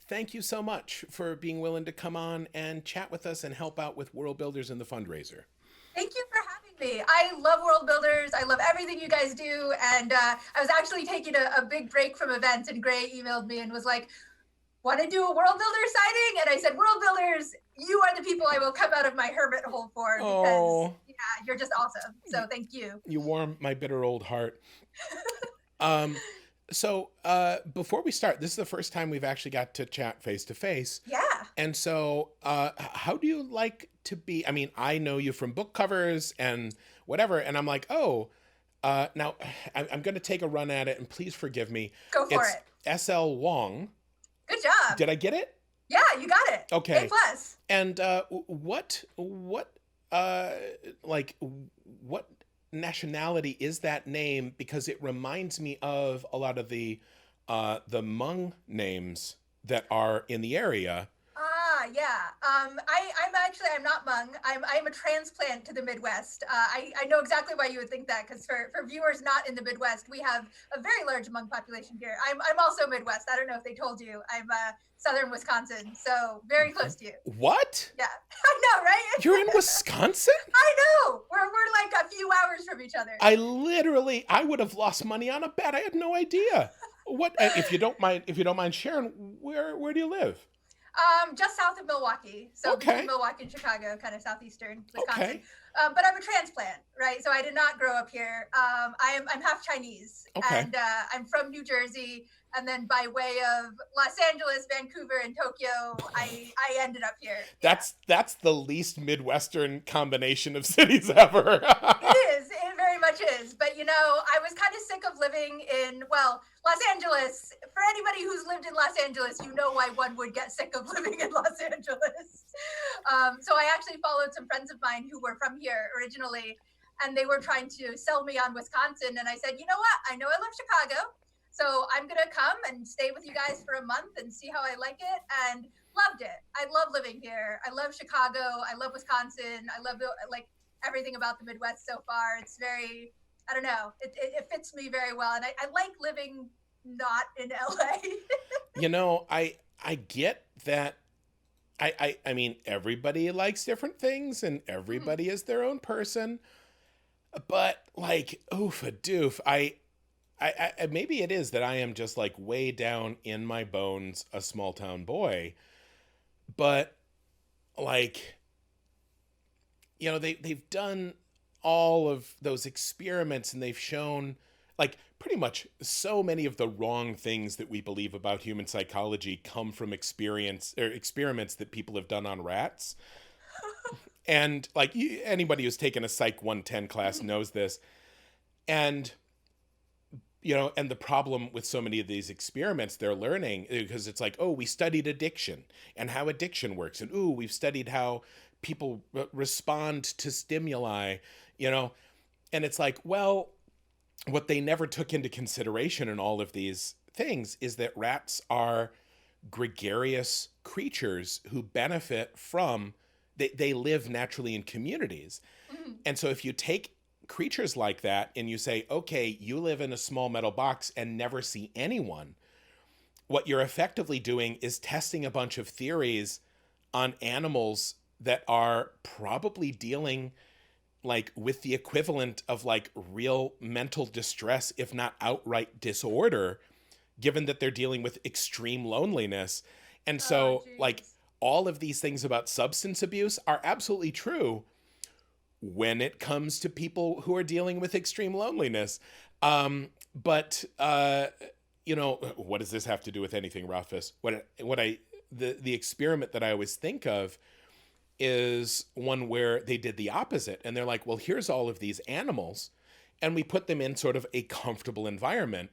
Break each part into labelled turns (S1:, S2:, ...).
S1: thank you so much for being willing to come on and chat with us and help out with World Builders and the fundraiser.
S2: Thank you for having me. I love World Builders. I love everything you guys do. And I was actually taking a big break from events, and Gray emailed me and was like, want to do a World Builder signing? And I said, World Builders, you are the people I will come out of my hermit hole for, because you're just awesome. So thank you.
S1: You warm my bitter old heart. So before we start, this is the first time we've actually got to chat face to face.
S2: Yeah.
S1: And so how do you like to be? I mean, I know you from book covers and whatever, and I'm like, now I'm going to take a run at it, and please forgive me.
S2: Go for it.
S1: SL Huang.
S2: Good job.
S1: Did I get it?
S2: Yeah, you got it.
S1: Okay.
S2: A+.
S1: And what nationality is that name? Because it reminds me of a lot of the Hmong names that are in the area.
S2: Yeah. I'm not Hmong. I'm a transplant to the Midwest. I know exactly why you would think that, because for viewers not in the Midwest, we have a very large Hmong population here. I'm also Midwest. I don't know if they told you. I'm southern Wisconsin, so very close to you.
S1: What?
S2: Yeah, I know, right?
S1: You're in Wisconsin?
S2: I know. We're like a few hours from each other.
S1: I would have lost money on a bet. I had no idea. What if you don't mind sharing, where do you live?
S2: Just south of Milwaukee. So between Milwaukee and Chicago, kind of southeastern Wisconsin.
S1: Okay.
S2: But I'm a transplant, right? So I did not grow up here. I'm half Chinese.
S1: Okay.
S2: And I'm from New Jersey. And then by way of Los Angeles, Vancouver, and Tokyo, I ended up here.
S1: That's the least Midwestern combination of cities ever.
S2: It is. It very much is. But, I was kind of sick of living in, Los Angeles. For anybody who's lived in Los Angeles, you know why one would get sick of living in Los Angeles. So I actually followed some friends of mine who were from here originally, and they were trying to sell me on Wisconsin. And I said, you know what? I know I love Chicago. So I'm going to come and stay with you guys for a month and see how I like it. And loved it. I love living here. I love Chicago. I love Wisconsin. I love everything about the Midwest so far. It's very, I don't know, it fits me very well. And I like living not in LA.
S1: I get that. I mean, everybody likes different things and everybody is their own person. But oof a doof. I maybe it is that I am just way down in my bones a small town boy, but they've done all of those experiments, and they've shown pretty much so many of the wrong things that we believe about human psychology come from experiments that people have done on rats. And anybody who's taken a Psych 110 class knows this. And and the problem with so many of these experiments they're learning, because it's we studied addiction and how addiction works. And, we've studied how people respond to stimuli, and it's what they never took into consideration in all of these things is that rats are gregarious creatures who benefit from, they live naturally in communities. Mm-hmm. And so if you take creatures like that and you say, okay, you live in a small metal box and never see anyone, what you're effectively doing is testing a bunch of theories on animals that are probably dealing with the equivalent of real mental distress, if not outright disorder, given that they're dealing with extreme loneliness. And so all of these things about substance abuse are absolutely true when it comes to people who are dealing with extreme loneliness. But what does this have to do with anything, Rothfuss? The experiment that I always think of is one where they did the opposite. And they're well, here's all of these animals, and we put them in sort of a comfortable environment.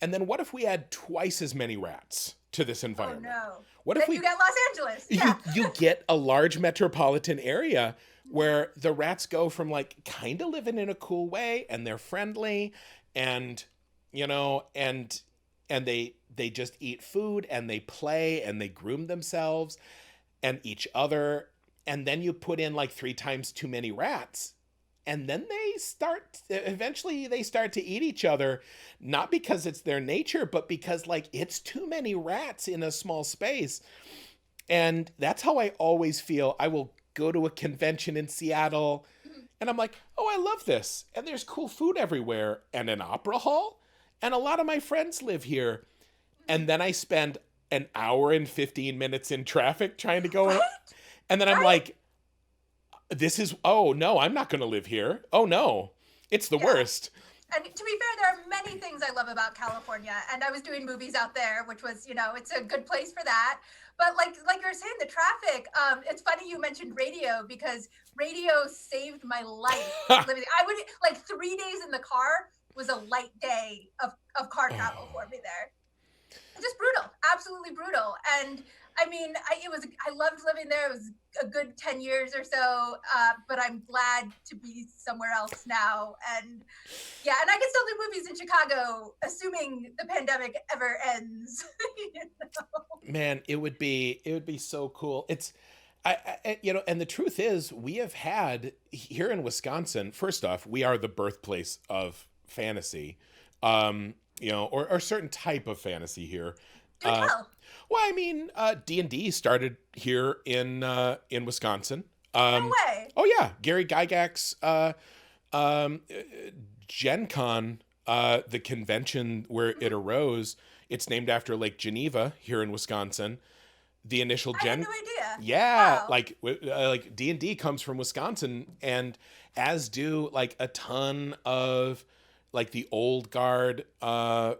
S1: And then what if we add twice as many rats to this environment?
S2: Oh, no.
S1: What
S2: then
S1: if
S2: you get Los Angeles. Yeah.
S1: You get a large metropolitan area where the rats go from kind of living in a cool way, and they're friendly, and and they just eat food, and they play, and they groom themselves and each other. And then you put in 3 times too many rats, and then eventually they start to eat each other, not because it's their nature, but because like it's too many rats in a small space. And that's how I always feel. I will go to a convention in Seattle and I'm like, oh, I love this. And there's cool food everywhere and an opera hall. And a lot of my friends live here. And then I spend an hour and 15 minutes in traffic trying to go.
S2: What?
S1: And then I'm like, oh no, I'm not going to live here. Oh no, it's the worst.
S2: And to be fair, there are many things I love about California. And I was doing movies out there, which was, it's a good place for that. But like you're saying, the traffic, it's funny you mentioned radio because radio saved my life. I would, like 3 days in the car was a light day of car travel for me there. It's just brutal, absolutely brutal. And I mean, I loved living there. It was a good 10 years or so, but I'm glad to be somewhere else now. And yeah, and I can still do movies in Chicago, assuming the pandemic ever ends.
S1: Man, it would be so cool. It's, and the truth is, we have had here in Wisconsin. First off, we are the birthplace of fantasy, or a certain type of fantasy here. Well, I mean, D&D started here in Wisconsin.
S2: No way.
S1: Oh yeah, Gary Gygax's Gen Con, the convention where it arose. It's named after Lake Geneva here in Wisconsin. The initial
S2: I had no idea.
S1: Yeah,
S2: wow.
S1: like D&D comes from Wisconsin, and as do like a ton of like the old guard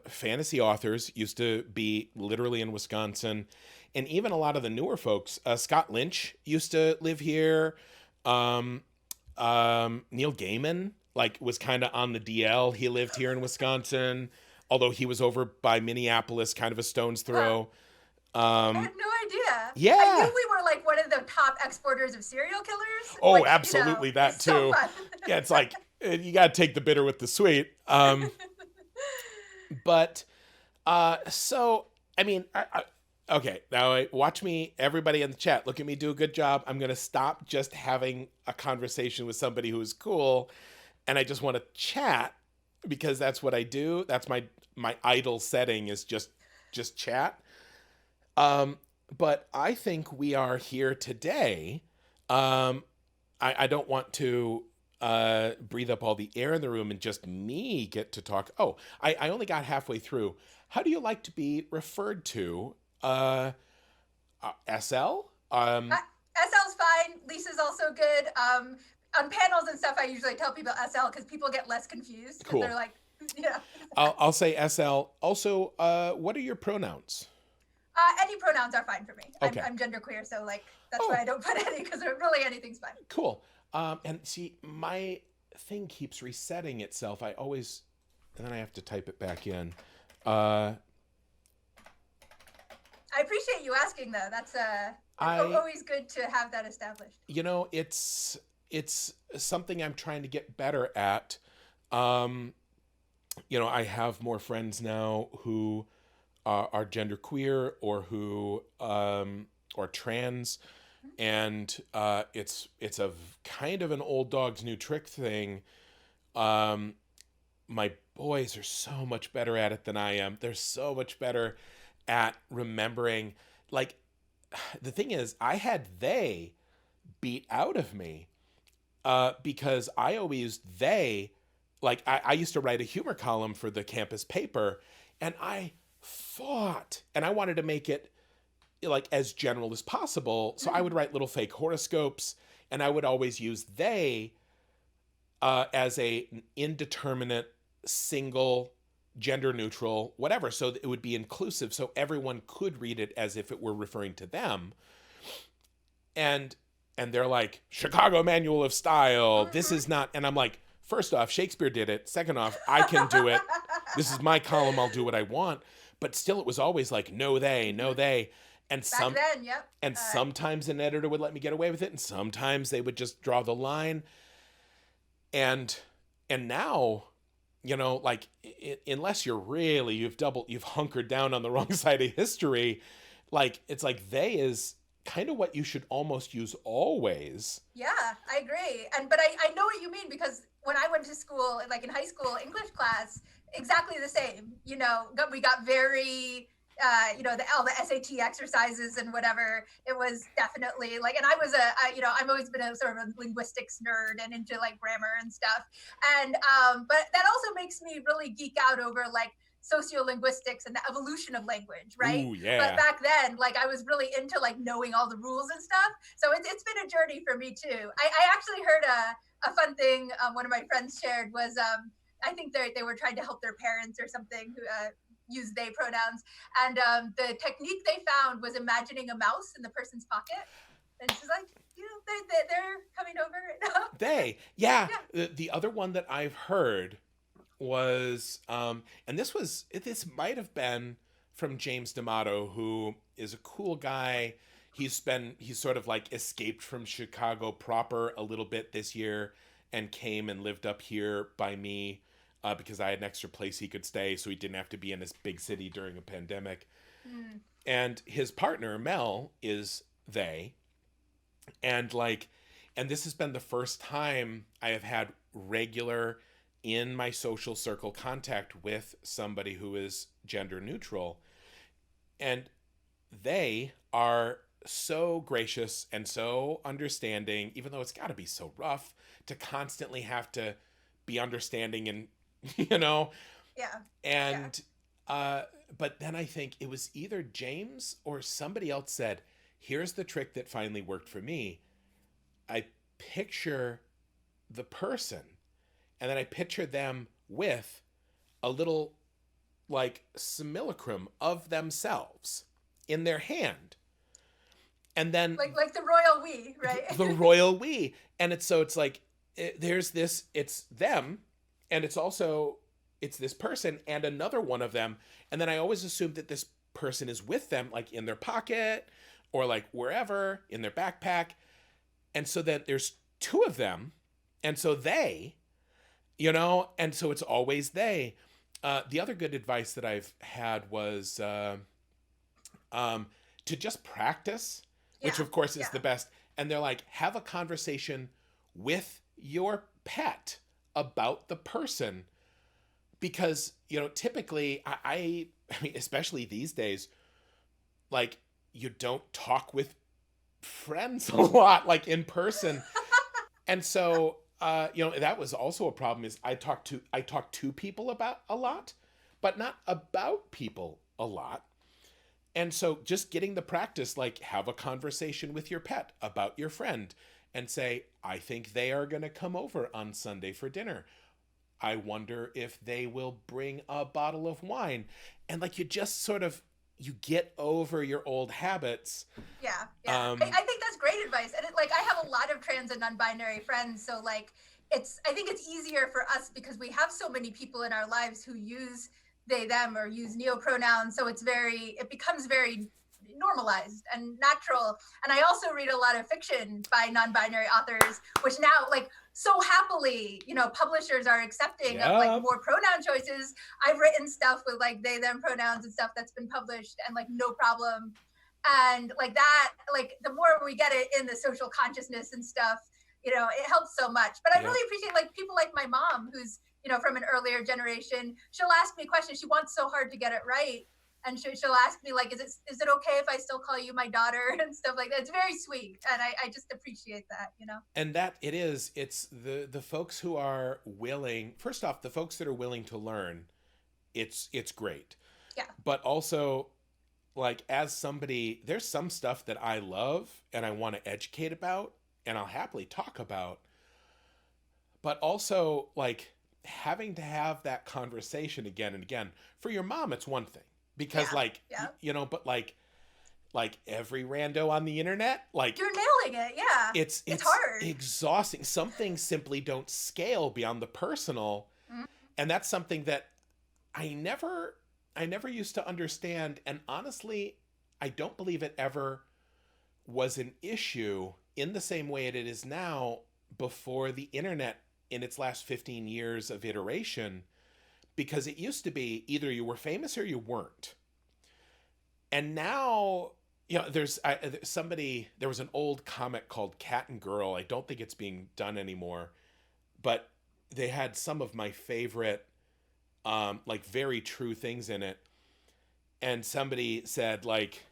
S1: fantasy authors used to be literally in Wisconsin. And even a lot of the newer folks, Scott Lynch used to live here. Neil Gaiman was kind of on the DL. He lived here in Wisconsin, although he was over by Minneapolis, kind of a stone's throw.
S2: I had no idea.
S1: Yeah.
S2: I knew we were like one of the top exporters of serial killers.
S1: Oh, absolutely. That too.
S2: So fun.
S1: Yeah, it's like, you got to take the bitter with the sweet. But, so, I mean, okay, now watch me, everybody in the chat, look at me do a good job. I'm going to stop just having a conversation with somebody who is cool, and I just want to chat, because that's what I do. That's my idle setting is just chat. But I think we are here today. I don't want to breathe up all the air in the room and just me get to talk. Oh, I only got halfway through. How do you like to be referred to? SL?
S2: SL's fine. Lisa's also good. On panels and stuff, I usually tell people SL because people get less confused.
S1: Cool.
S2: They're like, yeah.
S1: I'll say SL. Also, what are your pronouns?
S2: Any pronouns are fine for me.
S1: Okay.
S2: I'm genderqueer, so that's why I don't put any, because really anything's fine.
S1: Cool. And see, my thing keeps resetting itself. And then I have to type it back in.
S2: I appreciate you asking, though. That's always good to have that established.
S1: It's something I'm trying to get better at. I have more friends now who are genderqueer or who or trans, and it's a kind of an old dog's new trick thing. My boys are so much better at it than I am. They're so much better at remembering. Like, the thing is, I had they beat out of me because I always used they. Like, I used to write a humor column for the campus paper, and I fought, and I wanted to make it like as general as possible. So I would write little fake horoscopes, and I would always use they as a indeterminate, single, gender neutral, whatever. So it would be inclusive, so everyone could read it as if it were referring to them. And they're like, Chicago Manual of Style. This is not. And I'm like, first off, Shakespeare did it. Second off, I can do it. This is my column. I'll do what I want. But still, it was always like, no, they. And
S2: Back then, yep.
S1: And sometimes an editor would let me get away with it, and sometimes they would just draw the line. And now, like, unless you've hunkered down on the wrong side of history, like, it's like they is kind of what you should almost use always.
S2: Yeah, I agree. But I know what you mean, because like in high school English class, exactly the same. We got very all the SAT exercises and whatever. It was definitely like, and I was I've always been a sort of a linguistics nerd and into like grammar and stuff. And but that also makes me really geek out over like sociolinguistics and the evolution of language, right?
S1: Ooh, yeah.
S2: But back then, like I was really into like knowing all the rules and stuff. So it's been a journey for me too. I actually heard a fun thing one of my friends shared was I think they were trying to help their parents or something who use they pronouns, and the technique they found was imagining a mouse in the person's pocket, and she's like, they're coming over.
S1: Yeah. The other one that I've heard was and this might have been from James D'Amato, who is a cool guy. He's sort of like escaped from Chicago proper a little bit this year and came and lived up here by me because I had an extra place he could stay, so he didn't have to be in this big city during a pandemic. And his partner Mel is they, and this has been the first time I have had regular in my social circle contact with somebody who is gender neutral. And they are so gracious and so understanding, even though it's got to be so rough to constantly have to be understanding and,
S2: Yeah.
S1: And, but then I think it was either James or somebody else said, here's the trick that finally worked for me. I picture the person, and then I picture them with a little like simulacrum of themselves in their hand. And then
S2: like the royal we, right?
S1: The royal we. And it's like, there's this, it's them, and it's this person and another one of them. And then I always assumed that this person is with them, like in their pocket or like wherever in their backpack. And so then there's two of them. And so they, and so it's always they. The other good advice that I've had was to just practice, which of course is the best. And they're like, have a conversation with your pet about the person. Because, typically I mean, especially these days, like you don't talk with friends a lot, like in person. And so, that was also a problem is I talk to people about a lot, but not about people a lot. And so just getting the practice, like have a conversation with your pet about your friend and say, I think they are going to come over on Sunday for dinner. I wonder if they will bring a bottle of wine. And like, you just sort of, you get over your old habits.
S2: Yeah. I think that's great advice. And I have a lot of trans and non-binary friends. So like, I think it's easier for us because we have so many people in our lives who use they, them, or use neopronouns. So it becomes very normalized and natural. And I also read a lot of fiction by non-binary authors, which now so happily, publishers are accepting of more pronoun choices. I've written stuff with they, them pronouns and stuff that's been published and no problem. And the more we get it in the social consciousness and stuff, it helps so much. But I really appreciate people like my mom, who's, from an earlier generation. She'll ask me questions. She wants so hard to get it right. And she'll ask me is it okay if I still call you my daughter and stuff like that. It's very sweet. And I just appreciate that,
S1: And that it's the folks who are willing, first off, the folks that are willing to learn, it's great.
S2: Yeah.
S1: But also as somebody, there's some stuff that I love and I want to educate about and I'll happily talk about. But also having to have that conversation again and again. For your mom, it's one thing. Because but every rando on the internet,
S2: you're nailing it. Yeah.
S1: It's
S2: hard.
S1: Exhausting. Some things simply don't scale beyond the personal. Mm-hmm. And that's something that I never used to understand. And honestly, I don't believe it ever was an issue in the same way it is now before the internet in its last 15 years of iteration. Because it used to be either you were famous or you weren't. And now, there was an old comic called Cat and Girl. I don't think it's being done anymore. But they had some of my favorite, like very true things in it. And somebody said like,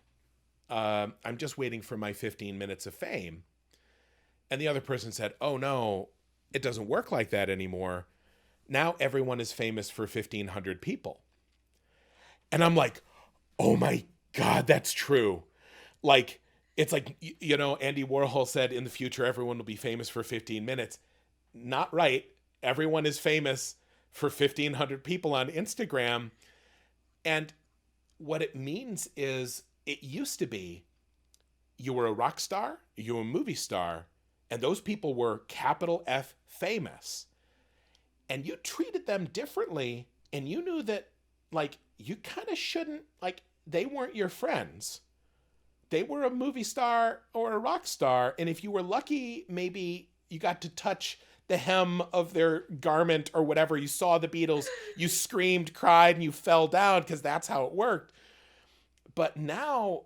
S1: I'm just waiting for my 15 minutes of fame. And the other person said, oh no, it doesn't work like that anymore. Now everyone is famous for 1,500 people. And I'm like, oh my God, that's true. Like, it's like, Andy Warhol said in the future, everyone will be famous for 15 minutes. Not right. Everyone is famous for 1,500 people on Instagram. And what it means is it used to be you were a rock star, you were a movie star, and those people were capital F famous. And you treated them differently, and you knew that, like, you kind of shouldn't, like, they weren't your friends. They were a movie star or a rock star, and if you were lucky, maybe you got to touch the hem of their garment or whatever. You saw the Beatles, you screamed, cried, and you fell down because that's how it worked. But now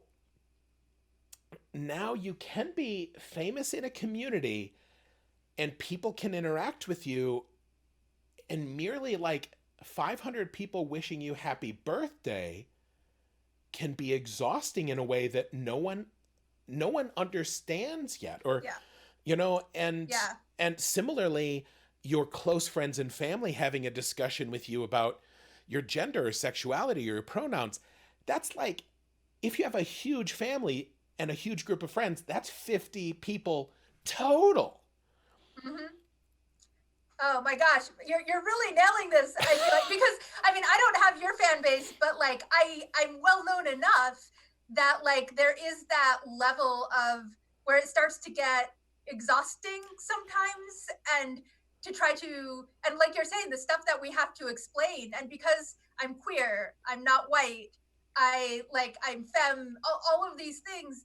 S1: you can be famous in a community and people can interact with you, and merely like 500 people wishing you happy birthday can be exhausting in a way that no one understands yet. Or and similarly, your close friends and family having a discussion with you about your gender or sexuality or your pronouns. That's like, if you have a huge family and a huge group of friends, that's 50 people total.
S2: Mm-hmm. Oh my gosh, you're really nailing this. I feel like, because I mean, I don't have your fan base, but like I'm well known enough that like there is that level of where it starts to get exhausting sometimes, and to try to, and like you're saying, the stuff that we have to explain, and because I'm queer, I'm not white, I'm femme, all of these things,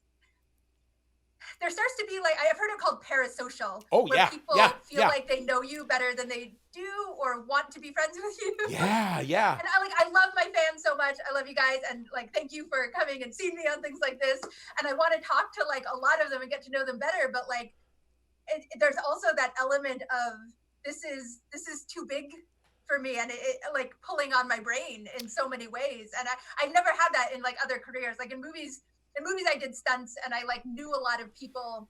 S2: there starts to be like, I've heard it called parasocial. Where people feel like they know you better than they do or want to be friends with you.
S1: Yeah.
S2: And I love my fans so much. I love you guys, and like thank you for coming and seeing me on things like this. And I want to talk to like a lot of them and get to know them better. But like, there's also that element of this is too big for me, and it like pulling on my brain in so many ways. And I've never had that in like other careers, like in movies. In movies, I did stunts, and I like knew a lot of people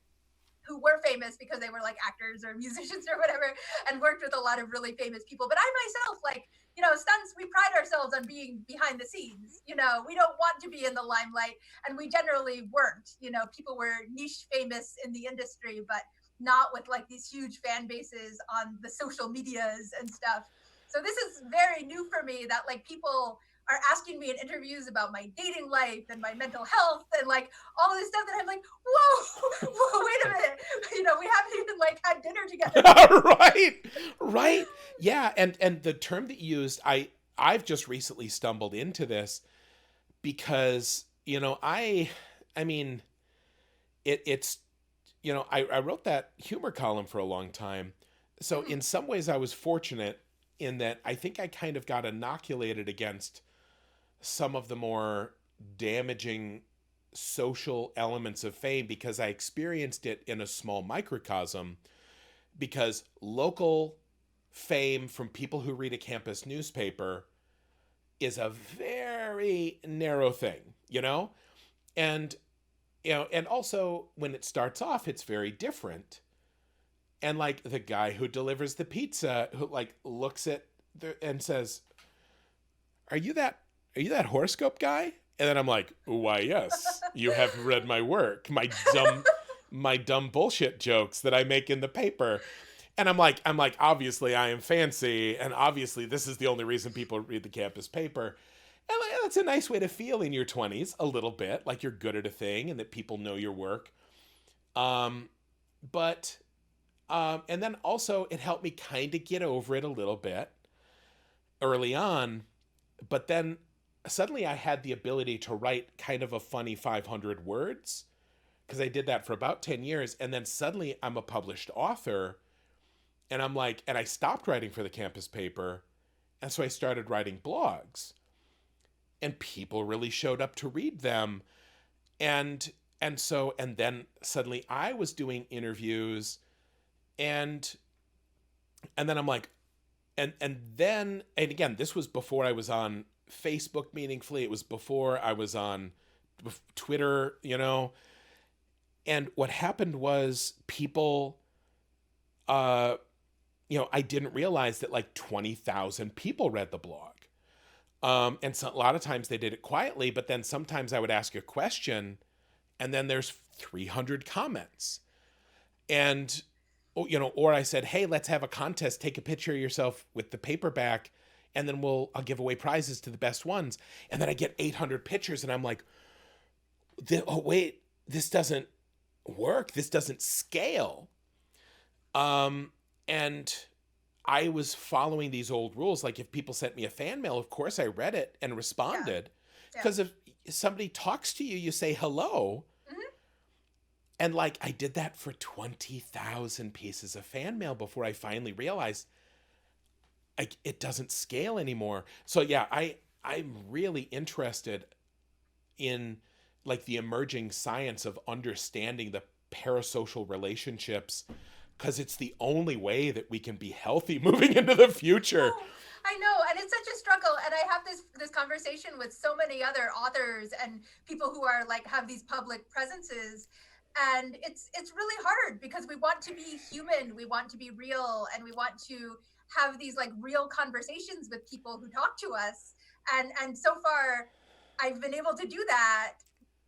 S2: who were famous because they were like actors or musicians or whatever, and worked with a lot of really famous people. But I myself, like, stunts, we pride ourselves on being behind the scenes. We don't want to be in the limelight, and we generally weren't. People were niche famous in the industry, but not with like these huge fan bases on the social medias and stuff. So this is very new for me, that like people are asking me in interviews about my dating life and my mental health and like all this stuff that I'm like, whoa, wait a minute. We haven't even like had dinner together.
S1: Right. Yeah. And the term that you used, I've just recently stumbled into this because, I mean, it's, I wrote that humor column for a long time. So in some ways I was fortunate in that I think I kind of got inoculated against some of the more damaging social elements of fame because I experienced it in a small microcosm, because local fame from people who read a campus newspaper is a very narrow thing, and and also when it starts off, it's very different. And like the guy who delivers the pizza, who like looks at and says, are you that horoscope guy? And then I'm like, why, yes, you have read my work, my dumb bullshit jokes that I make in the paper. And I'm like, obviously I am fancy, and obviously this is the only reason people read the campus paper. And like, that's a nice way to feel in your 20s, a little bit, like you're good at a thing and that people know your work. But and then also it helped me kind of get over it a little bit early on. But then suddenly I had the ability to write kind of a funny 500 words, because I did that for about 10 years. And then suddenly I'm a published author, and I'm like, and I stopped writing for the campus paper. And so I started writing blogs, and people really showed up to read them. And then suddenly I was doing interviews, and then I'm like, and then, and again, this was before I was on Facebook meaningfully. It was before I was on Twitter, and what happened was people, I didn't realize that like 20,000 people read the blog. And so a lot of times they did it quietly, but then sometimes I would ask a question and then there's 300 comments. And, or I said, hey, let's have a contest. Take a picture of yourself with the paperback and then I'll give away prizes to the best ones. And then I get 800 pictures and I'm like, oh, wait, this doesn't work. This doesn't scale. And I was following these old rules. Like if people sent me a fan mail, of course I read it and responded. Because if somebody talks to you, you say hello. Mm-hmm. And like I did that for 20,000 pieces of fan mail before I finally realized it doesn't scale anymore. So yeah, I'm really interested in like the emerging science of understanding the parasocial relationships, because it's the only way that we can be healthy moving into the future.
S2: Oh, I know, and it's such a struggle. And I have this conversation with so many other authors and people who are like have these public presences, and it's really hard because we want to be human, we want to be real, and we want to have these like real conversations with people who talk to us. And so far, I've been able to do that,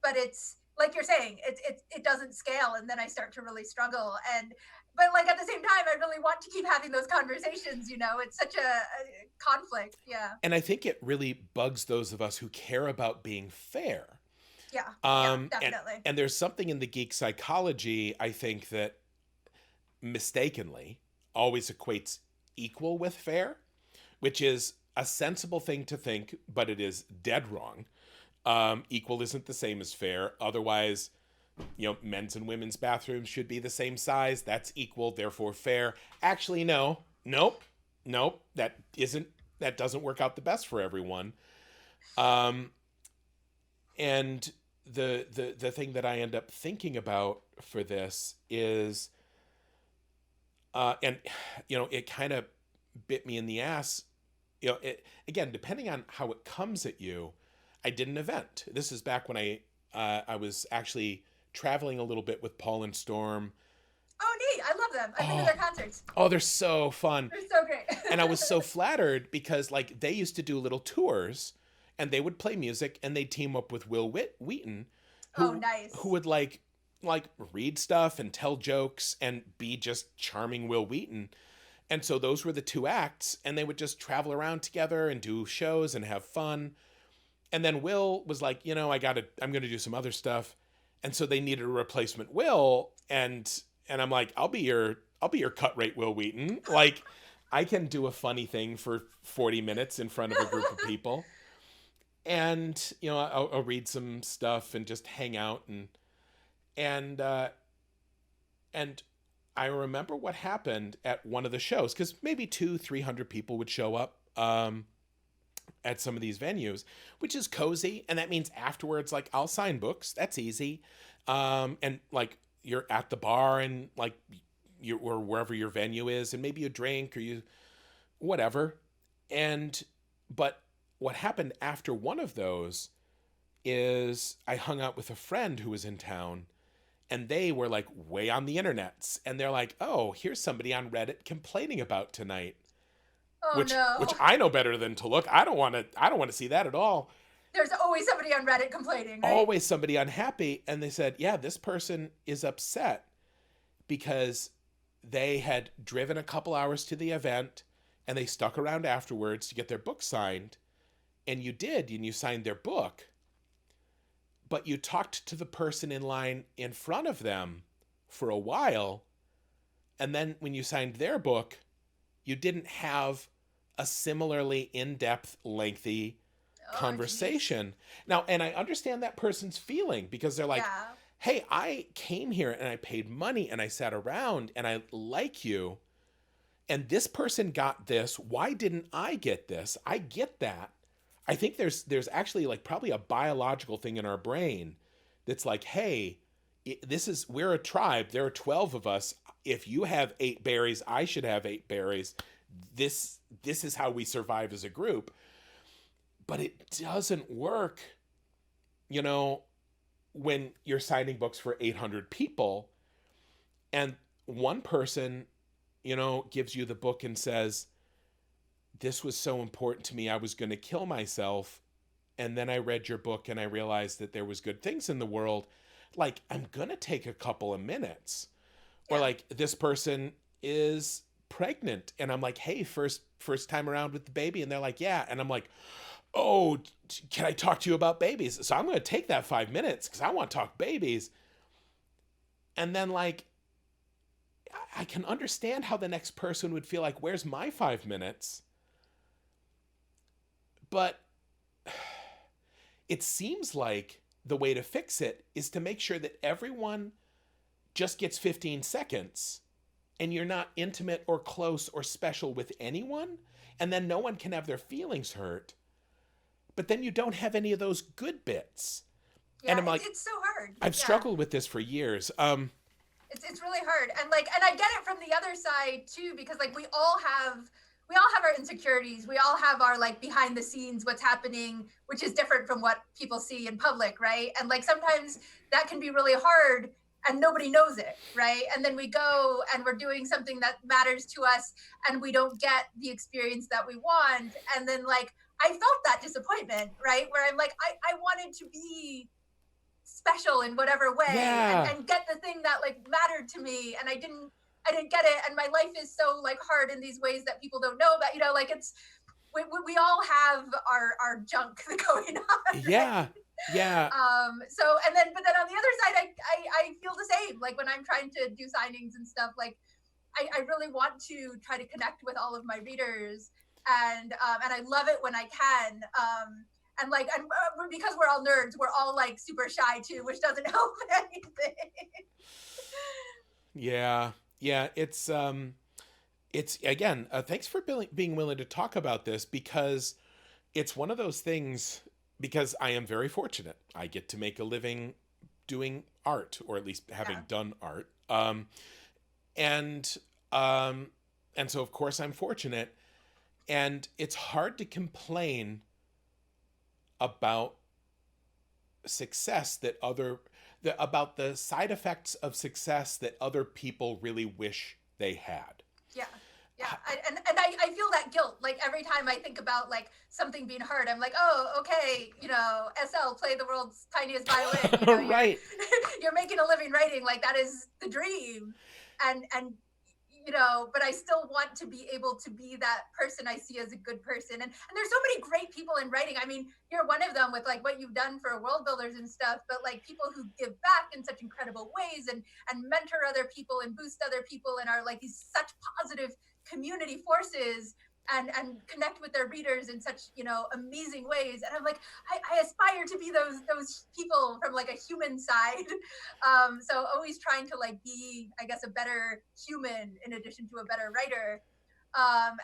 S2: but it's like you're saying, it doesn't scale, and then I start to really struggle. But like at the same time, I really want to keep having those conversations, it's such a conflict. Yeah.
S1: And I think it really bugs those of us who care about being fair.
S2: Yeah, definitely.
S1: And there's something in the geek psychology, I think, that mistakenly always equates equal with fair, which is a sensible thing to think, but it is dead wrong. Equal isn't the same as fair. Otherwise, men's and women's bathrooms should be the same size. That's equal, therefore fair. Actually, no. Nope. That doesn't work out the best for everyone. And the thing that I end up thinking about for this is, it kind of bit me in the ass. Again, depending on how it comes at you, I did an event. This is back when I was actually traveling a little bit with Paul and Storm.
S2: Oh, neat. I love them. I've been to their concerts.
S1: Oh, they're so fun.
S2: They're so great.
S1: And I was so flattered because like they used to do little tours and they would play music and they'd team up with Will Wheaton.
S2: Nice.
S1: Who would like read stuff and tell jokes and be just charming Will Wheaton. And so those were the two acts, and they would just travel around together and do shows and have fun. And then Will was like, I'm going to do some other stuff. And so they needed a replacement Will. And I'm like, I'll be your cut rate Will Wheaton. Like I can do a funny thing for 40 minutes in front of a group of people. And, I'll read some stuff and just hang out. And I remember what happened at one of the shows, because maybe 200-300 people would show up, at some of these venues, which is cozy. And that means afterwards, like I'll sign books. That's easy. And like you're at the bar and like or wherever your venue is, and maybe you drink or you, whatever. But what happened after one of those is I hung out with a friend who was in town, and they were like way on the internets, and they're like, oh, here's somebody on Reddit complaining about tonight.
S2: Oh,
S1: which
S2: no.
S1: I know better than to look. I don't want to see that at all.
S2: There's always somebody on Reddit complaining, right?
S1: Always somebody unhappy. And they said, yeah, this person is upset because they had driven a couple hours to the event and they stuck around afterwards to get their book signed. And you signed their book, but you talked to the person in line in front of them for a while. And then when you signed their book, you didn't have a similarly in-depth, lengthy conversation. Geez. Now, and I understand that person's feeling, because they're like, hey, I came here and I paid money and I sat around and I like you. And this person got this. Why didn't I get this? I get that. I think there's actually like probably a biological thing in our brain that's like, hey, we're a tribe. There are 12 of us. If you have 8 berries, I should have 8 berries. this is how we survive as a group. But it doesn't work, you know, when you're signing books for 800 people and one person, you know, gives you the book and says, this was so important to me, I was going to kill myself. And then I read your book and I realized that there was good things in the world. Like, I'm going to take a couple of minutes. Yeah. Or like, this person is pregnant and I'm like, hey, first time around with the baby. And they're like, yeah. And I'm like, oh, can I talk to you about babies? So I'm going to take that 5 minutes because I want to talk babies. And then like, I can understand how the next person would feel like, where's my 5 minutes? But it seems like the way to fix it is to make sure that everyone just gets 15 seconds and you're not intimate or close or special with anyone. And then no one can have their feelings hurt. But then you don't have any of those good bits.
S2: Yeah,
S1: and I'm like,
S2: it's so hard.
S1: I've struggled with this for years.
S2: It's really hard. And I get it from the other side too, because like we all have our insecurities. We all have our like behind the scenes, what's happening, which is different from what people see in public, right? And like sometimes that can be really hard and nobody knows it, right? And then we go and we're doing something that matters to us and we don't get the experience that we want. And then like I felt that disappointment, right? Where I'm like, I wanted to be special in whatever way and get the thing that like mattered to me, and I didn't get it, and my life is so like hard in these ways that people don't know about, you know, like it's we all have our junk going on, right?
S1: yeah
S2: So but then on the other side I feel the same, like when I'm trying to do signings and stuff, like I really want to try to connect with all of my readers, and I love it when I can, and like, and because we're all nerds, we're all like super shy too, which doesn't help anything.
S1: Yeah. It's again, thanks for being willing to talk about this, because it's one of those things, because I am very fortunate. I get to make a living doing art, or at least having done art. And so of course I'm fortunate, and it's hard to complain about success about the side effects of success that other people really wish they had.
S2: Yeah. And I feel that guilt, like every time I think about like something being hard, I'm like, oh, okay, you know, SL, play the world's tiniest violin, you know,
S1: right.
S2: You're making a living writing, like that is the dream, and you know, but I still want to be able to be that person I see as a good person. And there's so many great people in writing. I mean, you're one of them with like what you've done for world builders and stuff, but like people who give back in such incredible ways and mentor other people and boost other people and are like these such positive community forces and connect with their readers in such, you know, amazing ways. And I'm like, I aspire to be those people from like a human side. So always trying to like be, I guess, a better human in addition to a better writer.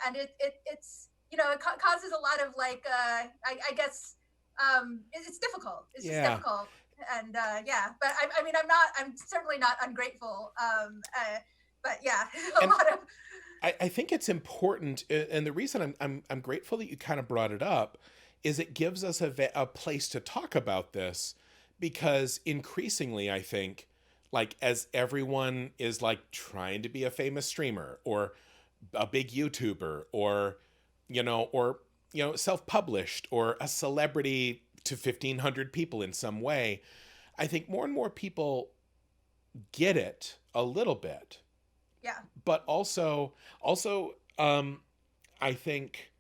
S2: And it's, you know, it causes a lot of like, I guess, it's difficult. It's just difficult. And but I mean, I'm certainly not ungrateful. But yeah, a lot of.
S1: I think it's important, and the reason I'm grateful that you kind of brought it up is it gives us a place to talk about this, because increasingly I think, like, as everyone is like trying to be a famous streamer or a big YouTuber or self-published or a celebrity to 1,500 people in some way, I think more and more people get it a little bit.
S2: Yeah.
S1: But also, I think,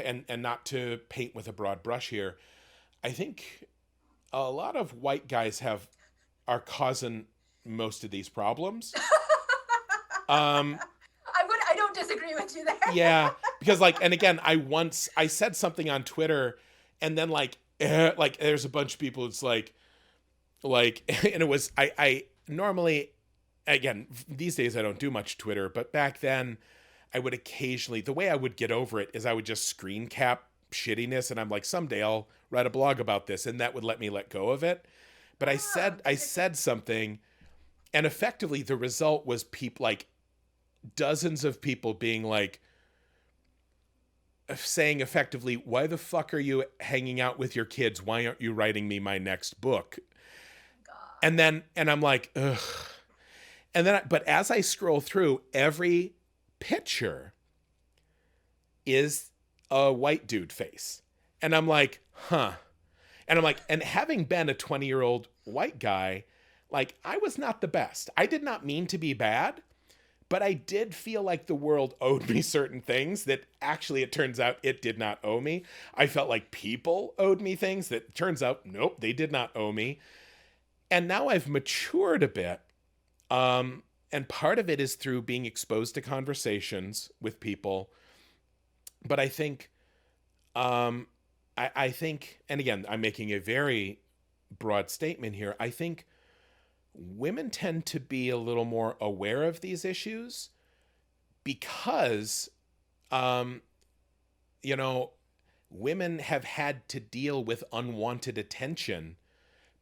S1: and not to paint with a broad brush here, I think a lot of white guys are causing most of these problems.
S2: I don't disagree with you there.
S1: Yeah, because like, and again, I said something on Twitter, and then like there's a bunch of people. It's like, and it was I normally. Again, these days I don't do much Twitter, but back then I would occasionally, the way I would get over it is I would just screen cap shittiness, and I'm like, someday I'll write a blog about this, and that would let me let go of it. But I said something, and effectively the result was people dozens of people being like, saying effectively, why the fuck are you hanging out with your kids? Why aren't you writing me my next book?
S2: God.
S1: And I'm like, ugh. And then, but as I scroll through, every picture is a white dude face. And I'm like, huh. And I'm like, and having been a 20-year-old white guy, like, I was not the best. I did not mean to be bad, but I did feel like the world owed me certain things that actually, it turns out, it did not owe me. I felt like people owed me things that turns out, nope, they did not owe me. And now I've matured a bit. And part of it is through being exposed to conversations with people. But I think, I think, and again, I'm making a very broad statement here. I think women tend to be a little more aware of these issues because, you know, women have had to deal with unwanted attention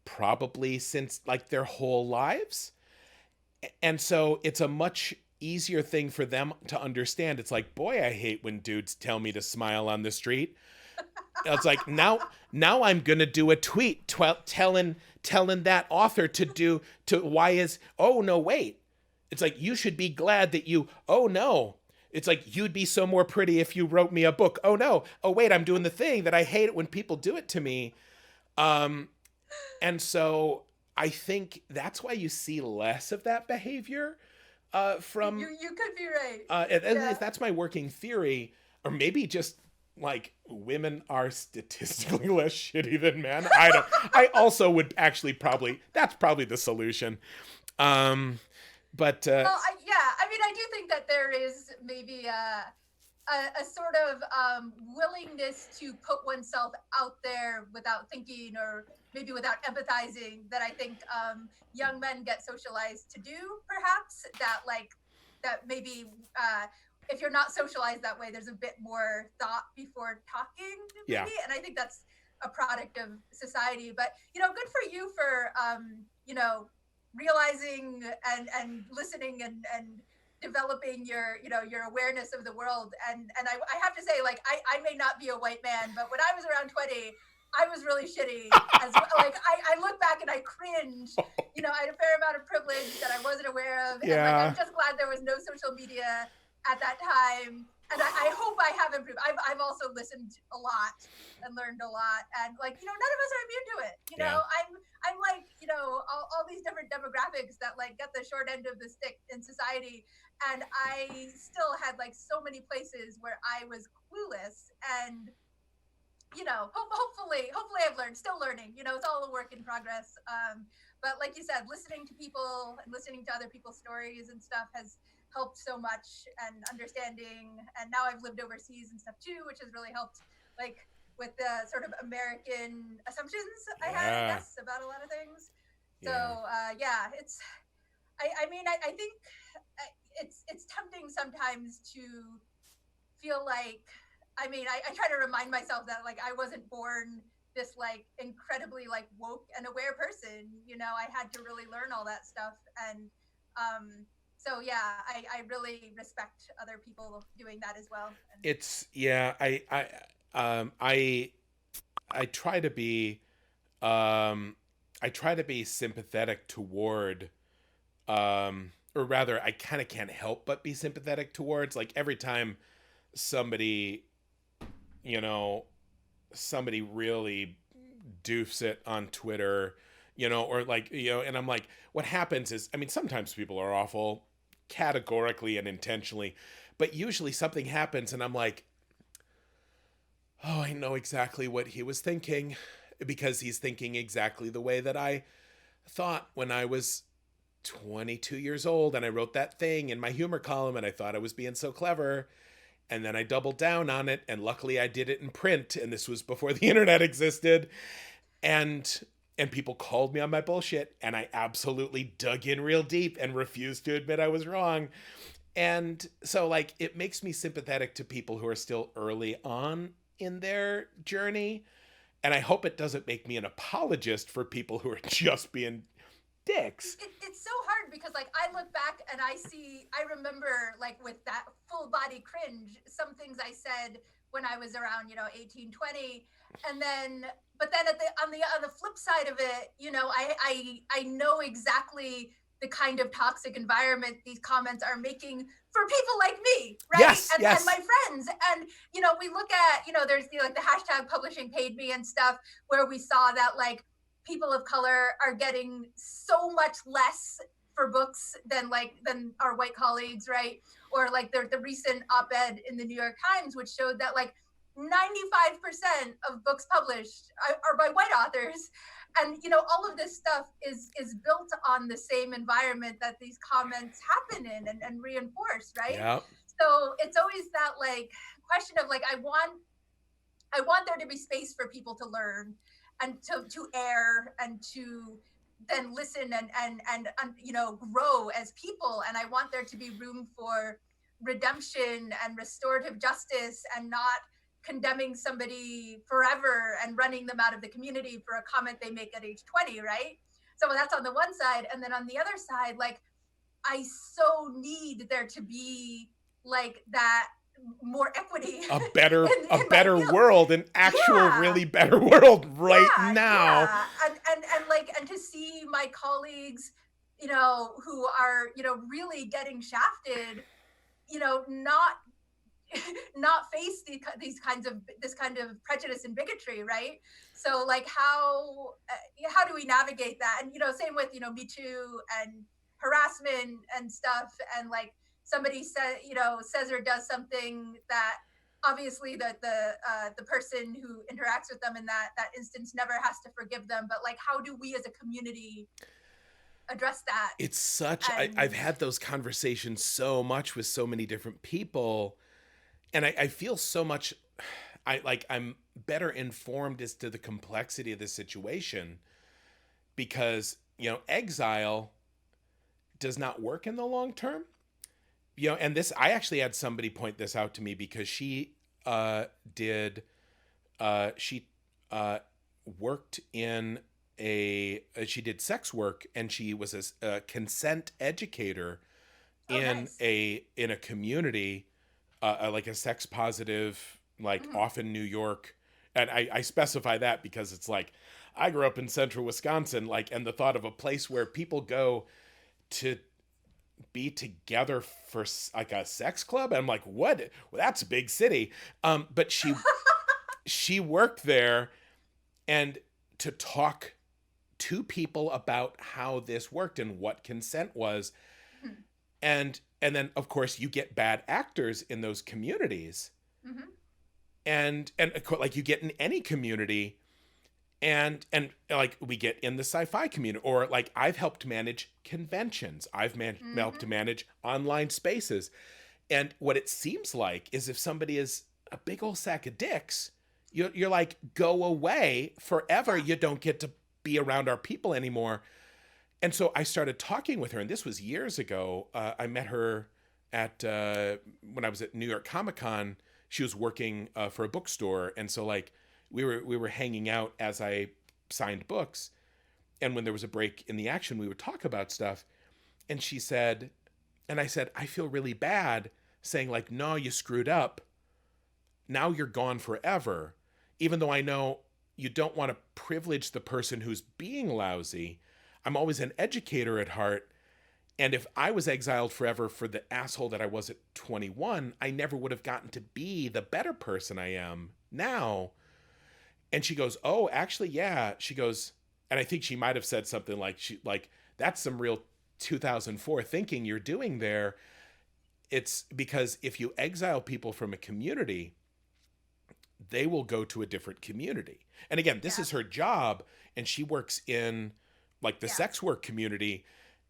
S1: probably since like their whole lives. And so it's a much easier thing for them to understand. It's like, boy, I hate when dudes tell me to smile on the street. It's like, now I'm going to do a tweet telling that author oh no, wait. It's like, you should be glad that oh no. It's like, you'd be so more pretty if you wrote me a book. Oh no. Oh wait, I'm doing the thing that I hate it when people do it to me. And so I think that's why you see less of that behavior from...
S2: You could be right.
S1: At least that's my working theory. Or maybe just, like, women are statistically less shitty than men. I also would actually that's probably the solution. But...
S2: well, I mean, I do think that there is maybe a sort of willingness to put oneself out there without thinking or maybe without empathizing that I think young men get socialized to do, perhaps, that maybe if you're not socialized that way, there's a bit more thought before talking, maybe.
S1: Yeah.
S2: And I think that's a product of society. But, good for you for, realizing and listening and developing your awareness of the world. And I have to say, like, I may not be a white man, but when I was around 20, I was really shitty as well. Like, I look back and I cringe. I had a fair amount of privilege that I wasn't aware of.
S1: Yeah.
S2: And, like, I'm just glad there was no social media at that time. And I hope I have improved. I've also listened a lot and learned a lot. And, like, none of us are immune to it. I'm like, all these different demographics that, like, get the short end of the stick in society. And I still had, like, so many places where I was clueless. And, hopefully I've learned, still learning. It's all a work in progress. But like you said, listening to people and listening to other people's stories and stuff has helped so much, and understanding. And now I've lived overseas and stuff too, which has really helped, like, with the sort of American assumptions I had, I guess, about a lot of things. So it's, I mean, I think it's tempting sometimes to feel like, I mean, I try to remind myself that, like, I wasn't born this, like, incredibly, like, woke and aware person. I had to really learn all that stuff. And so yeah, I really respect other people doing that as well.
S1: It's I try to be sympathetic toward, or rather, I kind of can't help but be sympathetic towards, like, every time somebody really doofs it on Twitter, or, like, and I'm like, what happens is, I mean, sometimes people are awful categorically and intentionally, but usually something happens and I'm like, oh, I know exactly what he was thinking, because he's thinking exactly the way that I thought when I was 22 years old and I wrote that thing in my humor column and I thought I was being so clever. And then I doubled down on it, and luckily I did it in print, and this was before the internet existed. And people called me on my bullshit, and I absolutely dug in real deep and refused to admit I was wrong. And so, like, it makes me sympathetic to people who are still early on in their journey. And I hope it doesn't make me an apologist for people who are just being dicks.
S2: It's so hard because like I look back and I remember like with that full body cringe, some things I said when I was around, 18, 20. And then, but then on the flip side of it, I know exactly the kind of toxic environment these comments are making for people like me, right?
S1: Yes,
S2: and
S1: yes.
S2: my friends. And, we look at, there's the hashtag publishing paid me and stuff where we saw that like people of color are getting so much less for books than our white colleagues, right? Or like the recent op-ed in the New York Times, which showed that like 95% of books published are by white authors. And all of this stuff is built on the same environment that these comments happen in and reinforce, right?
S1: Yeah.
S2: So it's always that like question of like I want there to be space for people to learn and to air and to then listen and grow as people. And I want there to be room for redemption and restorative justice and not condemning somebody forever and running them out of the community for a comment they make at age 20, right? So that's on the one side. And then on the other side, like I so need there to be like that more equity,
S1: a better
S2: in
S1: world, an actual really better world now.
S2: And to see my colleagues, who are really getting shafted, not face this kind of prejudice and bigotry, right? So like how do we navigate that? And same with Me Too and harassment and stuff, and like somebody says or does something that obviously the person who interacts with them in that instance never has to forgive them, but like how do we as a community address that?
S1: It's such I've had those conversations so much with so many different people, and I feel so much I'm better informed as to the complexity of the situation, because exile does not work in the long term. And this, I actually had somebody point this out to me, because she did sex work, and she was a consent educator in a community, like a sex positive, like off in New York. And I specify that because it's like, I grew up in central Wisconsin, like, and the thought of a place where people go to be together for like a sex club, and I'm like, what? Well, that's a big city. But she worked there, and to talk to people about how this worked and what consent was. And then of course you get bad actors in those communities. And like you get in any community, and like we get in the sci-fi community, or like I've helped manage conventions. I've helped to manage online spaces. And what it seems like is if somebody is a big old sack of dicks, you're like, go away forever. You don't get to be around our people anymore. And so I started talking with her, and this was years ago. I met her at when I was at New York Comic-Con. She was working for a bookstore, and so like we were hanging out as I signed books, and when there was a break in the action, we would talk about stuff. And she said, and I said, I feel really bad saying like, no, you screwed up. Now you're gone forever, even though I know you don't want to privilege the person who's being lousy. I'm always an educator at heart. And if I was exiled forever for the asshole that I was at 21, I never would have gotten to be the better person I am now. And she goes, oh, actually, yeah. She goes, and I think she might have said something like, that's some real 2004 thinking you're doing there. It's because if you exile people from a community, they will go to a different community. And again, this is her job, and she works in like the sex work community.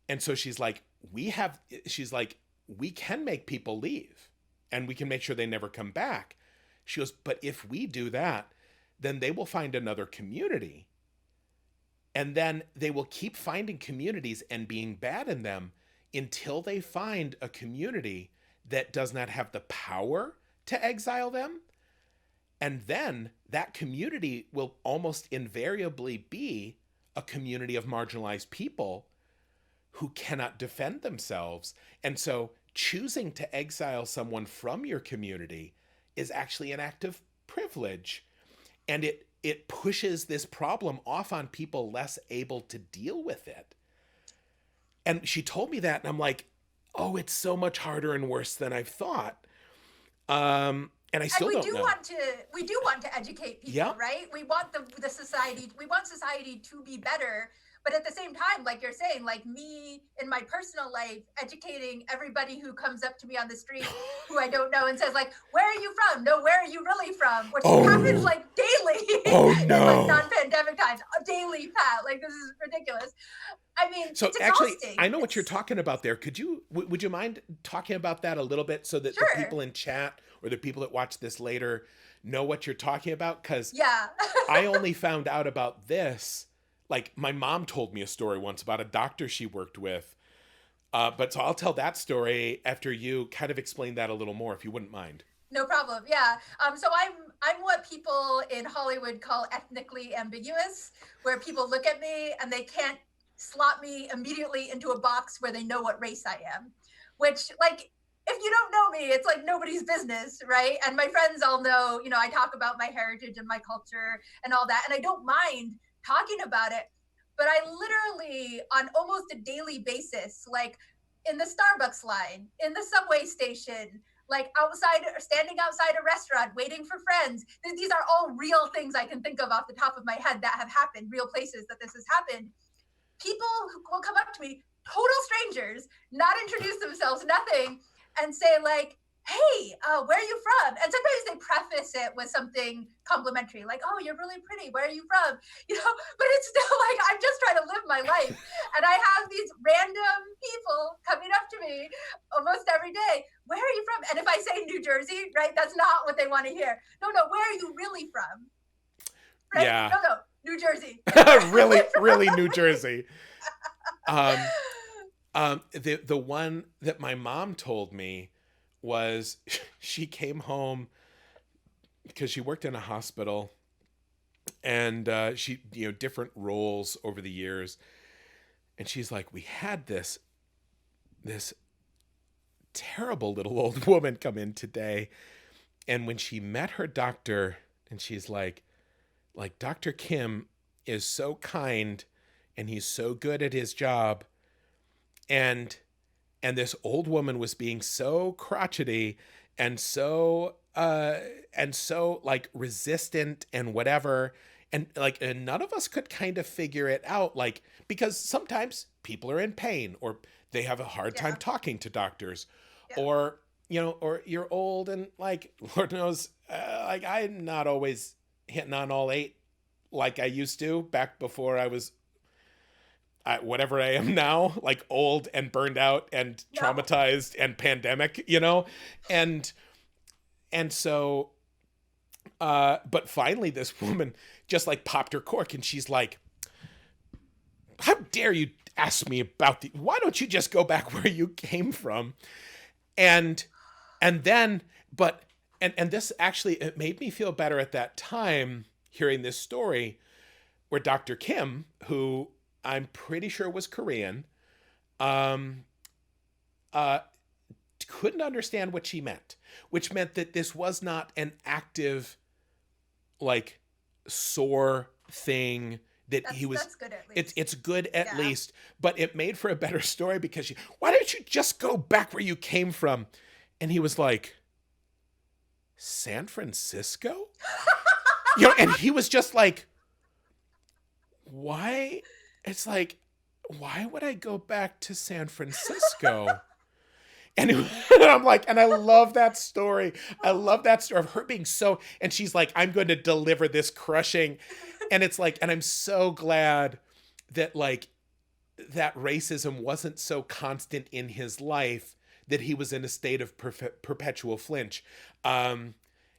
S1: And so she's like, we can make people leave, and we can make sure they never come back. She goes, but if we do that, then they will find another community. And then they will keep finding communities and being bad in them until they find a community that does not have the power to exile them. And then that community will almost invariably be a community of marginalized people who cannot defend themselves. And so choosing to exile someone from your community is actually an act of privilege. And it pushes this problem off on people less able to deal with it. And she told me that, and I'm like, oh, it's so much harder and worse than I've thought. And I still don't know.
S2: We do want to educate people,
S1: Yeah.
S2: right? We want the society, we want society to be better. But at the same time, like you're saying, like me in my personal life, educating everybody who comes up to me on the street who I don't know and says like, where are you from? No, where are you really from? Which happens like daily in like non-pandemic times, a daily, Pat. Like this is ridiculous. I mean,
S1: so
S2: it's
S1: actually,
S2: exhausting.
S1: I know what you're talking about there. Would you mind talking about that a little bit so that the people in chat or the people that watch this later know what you're talking about? Because I only found out about this. Like my mom told me a story once about a doctor she worked with. But so I'll tell that story after you kind of explain that a little more, if you wouldn't mind.
S2: No problem. Yeah. So I'm what people in Hollywood call ethnically ambiguous, where people look at me and they can't slot me immediately into a box where they know what race I am, which like, if you don't know me, it's like nobody's business, right? And my friends all know, you know, I talk about my heritage and my culture and all that, and I don't mind talking about it, but I literally on almost a daily basis, like in the Starbucks line, in the subway station, like outside or standing outside a restaurant waiting for friends. These are all real things I can think of off the top of my head that have happened, real places that this has happened. People who will come up to me, total strangers, not introduce themselves, nothing, and say like, hey, where are you from? And sometimes they preface it with something complimentary, like, oh, you're really pretty. Where are you from? You know, but it's still like, I'm just trying to live my life. And I have these random people coming up to me almost every day. Where are you from? And if I say New Jersey, right, that's not what they want to hear. No, where are you really from? Right?
S1: Yeah.
S2: No, New Jersey.
S1: really New Jersey. The one that my mom told me was she came home because she worked in a hospital and she, you know, different roles over the years. And she's like, we had this terrible little old woman come in today. And when she met her doctor and she's like, Dr. Kim is so kind and he's so good at his job. And this old woman was being so crotchety and so like resistant and whatever. And like, and none of us could kind of figure it out. Like, because sometimes people are in pain or they have a hard time talking to doctors or, you know, or you're old and like, Lord knows, like I'm not always hitting on all 8 like I used to back before I was whatever I am now, like old and burned out and traumatized and pandemic, you know? And so, but finally this woman just like popped her cork and she's like, how dare you ask me about why don't you just go back where you came from? And then, and this actually, it made me feel better at that time hearing this story where Dr. Kim, who I'm pretty sure was Korean, couldn't understand what she meant, which meant that this was not an active, like, sore thing that he was.
S2: That's good at least.
S1: It's good at least, but it made for a better story because why don't you just go back where you came from? And he was like, San Francisco? You know, and he was just like, why? It's like, why would I go back to San Francisco? And I'm like, and I love that story. I love that story of her being so, and she's like, I'm going to deliver this crushing. And it's like, and I'm so glad that like, that racism wasn't so constant in his life that he was in a state of perpetual flinch. And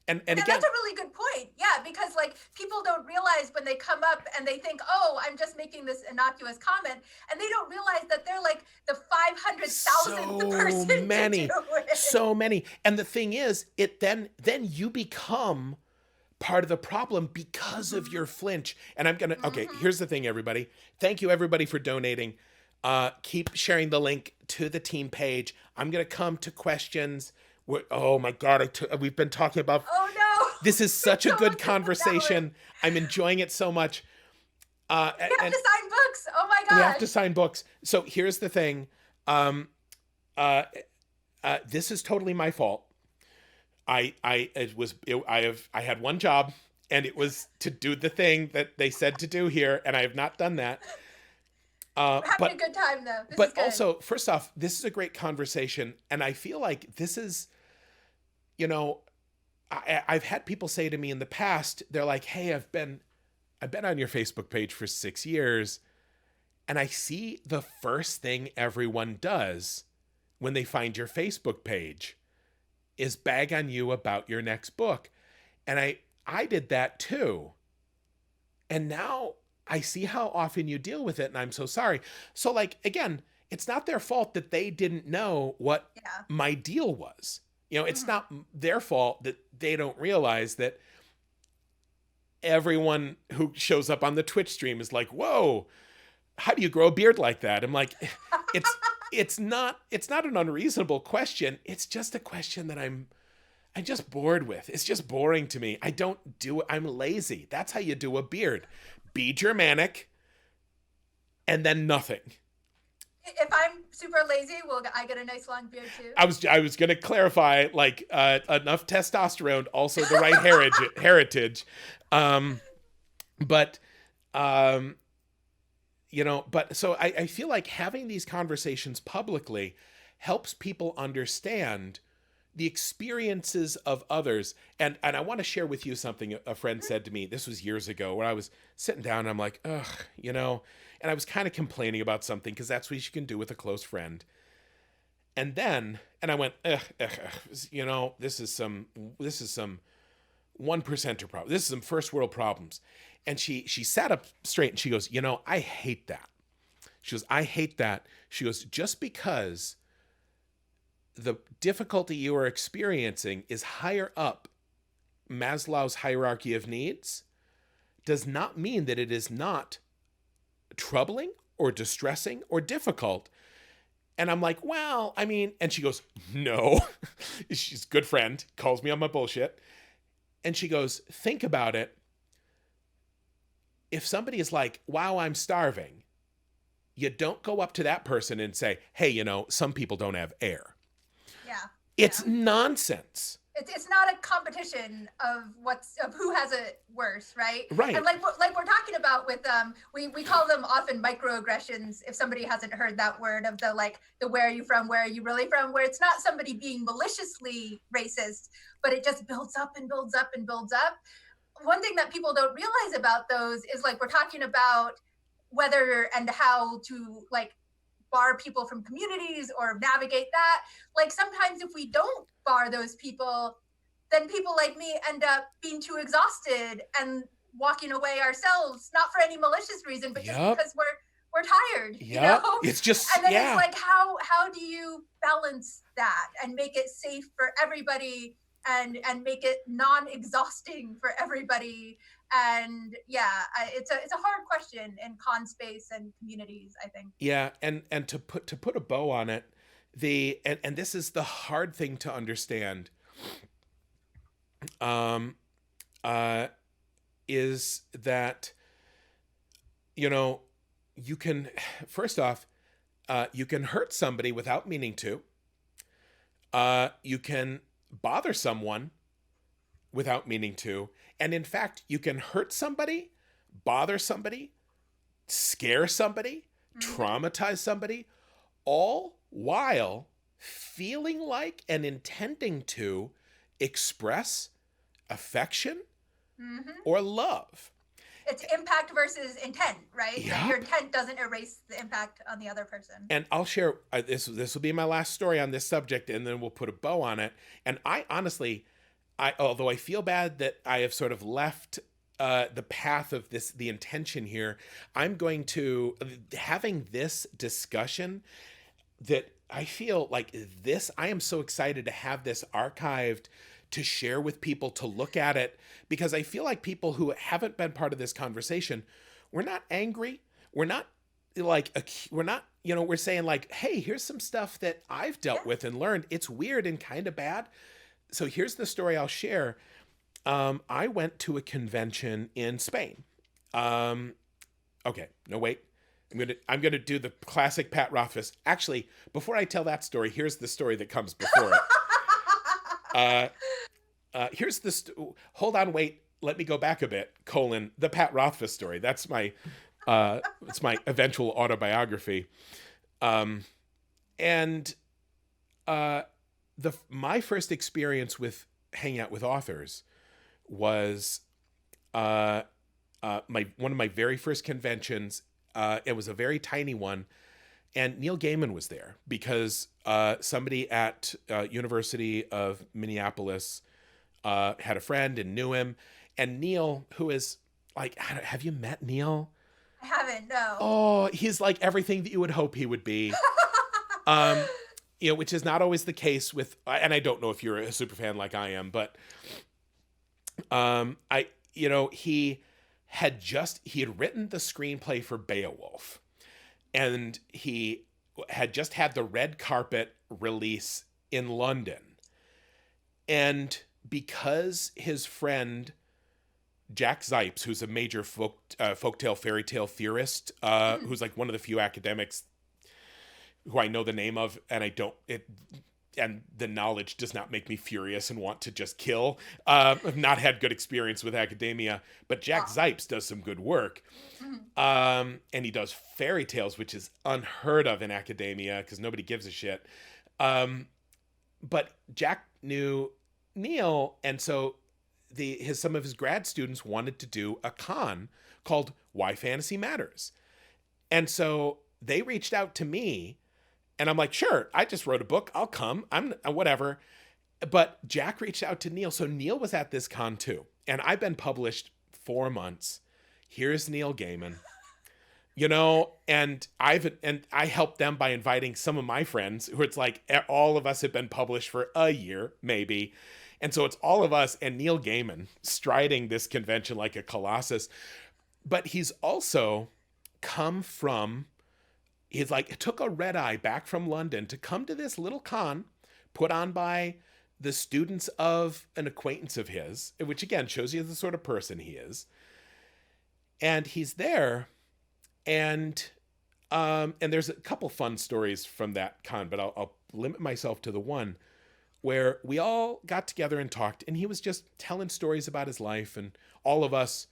S1: again,
S2: that's a really good point. Yeah, because like people don't realize when they come up and they think, oh, I'm just making this innocuous comment. And they don't realize that they're like the 500,000th person to do it.
S1: So many. And the thing is, then you become part of the problem because of your flinch. And I'm going to, okay, here's the thing, everybody. Thank you, everybody, for donating. Keep sharing the link to the team page. I'm going to come to questions. Oh my God, we've been talking about.
S2: Oh no!
S1: This is such a
S2: So
S1: good
S2: much to put that
S1: conversation. I'm enjoying it so much.
S2: We have to sign books. Oh my
S1: we
S2: gosh!
S1: have to sign books. So here's the thing. This is totally my fault. I had one job, and it was to do the thing that they said to do here, and I have not done that.
S2: We're having a good time though. This is
S1: But
S2: good.
S1: also, first off, this is a great conversation, and I feel like this is, you know, I've had people say to me in the past, they're like, "Hey, I've been on your Facebook page for 6 years, and I see the first thing everyone does when they find your Facebook page is bag on you about your next book." And I did that too. And now I see how often you deal with it, and I'm so sorry. So, like, again, it's not their fault that they didn't know what my deal was. You know, it's not their fault that they don't realize that everyone who shows up on the Twitch stream is like, "Whoa, how do you grow a beard like that?" I'm like, it's not an unreasonable question. It's just a question that I'm just bored with. It's just boring to me. I don't do it. I'm lazy. That's how you do a beard. Be Germanic, and then nothing.
S2: If I'm super lazy, will I get a nice long beard too?
S1: I was going to clarify, like, enough testosterone, also the right heritage. But you know, but so I feel like having these conversations publicly helps people understand the experiences of others. And I want to share with you something a friend said to me. This was years ago, where I was sitting down and I'm like, ugh, you know, and I was kind of complaining about something, because that's what you can do with a close friend. And I went, you know, this is some 1%er problem. This is some first world problems. And she sat up straight and she goes, you know, I hate that. She goes, I hate that. She goes, just because the difficulty you are experiencing is higher up Maslow's hierarchy of needs does not mean that it is not troubling or distressing or difficult. And I'm like, well, I mean, and she goes, no. She's a good friend, calls me on my bullshit. And she goes, think about it. If somebody is like, wow, I'm starving, you don't go up to that person and say, hey, you know, some people don't have air.
S2: Yeah.
S1: It's nonsense.
S2: It's not a competition of who has it worse, right?
S1: Right.
S2: And like we're talking about with we call them often microaggressions, if somebody hasn't heard that word, of the where are you from, where are you really from, where it's not somebody being maliciously racist, but it just builds up and builds up and builds up. One thing that people don't realize about those is, like, we're talking about whether and how to, like, bar people from communities or navigate that. Like, sometimes if we don't bar those people, then people like me end up being too exhausted and walking away ourselves, not for any malicious reason, but just because we're tired. You know?
S1: It's just,
S2: and then it's like, how do you balance that and make it safe for everybody and make it non-exhausting for everybody? And it's a hard question in con space and communities, I think.
S1: Yeah, and to put a bow on it, and this is the hard thing to understand, is that, you know, you can, first off, you can hurt somebody without meaning to. You can bother someone without meaning to. And in fact, you can hurt somebody, bother somebody, scare somebody, traumatize somebody, all while feeling like and intending to express affection or love.
S2: It's impact versus intent, right?
S1: Yep.
S2: And your intent doesn't erase the impact on the other person.
S1: And I'll share, this will be my last story on this subject, and then we'll put a bow on it. And I honestly, although I feel bad that I have sort of left the path of the intention here, I'm going to, having this discussion, that I feel like I am so excited to have this archived, to share with people, to look at it, because I feel like people who haven't been part of this conversation, we're not angry. We're not like we're not, we're saying like, hey, here's some stuff that I've dealt with and learned. It's weird and kind of bad. So here's the story I'll share. I went to a convention in Spain. Okay, no, wait. I'm gonna do the classic Pat Rothfuss. Actually, before I tell that story, here's the story that comes before it. Here's the hold on, wait. Let me go back a bit. The Pat Rothfuss story. That's my it's my eventual autobiography. And my first experience with hanging out with authors was one of my very first conventions. It was a very tiny one, and Neil Gaiman was there because somebody at University of Minneapolis had a friend and knew him. And Neil, who is like, have you met Neil?
S2: I haven't, no.
S1: Oh, he's like everything that you would hope he would be. Which is not always the case with, and I don't know if you're a super fan like I am, but he had written the screenplay for Beowulf, and he had just had the red carpet release in London. And because his friend Jack Zipes, who's a major folktale fairy tale theorist, who's like one of the few academics who I know the name of, and and the knowledge does not make me furious and want to just kill. I've not had good experience with academia, but Jack Zipes does some good work. And he does fairy tales, which is unheard of in academia because nobody gives a shit. But Jack knew Neil, and so some of his grad students wanted to do a con called Why Fantasy Matters. And so they reached out to me, and I'm like, sure, I just wrote a book. I'll come. I'm whatever. But Jack reached out to Neil. So Neil was at this con too. And I've been published 4 months. Here's Neil Gaiman. And I helped them by inviting some of my friends who it's like all of us have been published for a year, maybe. And so it's all of us and Neil Gaiman striding this convention like a colossus. But he's also took a red eye back from London to come to this little con put on by the students of an acquaintance of his, which again shows you the sort of person he is. And he's there, and there's a couple fun stories from that con, but I'll limit myself to the one where we all got together and talked, and he was just telling stories about his life, and all of us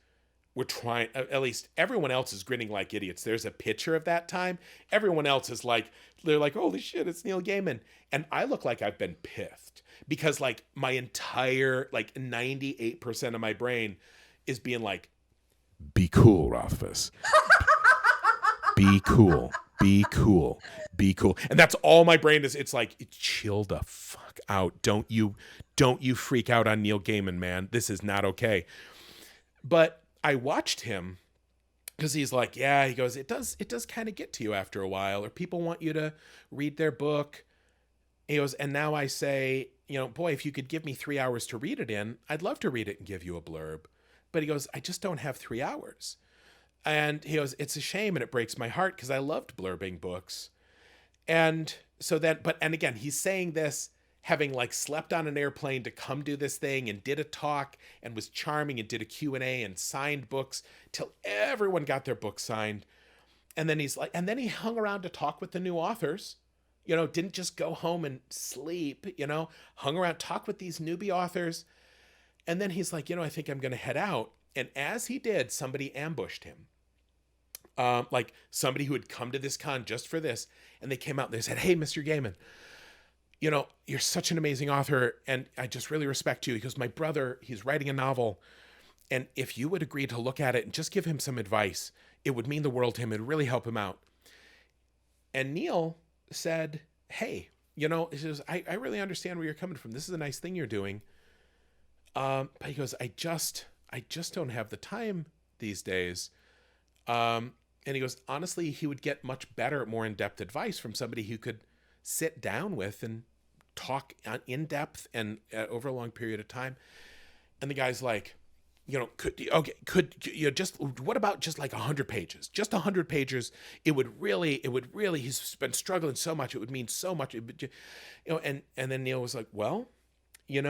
S1: were trying, at least everyone else is grinning like idiots. There's a picture of that time. Everyone else is like, they're like, holy shit, it's Neil Gaiman. And I look like I've been piffed because like my entire, like 98% of my brain is being like, be cool, Rothfuss. Be cool. Be cool. Be cool. And that's all my brain is. It's like, chill the fuck out. Don't you freak out on Neil Gaiman, man. This is not okay. But I watched him because he's like, yeah, he goes, it does kind of get to you after a while, or people want you to read their book. He goes, and now I say, boy, if you could give me 3 hours to read it in, I'd love to read it and give you a blurb. But he goes, I just don't have 3 hours. And he goes, it's a shame and it breaks my heart because I loved blurbing books. And so then, and again, he's saying this having like slept on an airplane to come do this thing and did a talk and was charming and did a Q&A and signed books till everyone got their book signed. And then he's like, and then he hung around to talk with the new authors, didn't just go home and sleep, hung around, talk with these newbie authors. And then he's like, I think I'm going to head out. And as he did, somebody ambushed him. Like somebody who had come to this con just for this. And they came out and they said, hey, Mr. Gaiman, you're such an amazing author, and I just really respect you. He goes, my brother, he's writing a novel, and if you would agree to look at it and just give him some advice, it would mean the world to him. It would really help him out. And Neil said, hey, he says, I really understand where you're coming from. This is a nice thing you're doing. But he goes, I just don't have the time these days. And he goes, honestly, he would get much better, more in-depth advice from somebody who could sit down with and talk in depth and over a long period of time. And the guy's like, just, what about just like 100 pages? Just 100 pages. It would really, he's been struggling so much. It would mean so much. And then Neil was like, well, he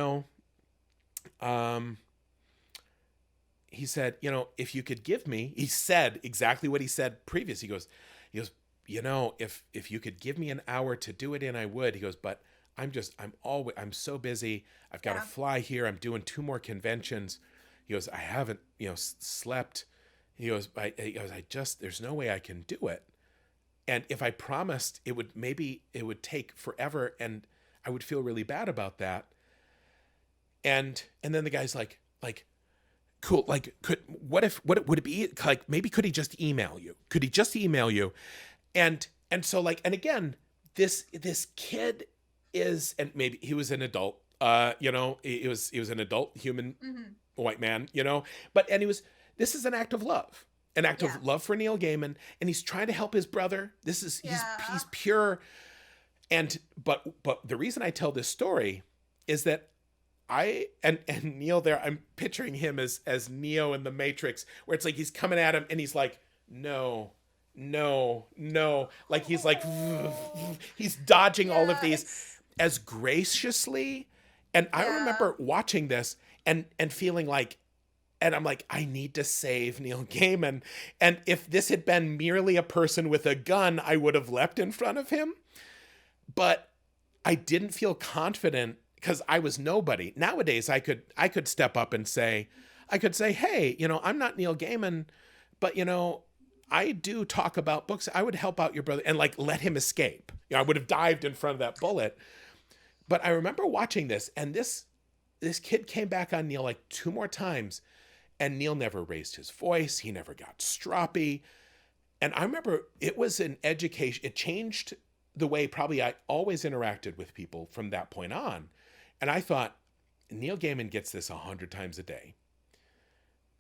S1: said, if you could give me, he said exactly what he said previous. He goes, if you could give me an hour to do it in, I would. He goes, but I'm so busy. I've got to fly here. I'm doing 2 more conventions. He goes, I haven't, slept. He goes, there's no way I can do it. And if I promised, it would take forever, and I would feel really bad about that. And then the guy's like, cool. Like, would it be like, maybe could he just email you? Could he just email you? And so like, and again, this kid is, and maybe he was an adult, he was an adult human white man, but, and this is an act of love. An act of love for Neil Gaiman, and he's trying to help his brother. He's pure. But the reason I tell this story is that and Neil there, I'm picturing him as Neo in the Matrix, where it's like he's coming at him and he's like, no. Like he's like, he's dodging all of these as graciously. And I remember watching this and feeling like, and I'm like, I need to save Neil Gaiman. And if this had been merely a person with a gun, I would have leapt in front of him. But I didn't feel confident because I was nobody. Nowadays, I could step up and say, hey, I'm not Neil Gaiman, but, I do talk about books. I would help out your brother and like let him escape. I would have dived in front of that bullet. But I remember watching this, and this kid came back on Neil like 2 more times. And Neil never raised his voice. He never got stroppy. And I remember it was an education. It changed the way probably I always interacted with people from that point on. And I thought, Neil Gaiman gets this 100 times a day.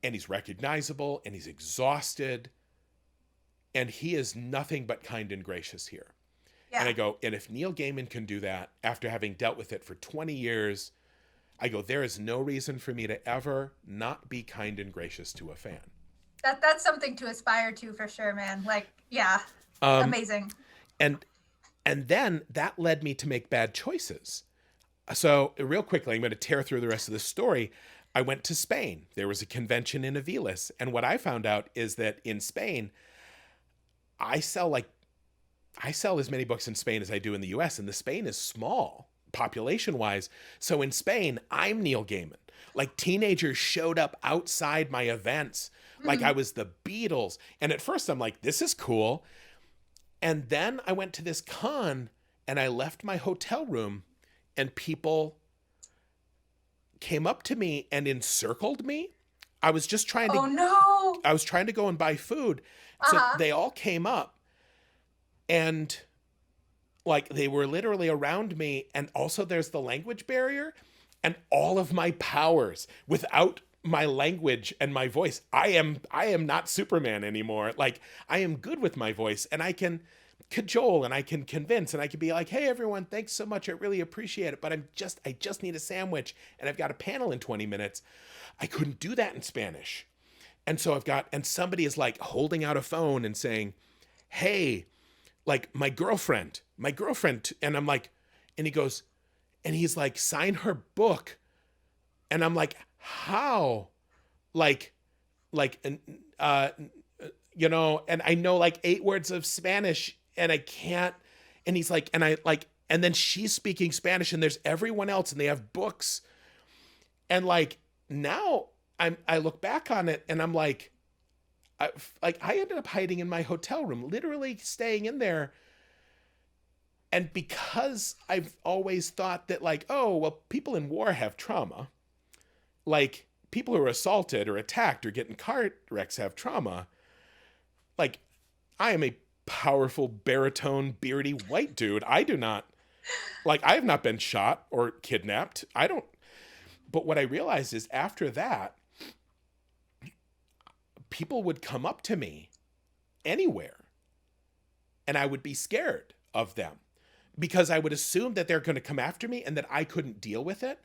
S1: And he's recognizable, and he's exhausted. And he is nothing but kind and gracious here. Yeah. And I go, and if Neil Gaiman can do that after having dealt with it for 20 years, I go, there is no reason for me to ever not be kind and gracious to a fan.
S2: That's something to aspire to for sure, man. Like, amazing.
S1: And then that led me to make bad choices. So real quickly, I'm going to tear through the rest of the story. I went to Spain. There was a convention in Aviles. And what I found out is that in Spain, I sell as many books in Spain as I do in the US. And the Spain is small population-wise. So in Spain, I'm Neil Gaiman. Like teenagers showed up outside my events like I was the Beatles. And at first I'm like, this is cool. And then I went to this con and I left my hotel room and people came up to me and encircled me. I was just trying to I was trying to go and buy food. So they all came up and like they were literally around me, and also there's the language barrier and all of my powers without my language and my voice. I am not Superman anymore. Like I am good with my voice and I can cajole and I can convince and I can be like, hey everyone, thanks so much. I really appreciate it. But I just need a sandwich and I've got a panel in 20 minutes. I couldn't do that in Spanish. And so and somebody is like holding out a phone and saying, hey, like my girlfriend, and I'm like, and he goes, and he's like, sign her book. And I'm like, how? And I know like 8 words of Spanish and I can't, and he's like, and then she's speaking Spanish and there's everyone else and they have books. And like, now I look back on it and I'm like, I ended up hiding in my hotel room, literally staying in there. And because I've always thought that like, oh, well, people in war have trauma. Like people who are assaulted or attacked or get in car wrecks have trauma. Like I am a powerful baritone, beardy white dude. I have not been shot or kidnapped. But what I realized is after that, people would come up to me anywhere and I would be scared of them because I would assume that they're going to come after me and that I couldn't deal with it.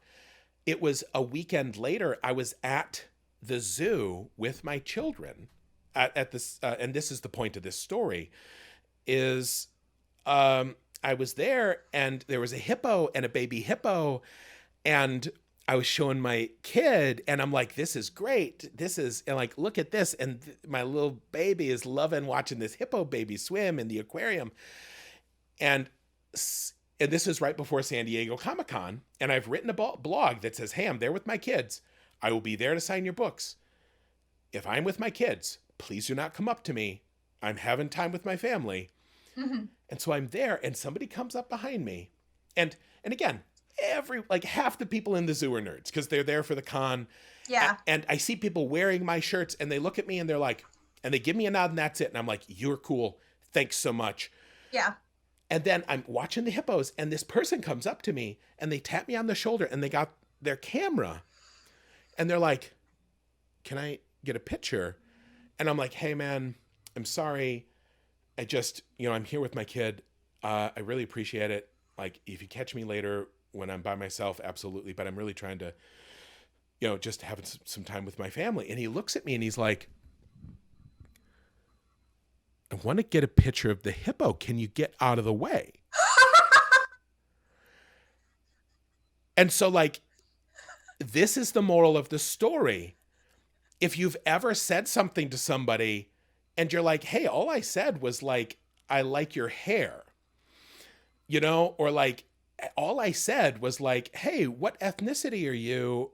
S1: It was a weekend later. I was at the zoo with my children at this, and this is the point of this story, is I was there and there was a hippo and a baby hippo, and I was showing my kid and I'm like, this is great. This is, and like, look at this. And my little baby is loving watching this hippo baby swim in the aquarium. And this is right before San Diego Comic-Con. And I've written a blog that says, hey, I'm there with my kids. I will be there to sign your books. If I'm with my kids, please do not come up to me. I'm having time with my family. Mm-hmm. And so I'm there and somebody comes up behind me. And again, half the people in the zoo are nerds because they're there for the con.
S2: Yeah.
S1: And I see people wearing my shirts and they look at me and they're like, and they give me a nod and that's it. And I'm like, you're cool. Thanks so much.
S2: Yeah.
S1: And then I'm watching the hippos and this person comes up to me and they tap me on the shoulder and they got their camera and they're like, can I get a picture? And I'm like, hey man, I'm sorry. I just, I'm here with my kid. I really appreciate it. Like if you catch me later when I'm by myself, absolutely. But I'm really trying to, just have some time with my family. And he looks at me and he's like, I want to get a picture of the hippo. Can you get out of the way? And so like, this is the moral of the story. If you've ever said something to somebody and you're like, hey, all I said was like, I like your hair, or like, all I said was like, hey, what ethnicity are you?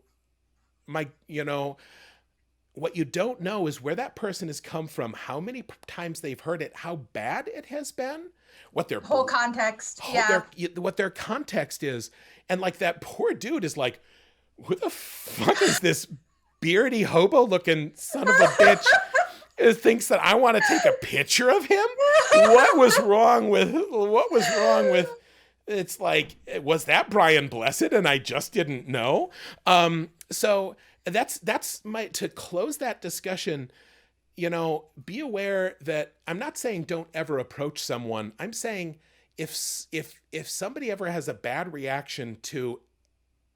S1: What you don't know is where that person has come from, how many times they've heard it, how bad it has been, what their
S2: whole context,
S1: what their context is. And like that poor dude is like, who the fuck is this beardy hobo looking son of a bitch who thinks that I want to take a picture of him? What was wrong with it's like, was that Brian Blessed and I just didn't know? So that's to close that discussion, be aware that I'm not saying don't ever approach someone. I'm saying if somebody ever has a bad reaction to,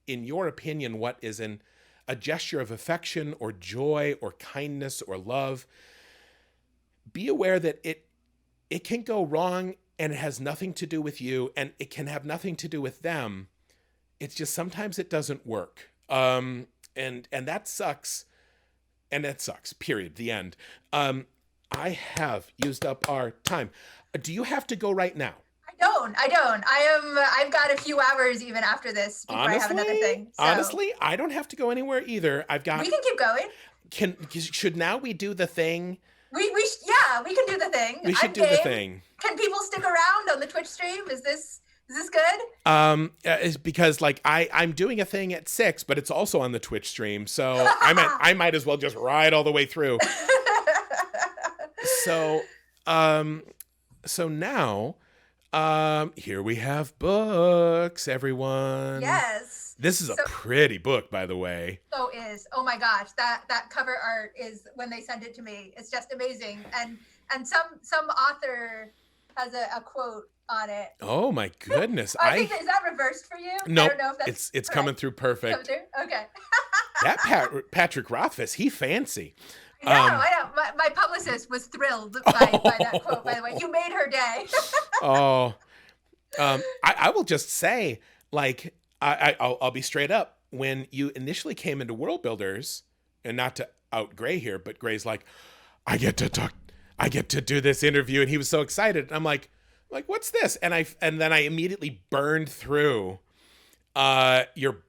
S1: in your opinion, what is a gesture of affection or joy or kindness or love, be aware that it can go wrong and it has nothing to do with you and it can have nothing to do with them. It's just sometimes it doesn't work. And that sucks. And that sucks, period, the end. I have used up our time. Do you have to go right now?
S2: I don't. I've got a few hours even after this before I have another thing. So.
S1: Honestly, I don't have to go anywhere either. We
S2: can keep going.
S1: Should now we do the thing?
S2: We can do the thing.
S1: We should do the thing.
S2: Can people stick around on the Twitch stream? Is this good?
S1: Is because like I'm doing a thing at 6, but it's also on the Twitch stream, so I might as well just ride all the way through. So now, here we have books, everyone.
S2: Yes.
S1: This is a pretty book, by the way.
S2: So is. Oh my gosh, that cover art is, when they send it to me, it's just amazing. And some author has a quote on it.
S1: Oh my goodness.
S2: I think, is that reversed for you?
S1: No,
S2: I don't know if that's
S1: it's coming through perfect.
S2: Okay.
S1: That Patrick Rothfuss, he fancy.
S2: I know. My publicist was thrilled by that quote, by the way. You made her day.
S1: I will just say, like, I'll be straight up. When you initially came into Worldbuilders, and not to out Gray here, but Gray's like, I get to do this interview, and he was so excited. And I'm like, what's this? And then I immediately burned through your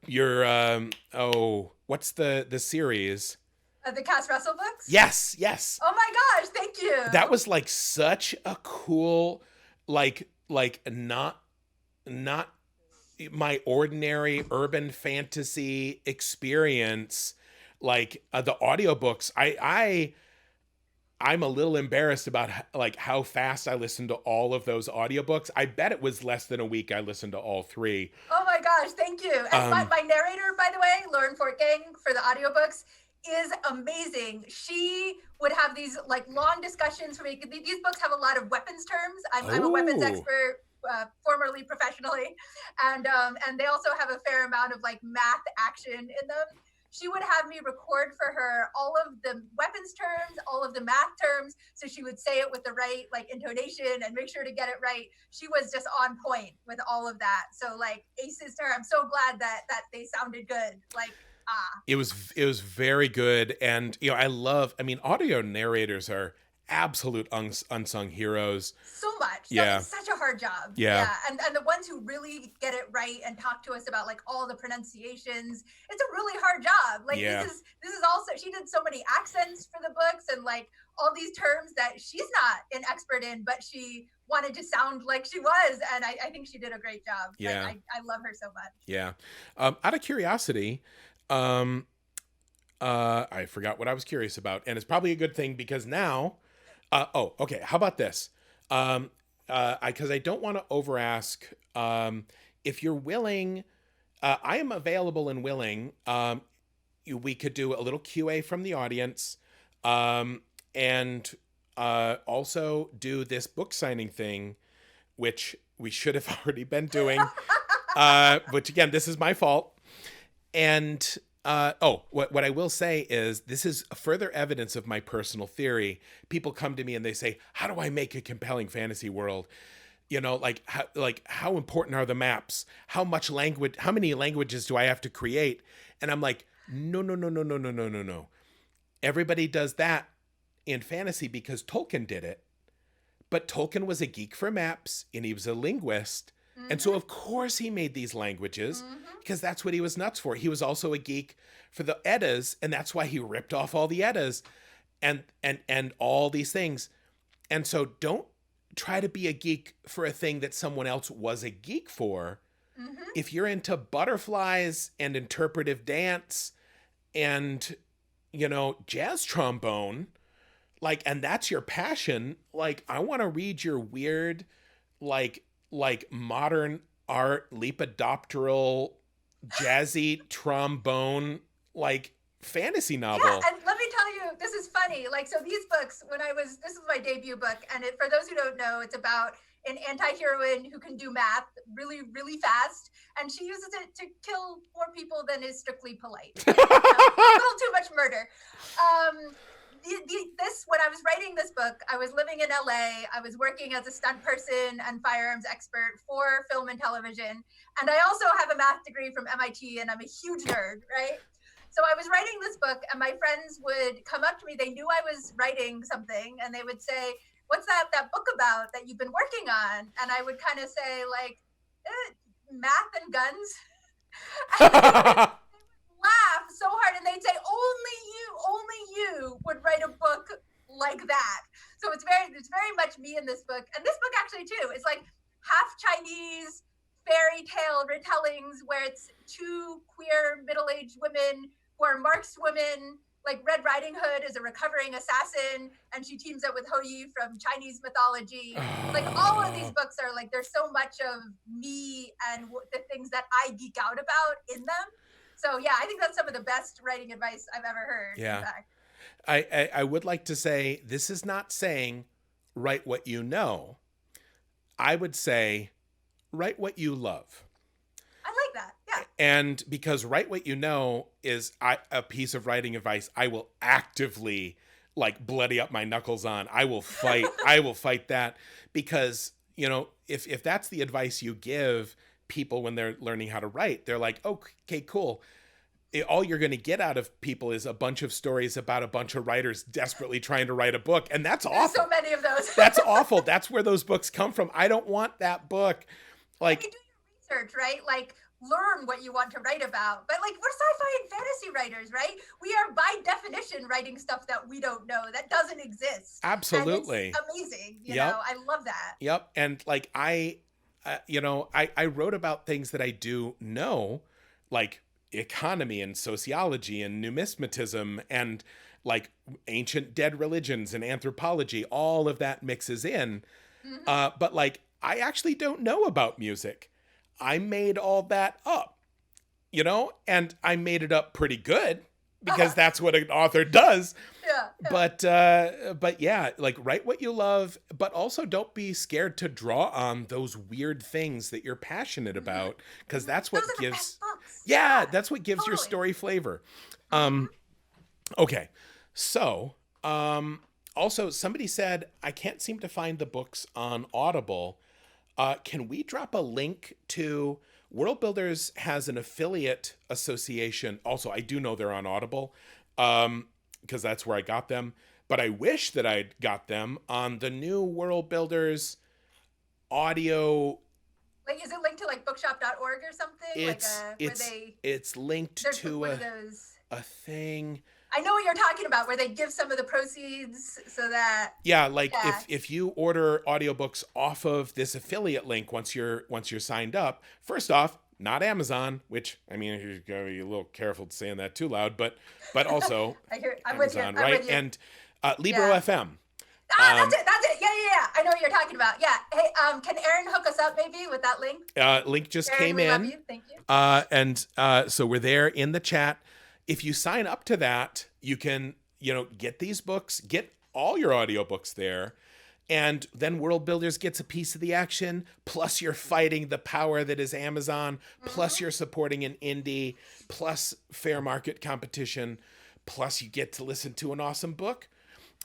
S1: what's the series?
S2: The Cass Russell books?
S1: Yes.
S2: Oh my gosh, thank you.
S1: That was like such a cool, like not my ordinary urban fantasy experience. Like the audiobooks, I'm a little embarrassed about how fast I listened to all of those audiobooks. I bet it was less than a week I listened to all 3.
S2: Oh my gosh, thank you. And my narrator, by the way, Lauren Fortgang, for the audiobooks, is amazing. She would have these like long discussions for me. These books have a lot of weapons terms. I'm a weapons expert, formerly professionally, and they also have a fair amount of like math action in them. she would have me record for her all of the weapons terms, all of the math terms, so she would say it with the right like intonation and make sure to get it right. She was just on point with all of that. So like aces to her. I'm so glad that they sounded good. Like
S1: it was very good. And I mean, audio narrators are absolute unsung heroes.
S2: So much.
S1: Yeah.
S2: It's such a hard job.
S1: Yeah.
S2: And the ones who really get it right and talk to us about like all the pronunciations, it's a really hard job. Like this is also, she did so many accents for the books and like all these terms that she's not an expert in, but she wanted to sound like she was. And I think she did a great job.
S1: Yeah.
S2: Like, I love her so much.
S1: Yeah. Out of curiosity, I forgot what I was curious about, and it's probably a good thing because now, okay. How about this? Because I don't want to over ask. If you're willing, I am available and willing. We could do a little QA from the audience, and also do this book signing thing, which we should have already been doing. Which again, this is my fault. And what I will say is this is further evidence of my personal theory. People come to me and they say, how do I make a compelling fantasy world? How important are the maps? How many languages do I have to create? And I'm like, no. Everybody does that in fantasy because Tolkien did it. But Tolkien was a geek for maps and he was a linguist. Mm-hmm. And so, of course, he made these languages because that's what he was nuts for. He was also a geek for the Eddas, and that's why he ripped off all the Eddas and all these things. And so don't try to be a geek for a thing that someone else was a geek for. Mm-hmm. If you're into butterflies and interpretive dance and, jazz trombone, and that's your passion, I want to read your weird, like modern art, lepidopteral, jazzy trombone, fantasy novel.
S2: Yeah, and let me tell you, this is funny. So these books, this is my debut book, and for those who don't know, it's about an anti-heroine who can do math really, really fast, and she uses it to kill more people than is strictly polite. A little too much murder. When I was writing this book, I was living in LA. I was working as a stunt person and firearms expert for film and television. And I also have a math degree from MIT, and I'm a huge nerd, right? So I was writing this book, and my friends would come up to me. They knew I was writing something, and they would say, what's that book about that you've been working on? And I would kind of say, math and guns. And laugh so hard, and they'd say, only you would write a book like that. So it's very much me in this book. And this book actually too is half Chinese fairy tale retellings where it's two queer middle-aged women who are markswomen. Red Riding Hood is a recovering assassin, and she teams up with Hou Yi from Chinese mythology. All of these books are there's so much of me and the things that I geek out about in them. So yeah, I think that's some of the best writing advice I've ever heard.
S1: Yeah.
S2: In fact.
S1: I would like to say, this is not saying write what you know. I would say write what you love.
S2: I like that. Yeah.
S1: And because write what you know is a piece of writing advice I will actively bloody up my knuckles on. I will fight. I will fight that because, if that's the advice you give people when they're learning how to write, they're like, okay, cool. All you're going to get out of people is a bunch of stories about a bunch of writers desperately trying to write a book. And that's awful.
S2: There's so many of those.
S1: That's awful. That's where those books come from. I don't want that book.
S2: You do your research, right? Learn what you want to write about. But we're sci-fi and fantasy writers, right? We are by definition writing stuff that we don't know, that doesn't exist.
S1: Absolutely.
S2: And it's amazing. You know, I love that.
S1: Yep. And I wrote about things that I do know, economy and sociology and numismatism and ancient dead religions and anthropology. All of that mixes in. Mm-hmm. But I actually don't know about music. I made all that up, and I made it up pretty good because that's what an author does.
S2: Yeah.
S1: But yeah, write what you love, but also don't be scared to draw on those weird things that you're passionate about, because that's what
S2: those are
S1: gives.
S2: the best books.
S1: Yeah, that's what gives your
S2: totally.
S1: story flavor. Okay. So, also somebody said, I can't seem to find the books on Audible. Can we drop a link to World Builders has an affiliate association. Also, I do know they're on Audible, because that's where I got them. But I wish that I'd got them on the new World Builders audio.
S2: Like, is it linked to like bookshop.org or something?
S1: It's linked to
S2: one of those.
S1: a thing.
S2: I know what you're talking about, where they give some of the proceeds so that
S1: if you order audiobooks off of this affiliate link once you're signed up, first off, not Amazon, which I mean you gotta be a little careful saying that too loud, but also
S2: I'm
S1: Amazon,
S2: with you.
S1: right? And Libro FM.
S2: That's it. Yeah. I know what you're talking about. Yeah. Hey, can Aaron hook us up maybe with that link?
S1: Link just
S2: Aaron,
S1: came
S2: we
S1: in.
S2: love you. Thank you.
S1: So we're there in the chat. If you sign up to that, you can, get these books, get all your audiobooks there. And then World Builders gets a piece of the action. Plus you're fighting the power that is Amazon. Plus you're supporting an indie. Plus fair market competition. Plus you get to listen to an awesome book.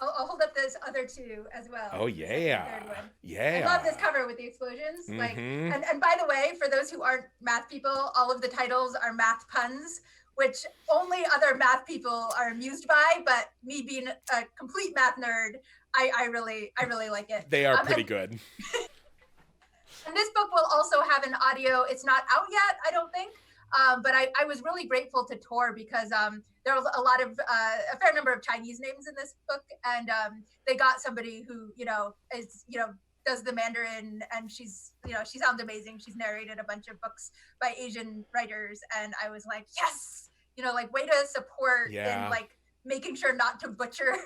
S2: I'll hold up those other two as well.
S1: Oh yeah. Yeah.
S2: I love this cover with the explosions. Like, and by the way, for those who aren't math people, all of the titles are math puns, which only other math people are amused by, but me being a complete math nerd, I really like it.
S1: They are pretty good.
S2: And this book will also have an audio. It's not out yet, I don't think. But I was really grateful to Tor because there was a fair number of Chinese names in this book, and they got somebody who does the Mandarin, and she sounds amazing. She's narrated a bunch of books by Asian writers, and I was like, yes, way to support in like making sure not to butcher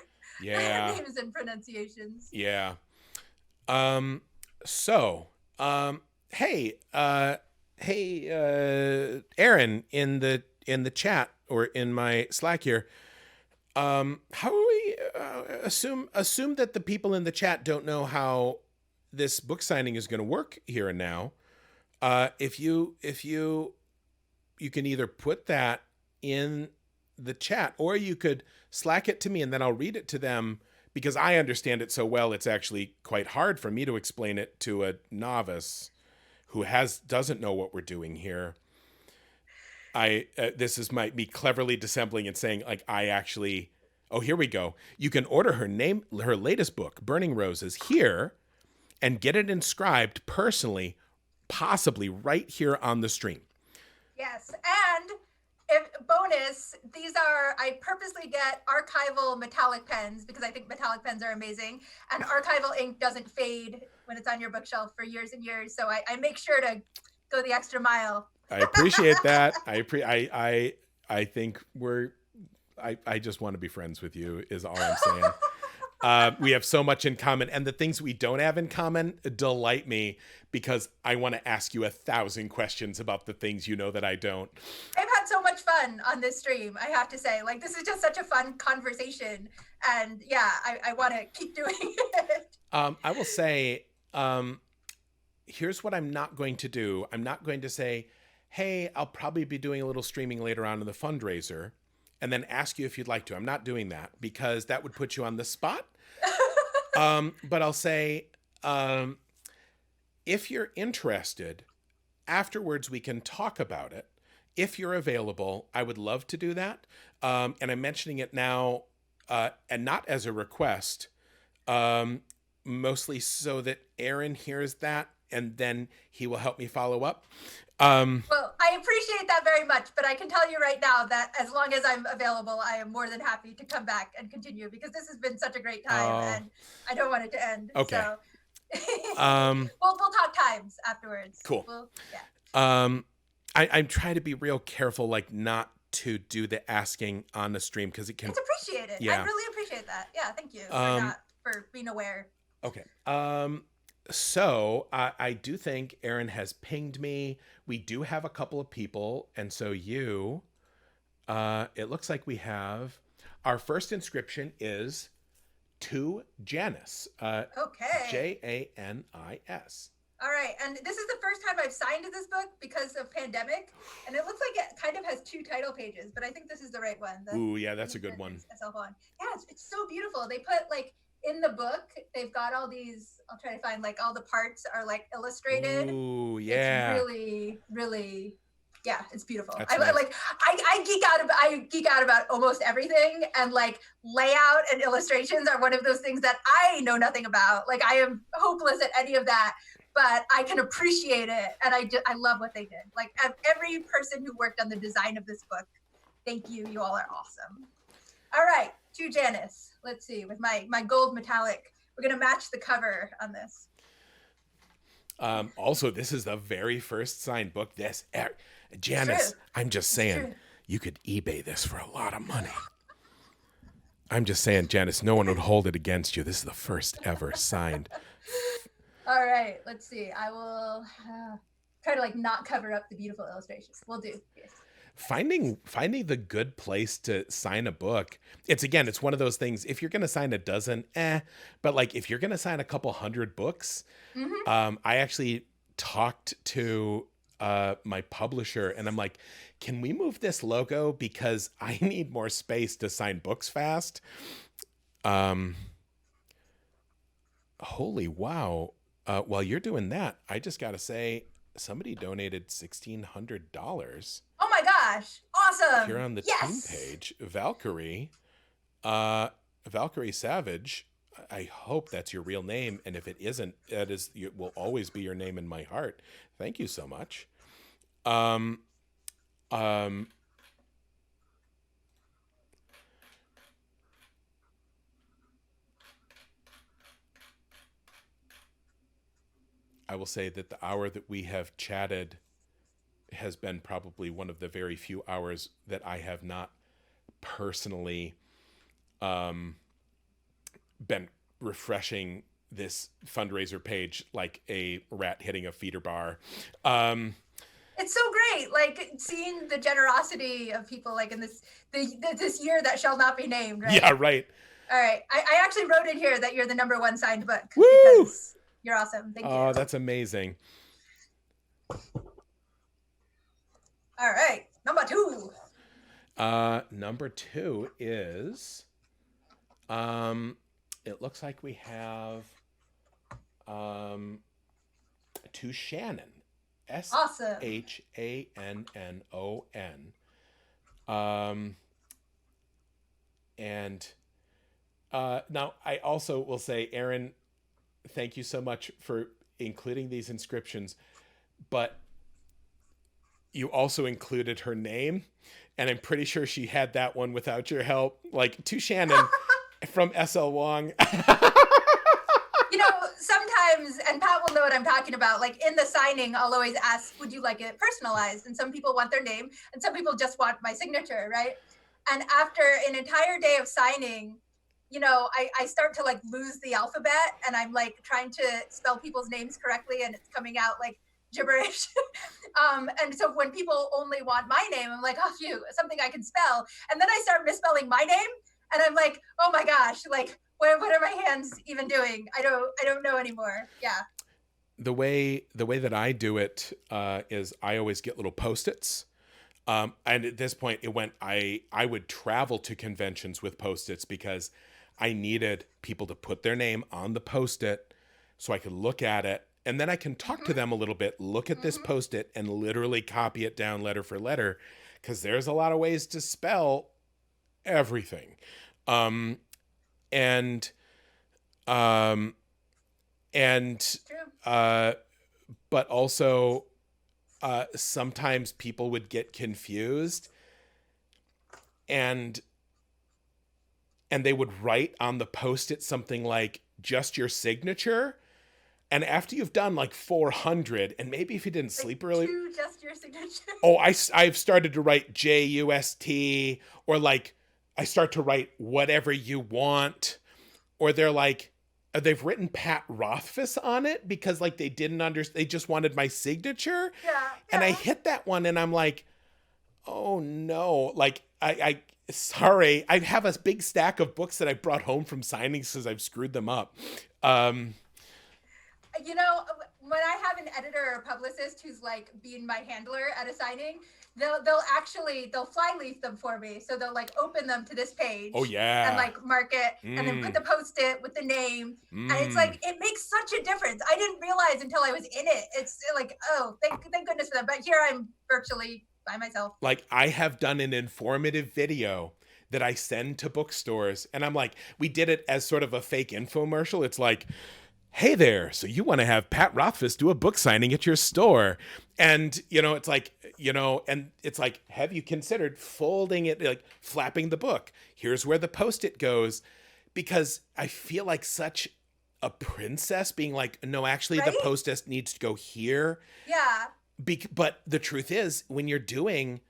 S2: names and pronunciations.
S1: Yeah. Hey, Aaron, in the chat or in my Slack here, how do we assume that the people in the chat don't know how this book signing is going to work here and now? If you can either put that in the chat, or you could Slack it to me and then I'll read it to them, because I understand it so well. It's actually quite hard for me to explain it to a novice who doesn't know what we're doing here. This is me cleverly dissembling and saying, like, here we go. You can order her latest book, Burning Roses, here and get it inscribed personally, possibly right here on the stream.
S2: Yes, and bonus, I purposely get archival metallic pens because I think metallic pens are amazing, and archival ink doesn't fade when it's on your bookshelf for years and years. So I make sure to go the extra mile.
S1: I appreciate that. I think I just want to be friends with you is all I'm saying. We have so much in common, and the things we don't have in common delight me because I want to ask you 1,000 questions about the things that I don't.
S2: I've had so much fun on this stream, I have to say. Like, this is just such a fun conversation, and I want to keep doing it.
S1: I will say, here's what I'm not going to do. I'm not going to say, hey, I'll probably be doing a little streaming later on in the fundraiser, and then ask you if you'd like to. I'm not doing that because that would put you on the spot. But I'll say, if you're interested, afterwards we can talk about it. If you're available, I would love to do that. And I'm mentioning it now, and not as a request, mostly so that Aaron hears that and then he will help me follow up.
S2: Well, I appreciate that very much, but I can tell you right now that as long as I'm available, I am more than happy to come back and continue because this has been such a great time and I don't want it to end.
S1: Okay.
S2: So we'll talk times afterwards.
S1: Cool. I'm trying to be real careful, like not to do the asking on the stream because it can.
S2: It's appreciated.
S1: Yeah.
S2: I really appreciate that. Yeah, thank you for being aware.
S1: Okay. So I do think Aaron has pinged me. We do have a couple of people, and so it looks like we have our first inscription is to Janice.
S2: Okay.
S1: Janis.
S2: All right, and this is the first time I've signed this book because of pandemic, and it looks like it kind of has 2 title pages, but I think this is the right one.
S1: Ooh, yeah, that's a good one.
S2: SL Huang. Yeah, it's so beautiful. They put like in the book, they've got all these. I'll try to find like all the parts are like illustrated.
S1: Ooh, yeah.
S2: It's really, really. Yeah, it's beautiful.
S1: That's
S2: I
S1: nice.
S2: like I geek out about almost everything, and like layout and illustrations are one of those things that I know nothing about. Like I am hopeless at any of that, but I can appreciate it, and I love what they did. Like every person who worked on the design of this book, thank you. You all are awesome. All right, to Janice. Let's see, with my gold metallic, we're gonna match the cover on this.
S1: Also, this is the very first signed book. Janice, I'm just saying, you could eBay this for a lot of money. I'm just saying, Janice, no one would hold it against you. This is the first ever signed.
S2: All right, let's see. I will try to like not cover up the beautiful illustrations. We'll do. Yes.
S1: Finding the good place to sign a book. It's one of those things. If you're going to sign a dozen, but like if you're going to sign a couple hundred books, I actually talked to my publisher and I'm like, can we move this logo because I need more space to sign books fast? Holy wow. While you're doing that, I just got to say somebody donated $1,600.
S2: Oh my gosh. Awesome.
S1: Here on the team page, Valkyrie Savage. I hope that's your real name. And if it isn't, it will always be your name in my heart. Thank you so much. I will say that the hour that we have chatted has been probably one of the very few hours that I have not personally been refreshing this fundraiser page like a rat hitting a feeder bar.
S2: It's so great, like seeing the generosity of people like in this year that shall not be named, right?
S1: Yeah, right.
S2: All right. I actually wrote in here that you're the #1 signed book.
S1: Woo!
S2: Because you're awesome. Thank you.
S1: Oh, that's amazing.
S2: All right. Number 2.
S1: Number 2 is, it looks like we have, to Shannon.
S2: Awesome.
S1: SHANNON. And now I also will say, Erin, thank you so much for including these inscriptions, but you also included her name, and I'm pretty sure she had that one without your help. Like, to Shannon from SL Huang.
S2: You know, sometimes, and Pat will know what I'm talking about, like in the signing, I'll always ask, would you like it personalized? And some people want their name, and some people just want my signature, right? And after an entire day of signing, you know, I start to like lose the alphabet, and I'm like trying to spell people's names correctly, and it's coming out like gibberish. And so when people only want my name, I'm like, oh, phew, something I can spell. And then I start misspelling my name, and I'm like, oh my gosh, like what are my hands even doing? I don't know anymore. Yeah.
S1: The way that I do it is I always get little Post-its. And at this point, I would travel to conventions with Post-its because I needed people to put their name on the Post-it so I could look at it. And then I can talk to them a little bit, look at this Post-it, and literally copy it down letter for letter, because there's a lot of ways to spell everything. But also, sometimes people would get confused, and they would write on the Post-it something like just your signature. And after you've done like 400, and maybe if you didn't sleep early,
S2: just your signature.
S1: Oh, I've started to write JUST, or like I start to write whatever you want, or they're like, they've written Pat Rothfuss on it because like they didn't understand, they just wanted my signature.
S2: Yeah.
S1: And I hit that one, and I'm like, oh no, like I sorry, I have a big stack of books that I brought home from signings because I've screwed them up.
S2: you know, when I have an editor or publicist who's like being my handler at a signing, they'll fly leaf them for me. So they'll like open them to this page.
S1: Oh yeah.
S2: And like mark it and then put the Post-it with the name. And it's like, it makes such a difference. I didn't realize until I was in it. It's like, oh, thank goodness for that. But here I'm virtually by myself.
S1: Like, I have done an informative video that I send to bookstores, and I'm like, we did it as sort of a fake infomercial. It's like, hey there, so you want to have Pat Rothfuss do a book signing at your store. And, it's like, and it's like, have you considered folding it, like flapping the book? Here's where the Post-it goes. Because I feel like such a princess being like, no, actually the Post-it needs to go here.
S2: Yeah.
S1: But the truth is, when you're doing,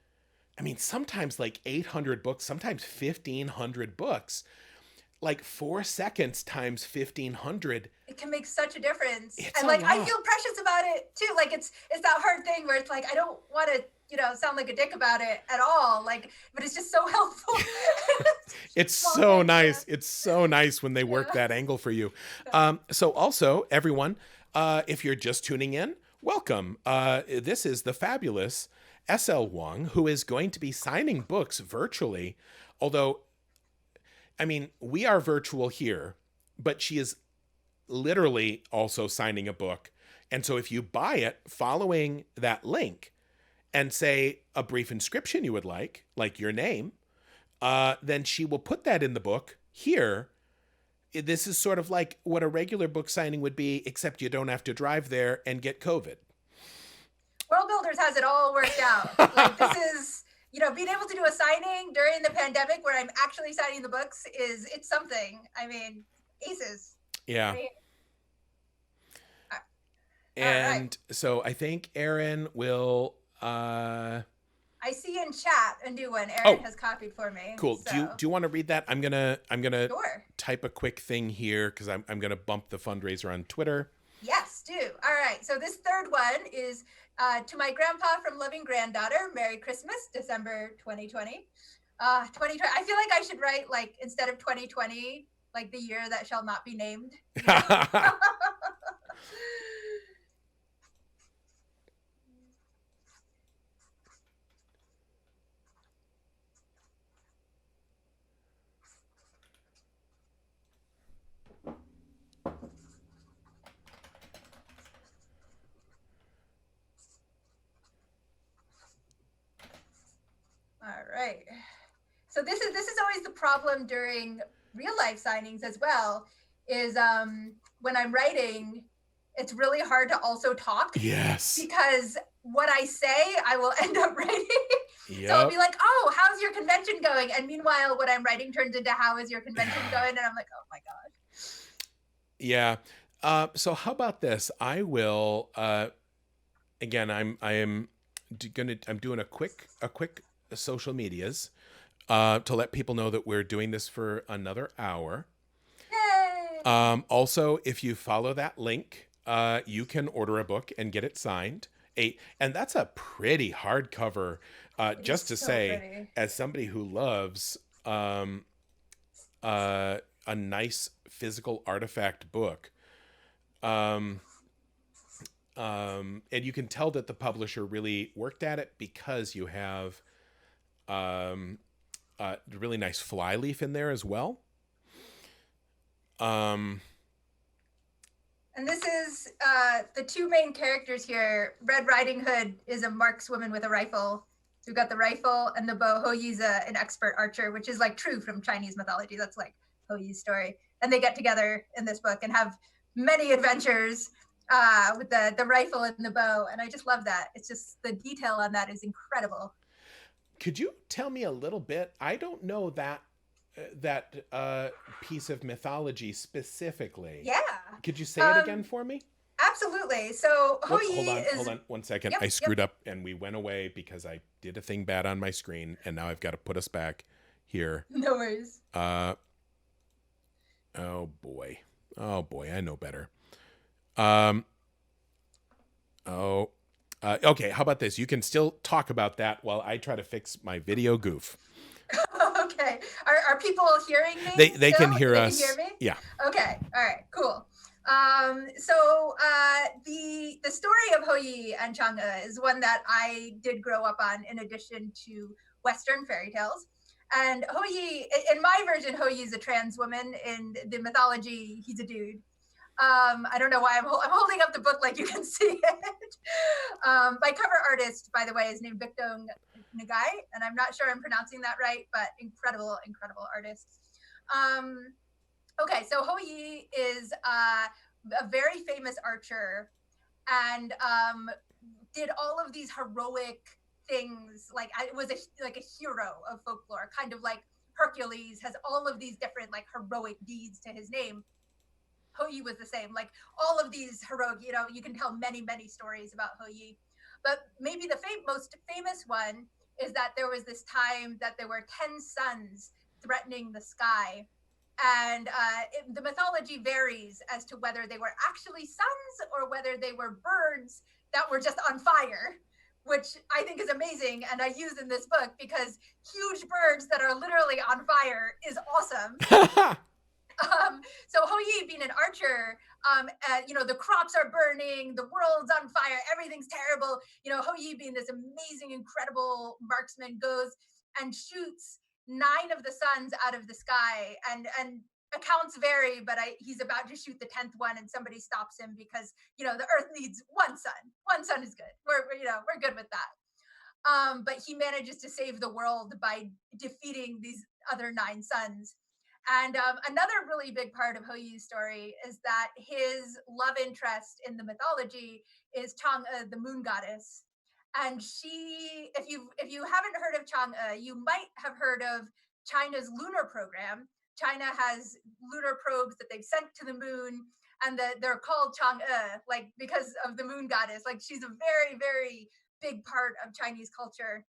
S1: sometimes like 800 books, sometimes 1,500 books, like 4 seconds times 1,500.
S2: It can make such a difference.
S1: It's
S2: and like,
S1: a lot.
S2: I feel precious about it too. Like it's that hard thing where it's like, I don't want to, sound like a dick about it at all. Like, but it's just so helpful.
S1: It's so nice. It's so nice when they work that angle for you. So also, everyone, if you're just tuning in, welcome. This is the fabulous SL Huang, who is going to be signing books virtually. Although, we are virtual here, but she is literally also signing a book. And so if you buy it following that link and say a brief inscription you would like your name, then she will put that in the book here. This is sort of like what a regular book signing would be, except you don't have to drive there and get COVID.
S2: Worldbuilders has it all worked out. Like this is, being able to do a signing during the pandemic where I'm actually signing the books it's something. Aces.
S1: Yeah.
S2: Right?
S1: And so I think Aaron will,
S2: I see in chat a new one Aaron has copied for me.
S1: Cool.
S2: So.
S1: Do you want to read that? I'm gonna
S2: Sure.
S1: type a quick thing here because I'm gonna bump the fundraiser on Twitter.
S2: Yes, do. All right. So this third one is to my grandpa from loving granddaughter. Merry Christmas, December 2020. 2020. I feel like I should write like instead of 2020, like the year that shall not be named. All right. So this is always the problem during real life signings as well, is when I'm writing, it's really hard to also talk.
S1: Yes.
S2: Because what I say, I will end up writing.
S1: Yep.
S2: So I'll be like, oh, how's your convention going? And meanwhile, what I'm writing turns into how is your convention going? And I'm like, oh my God.
S1: Yeah. So how about this? I will, again, I'm doing a quick social medias to let people know that we're doing this for another hour.
S2: Yay!
S1: Also, if you follow that link, you can order a book and get it signed. And that's a pretty hardcover. Just to say,
S2: pretty.
S1: As somebody who loves a nice physical artifact book, and you can tell that the publisher really worked at it because you have really nice flyleaf in there as well.
S2: And this is the two main characters here. Red Riding Hood is a markswoman with a rifle. So we've got the rifle and the bow. Ho Yi's an expert archer, which is like true from Chinese mythology. That's like Ho Yi's story. And they get together in this book and have many adventures with the rifle and the bow. And I just love that. It's just the detail on that is incredible.
S1: Could you tell me a little bit? I don't know that piece of mythology specifically.
S2: Yeah.
S1: Could you say it again for me?
S2: Absolutely. So Ho Yi
S1: hold on 1 second.
S2: Yep,
S1: I screwed up and we went away because I did a thing bad on my screen and now I've got to put us back here.
S2: No worries.
S1: Oh boy, I know better. Okay, how about this? You can still talk about that while I try to fix my video goof.
S2: Okay. Are people hearing me?
S1: They can hear us.
S2: Can hear me?
S1: Yeah.
S2: Okay. All right. Cool. The story of Ho Yi and Chang'e is one that I did grow up on, in addition to Western fairy tales. And Ho Yi, in my version, Ho Yi is a trans woman. In the mythology, he's a dude. I don't know why I'm holding up the book like you can see it. My cover artist, by the way, is named Victor Nagai, and I'm not sure I'm pronouncing that right, but incredible, incredible artist. Okay, so Ho Yi is a very famous archer, and did all of these heroic things. Like, it was like a hero of folklore, kind of like Hercules has all of these different like heroic deeds to his name. Ho Yi was the same. Like, all of these heroic, you can tell many, many stories about Ho Yi. But maybe the most famous one is that there was this time that there were 10 suns threatening the sky. And the mythology varies as to whether they were actually suns or whether they were birds that were just on fire, which I think is amazing, and I use in this book because huge birds that are literally on fire is awesome. So Ho Yi being an archer, the crops are burning, the world's on fire, everything's terrible. Ho Yi being this amazing, incredible marksman goes and shoots 9 of the suns out of the sky, and accounts vary, but he's about to shoot the 10th one, and somebody stops him because the Earth needs one sun. One sun is good. We're good with that. But he manages to save the world by defeating these other 9 suns. And another really big part of Ho Yi's story is that his love interest in the mythology is Chang'e, the moon goddess. And she, if you haven't heard of Chang'e, you might have heard of China's lunar program. China has lunar probes that they've sent to the moon, and they're called Chang'e, like, because of the moon goddess. Like, she's a very, very big part of Chinese culture,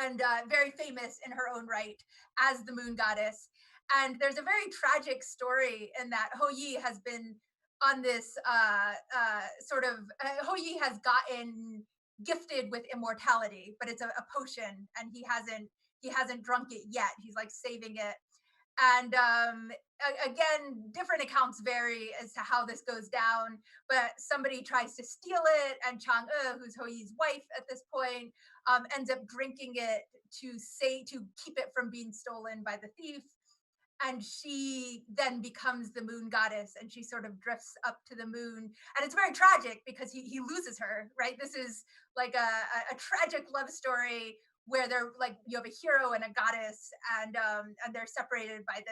S2: and very famous in her own right as the moon goddess. And there's a very tragic story in that Ho Yi has been on this Ho Yi has gotten gifted with immortality, but it's a potion, and he hasn't drunk it yet. He's like saving it. And again, different accounts vary as to how this goes down, but somebody tries to steal it, and Chang'e, who's Ho Yi's wife at this point, ends up drinking it to keep it from being stolen by the thief. And she then becomes the moon goddess, and she sort of drifts up to the moon, and it's very tragic because he loses her, right? This is like a tragic love story where they're like, you have a hero and a goddess, and they're separated by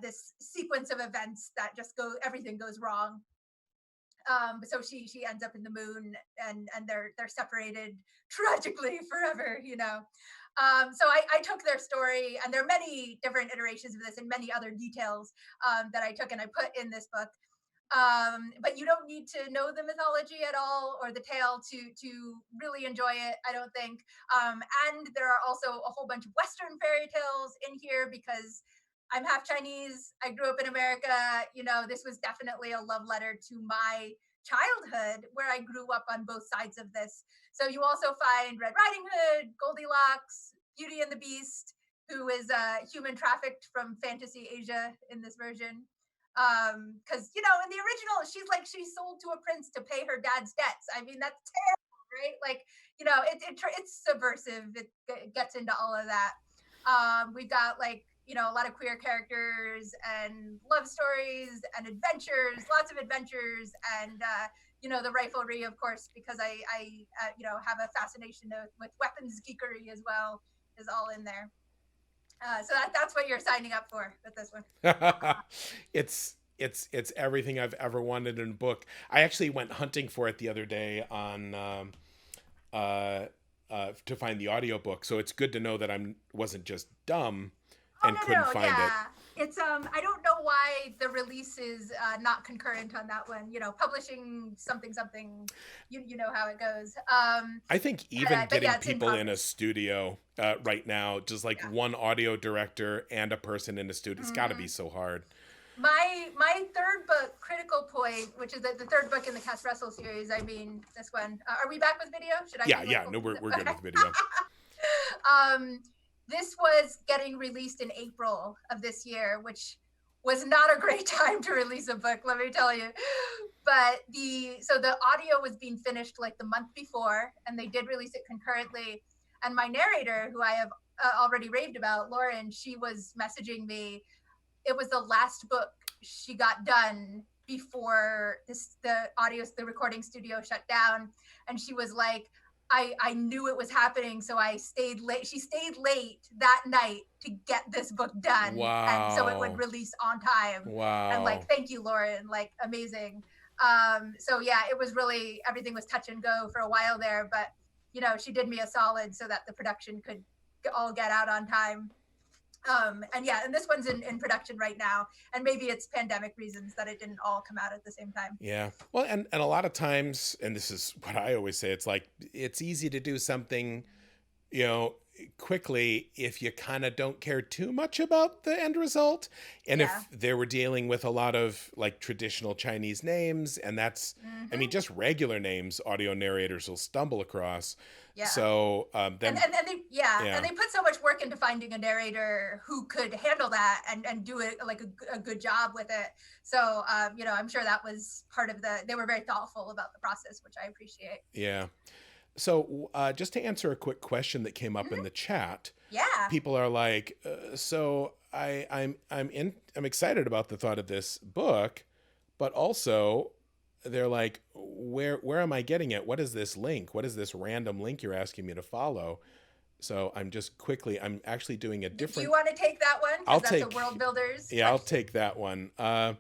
S2: this sequence of events that just everything goes wrong. So she ends up in the moon, and they're separated tragically forever. So I took their story, and there are many different iterations of this and many other details that I took and I put in this book. But you don't need to know the mythology at all or the tale to really enjoy it, I don't think. And there are also a whole bunch of Western fairy tales in here because I'm half Chinese. I grew up in America. This was definitely a love letter to my childhood, where I grew up on both sides of this. So you also find Red Riding Hood, Goldilocks, Beauty and the Beast, who is human trafficked from fantasy Asia in this version. Because in the original, she's sold to a prince to pay her dad's debts. I mean, that's terrible, right? Like, it's subversive. It gets into all of that. We've got a lot of queer characters and love stories and adventures, lots of adventures, and the riflery, of course, because I have a fascination with weapons geekery as well, is all in there. So that's what you're signing up for with this one.
S1: It's everything I've ever wanted in a book. I actually went hunting for it the other day on to find the audiobook, so it's good to know that I wasn't just dumb and couldn't find it.
S2: It's I don't know why the release is not concurrent on that one. Publishing something. You know how it goes.
S1: I think even getting people in a studio right now, just like one audio director and a person in the studio, it's got to be so hard.
S2: My third book, Critical Point, which is the third book in the Cass Russell series. I mean, this one. Are we back with video? Should I?
S1: Yeah. No, we're good with video.
S2: This was getting released in April of this year, which was not a great time to release a book, let me tell you. But the audio was being finished like the month before, and they did release it concurrently. And my narrator, who I have already raved about, Lauren, she was messaging me. It was the last book she got done before the recording studio shut down, and she was like, I knew it was happening, so I stayed late. She stayed late that night to get this book done, and so it would
S1: Wow.
S2: release on time. And
S1: Wow.
S2: like, thank you, Lauren, like amazing. So yeah, it was really, everything was touch and go for a while there, but she did me a solid so that the production could all get out on time. And this one's in production right now, and maybe it's pandemic reasons that it didn't all come out at the same time.
S1: Yeah. Well, and a lot of times, and this is what I always say, it's like, it's easy to do something, you know, quickly if you kind of don't care too much about the end result. And
S2: Yeah.
S1: if they were dealing with a lot of like traditional Chinese names, and that's, I mean, just regular names, audio narrators will stumble across.
S2: Yeah.
S1: So then,
S2: and they put so much work into finding a narrator who could handle that and do it like a good job with it. So I'm sure that was part of they were very thoughtful about the process, which I appreciate.
S1: yeah. So just to answer a quick question that came up in the chat,
S2: Yeah.
S1: people are like, so I'm excited about the thought of this book, but also they're like, where am I getting it? What is this link? What is this random link you're asking me to follow? So I'm actually doing a different.
S2: Do you want to take that one?
S1: I'll
S2: that's
S1: take
S2: a Worldbuilders.
S1: Yeah, I'll take that one. And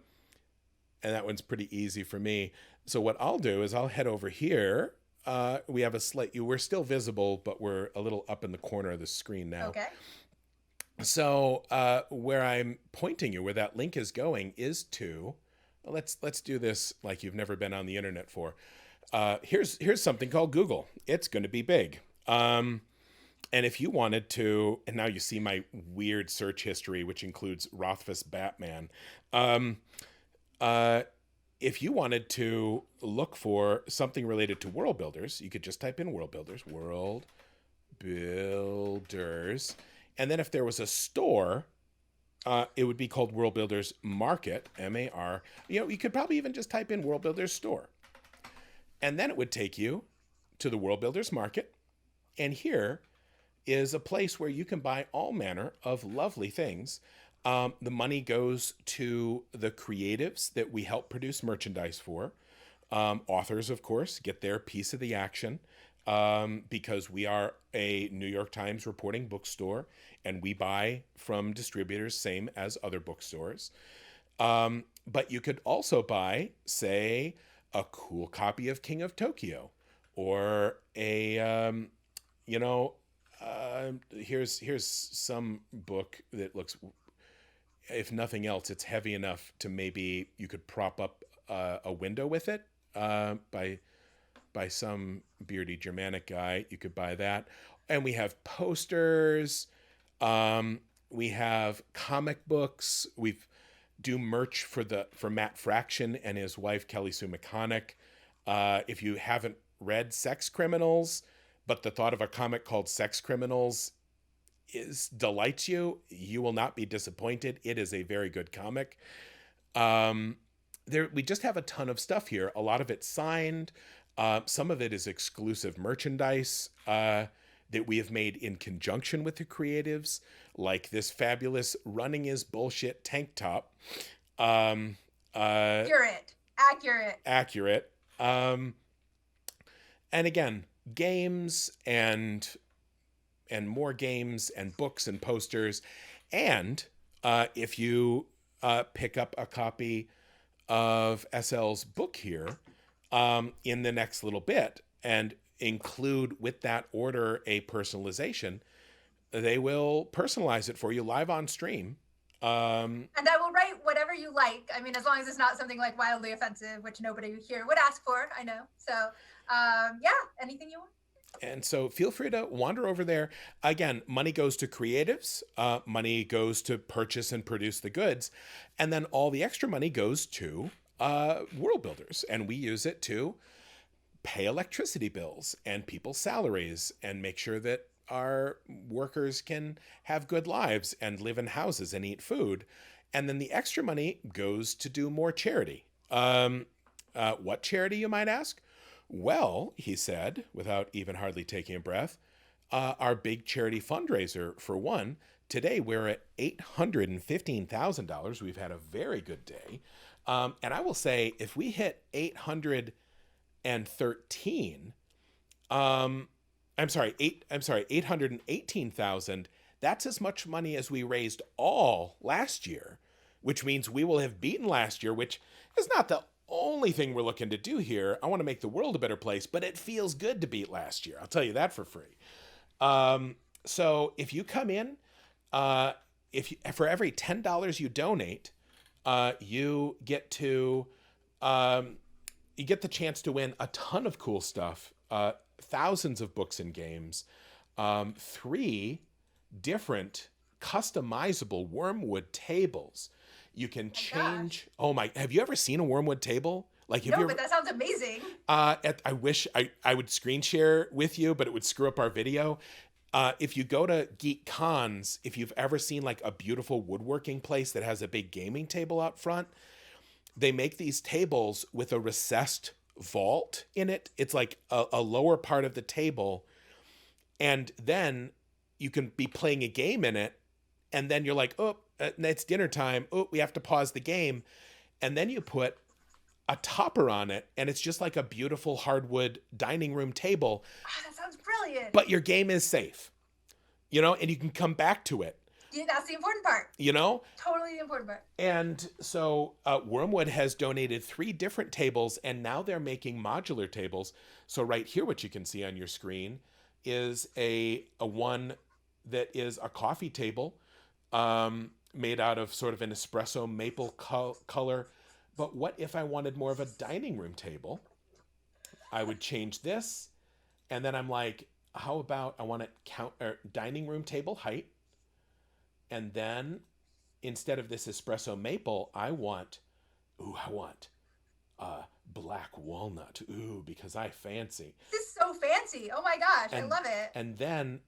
S1: that one's pretty easy for me. So what I'll do is I'll head over here. We have we're still visible, but we're a little up in the corner of the screen now.
S2: Okay.
S1: So where I'm pointing you, where that link is going, is to, let's do this like you've never been on the internet for. Here's something called Google. It's going to be big. And if you wanted to, and now you see my weird search history, which includes Rothfuss Batman. If you wanted to look for something related to Worldbuilders, you could just type in Worldbuilders, Worldbuilders. And then if there was a store, it would be called Worldbuilders Market, M-A-R. You could probably even just type in Worldbuilders Store. And then it would take you to the Worldbuilders Market. And here is a place where you can buy all manner of lovely things. The money goes to the creatives that we help produce merchandise for. Authors, of course, get their piece of the action because we are a New York Times reporting bookstore and we buy from distributors, same as other bookstores. But you could also buy, say, a cool copy of King of Tokyo or here's some book that looks, if nothing else, it's heavy enough to maybe you could prop up a window with it by some beardy Germanic guy. You could buy that. And we have posters. We have comic books. We do merch for Matt Fraction and his wife, Kelly Sue McConaughey. If you haven't read Sex Criminals, but the thought of a comic called Sex Criminals delights you, you will not be disappointed. It is a very good comic. We just have a ton of stuff here. A lot of it signed. Some of it is exclusive merchandise that we have made in conjunction with the creatives, like this fabulous Running is Bullshit tank top.
S2: Accurate.
S1: And again, games and more games and books and posters. And if you pick up a copy of SL's book here in the next little bit and include with that order a personalization, they will personalize it for you live on stream.
S2: And I will write whatever you like. I mean, as long as it's not something like wildly offensive, which nobody here would ask for, I know. So anything you want.
S1: And so feel free to wander over there. Again, money goes to creatives. Money goes to purchase and produce the goods. And then all the extra money goes to Worldbuilders. And we use it to pay electricity bills and people's salaries and make sure that our workers can have good lives and live in houses and eat food. And then the extra money goes to do more charity. What charity, you might ask? Well, he said, without even hardly taking a breath, our big charity fundraiser, for one. Today, we're at $815,000. We've had a very good day. And I will say, if we hit 813, I'm sorry, 818,000, that's as much money as we raised all last year, which means we will have beaten last year, which is not the only thing we're looking to do here. I want to make the world a better place, but it feels good to beat last year. I'll tell you that for free. So if you come in, for every $10 you donate, you get the chance to win a ton of cool stuff, thousands of books and games, 3 different customizable wormwood tables. You can change.
S2: Gosh.
S1: Oh my! Have you ever seen a wormwood table? Like, have
S2: No,
S1: you
S2: but
S1: ever?
S2: that sounds amazing.
S1: I wish I would screen share with you, but it would screw up our video. If you go to Geek Cons, if you've ever seen like a beautiful woodworking place that has a big gaming table out front, they make these tables with a recessed vault in it. It's like a lower part of the table, and then you can be playing a game in it, and then you're like, oh, it's dinner time. Oh, we have to pause the game, and then you put a topper on it, and it's just like a beautiful hardwood dining room table.
S2: Oh, that sounds brilliant.
S1: But your game is safe, and you can come back to it.
S2: Yeah, that's the important part. Totally the important part.
S1: And so Wormwood has donated 3 different tables, and now they're making modular tables. So right here, what you can see on your screen is a one that is a coffee table made out of sort of an espresso maple color. But what if I wanted more of a dining room table? I would change this, and then I'm like, how about I want to dining room table height, and then instead of this espresso maple, I want black walnut. Ooh, because I fancy.
S2: This is so fancy. Oh my gosh, I love it.
S1: And then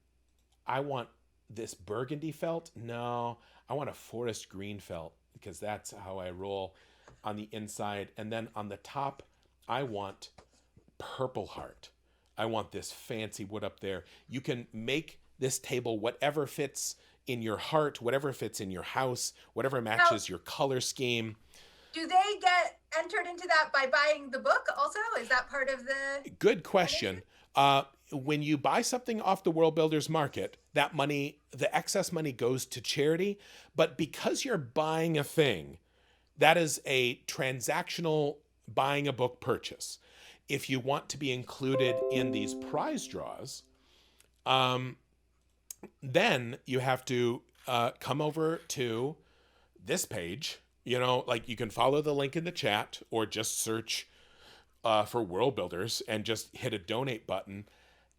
S1: I want this burgundy felt. No, I want a forest green felt, because that's how I roll on the inside. And then on the top, I want purple heart. I want this fancy wood up there. You can make this table whatever fits in your heart, whatever fits in your house, whatever matches your color scheme.
S2: Do they get entered into that by buying the book also? Is that part of the...
S1: Good question. When you buy something off the Worldbuilders market, that money, the excess money, goes to charity. But because you're buying a thing, that is a transactional buying a book purchase. If you want to be included in these prize draws, then you have to come over to this page. Like, you can follow the link in the chat, or just search for Worldbuilders and just hit a donate button,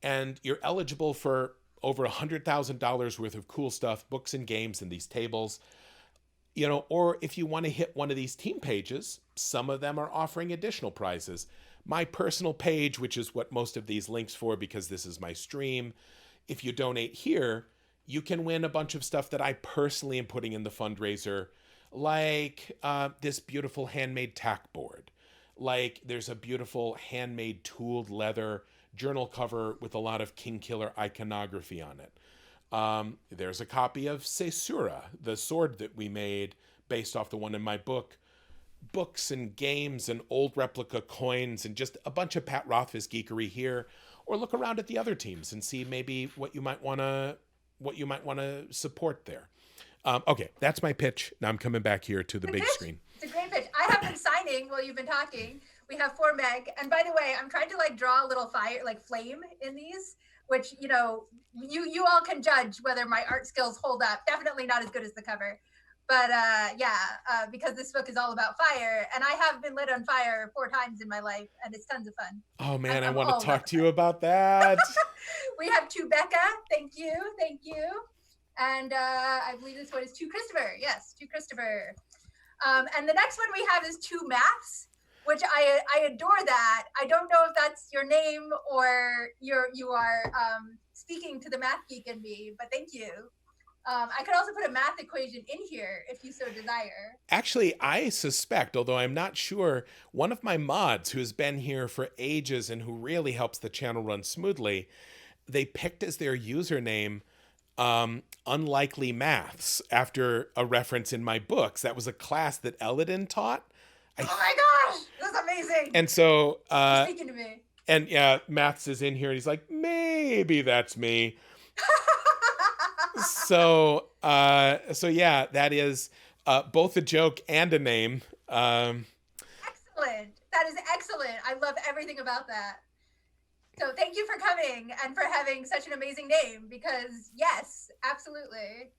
S1: and you're eligible for over $100,000 worth of cool stuff, books and games, and these tables. Or if you want to hit one of these team pages, some of them are offering additional prizes. My personal page, which is what most of these links for, because this is my stream, if you donate here, you can win a bunch of stuff that I personally am putting in the fundraiser, like this beautiful handmade tack board. Like, there's a beautiful handmade tooled leather journal cover with a lot of King Killer iconography on it. There's a copy of Seisura, the sword that we made based off the one in my book. Books and games and old replica coins and just a bunch of Pat Rothfuss geekery here. Or look around at the other teams and see maybe what you might want to support there. Okay, that's my pitch. Now I'm coming back here to the big screen.
S2: It's a great pitch. I have been signing while you've been talking. We have 4 meg. And by the way, I'm trying to draw a little fire, flame in these, which, you all can judge whether my art skills hold up. Definitely not as good as the cover. But because this book is all about fire, and I have been lit on fire 4 times in my life, and it's tons of fun.
S1: Oh man, I want to talk to you about that.
S2: We have 2 Becca. Thank you. And I believe this one is 2 Christopher. Yes, 2 Christopher. And the next one we have is 2 Maths, which I adore that. I don't know if that's your name or you are speaking to the math geek in me, but thank you. I could also put a math equation in here if you so desire.
S1: Actually, I suspect, although I'm not sure, one of my mods who has been here for ages and who really helps the channel run smoothly, they picked as their username Unlikely Maths after a reference in my books. That was a class that Elodin taught.
S2: Oh my gosh, that's amazing.
S1: And so,
S2: You're speaking to me.
S1: And yeah, Maths is in here and he's like, maybe that's me. So yeah, that is both a joke and a name.
S2: Excellent. That is excellent. I love everything about that. So thank you for coming and for having such an amazing name, because yes, absolutely.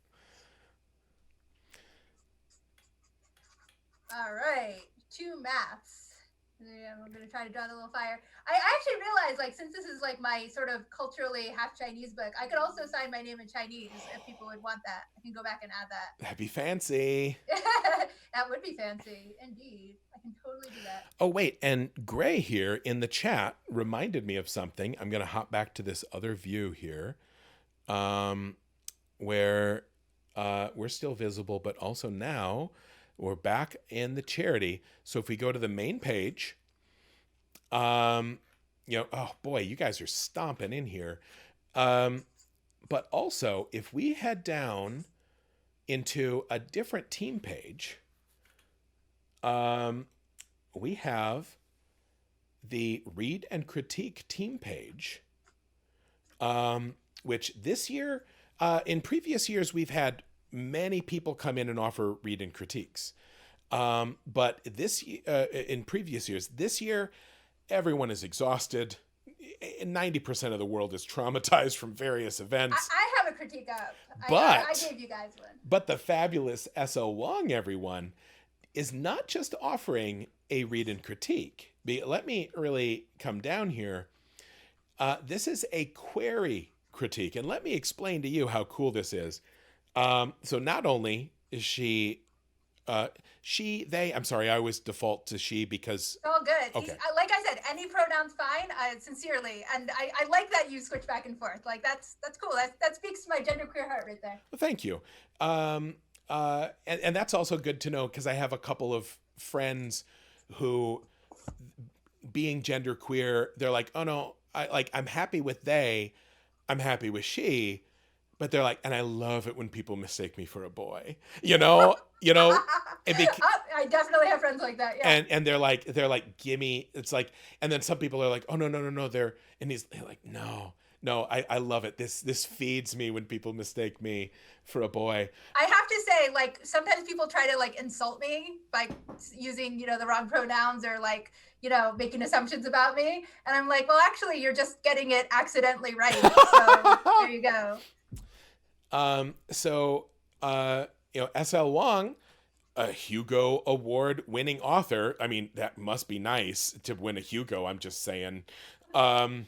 S2: All right, 2 maths. Yeah, I'm gonna try to draw the little fire. I actually realized, like, since this is like my sort of culturally half Chinese book, I could also sign my name in Chinese if people would want that. I can go back and add that.
S1: That'd be fancy.
S2: That would be fancy, indeed. I can totally do that.
S1: Oh, wait, and Gray here in the chat reminded me of something. I'm gonna hop back to this other view here, where we're still visible, but also now we're back in the charity. So if we go to the main page, oh boy, you guys are stomping in here. But also if we head down into a different team page, we have the Read and Critique team page, which this year, in previous years, we've had many people come in and offer read and critiques. But in previous years, this year, everyone is exhausted. 90% of the world is traumatized from various events.
S2: I have a critique up.
S1: But
S2: I gave you guys one.
S1: But the fabulous SL Huang, everyone, is not just offering a read and critique. Let me really come down here. This is a query critique. And let me explain to you how cool this is. So not only is she, they, I'm sorry, I always default to she because...
S2: All good.
S1: Okay.
S2: Like I said, any pronoun's fine, sincerely. And I like that you switch back and forth. Like, that's cool. That speaks to my genderqueer heart right there.
S1: Well, thank you. And that's also good to know because I have a couple of friends who, being genderqueer, they're like, oh no, I'm happy with they, I'm happy with she. But they're like, and I love it when people mistake me for a boy, I
S2: definitely have friends like that. Yeah.
S1: And they're like, gimme. It's like, and then some people are like, oh no. They're like, no, I love it. This feeds me when people mistake me for a boy.
S2: I have to say, like, sometimes people try to like insult me by using, the wrong pronouns or like, making assumptions about me. And I'm like, well, actually, you're just getting it accidentally right. So there you go.
S1: SL Huang, a Hugo Award winning author. I mean, that must be nice to win a Hugo. I'm just saying,
S2: It's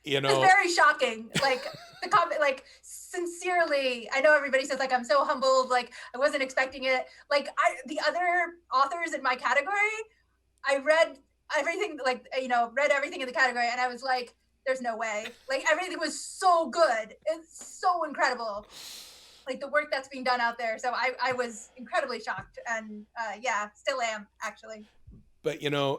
S2: very shocking. Like the comment, like sincerely, I know everybody says like, I'm so humbled. Like I wasn't expecting it. Like the other authors in my category, I read everything, read everything in the category. And I was like, there's no way. Like everything was so good. It's so incredible. Like the work that's being done out there. So I was incredibly shocked and still am actually.
S1: But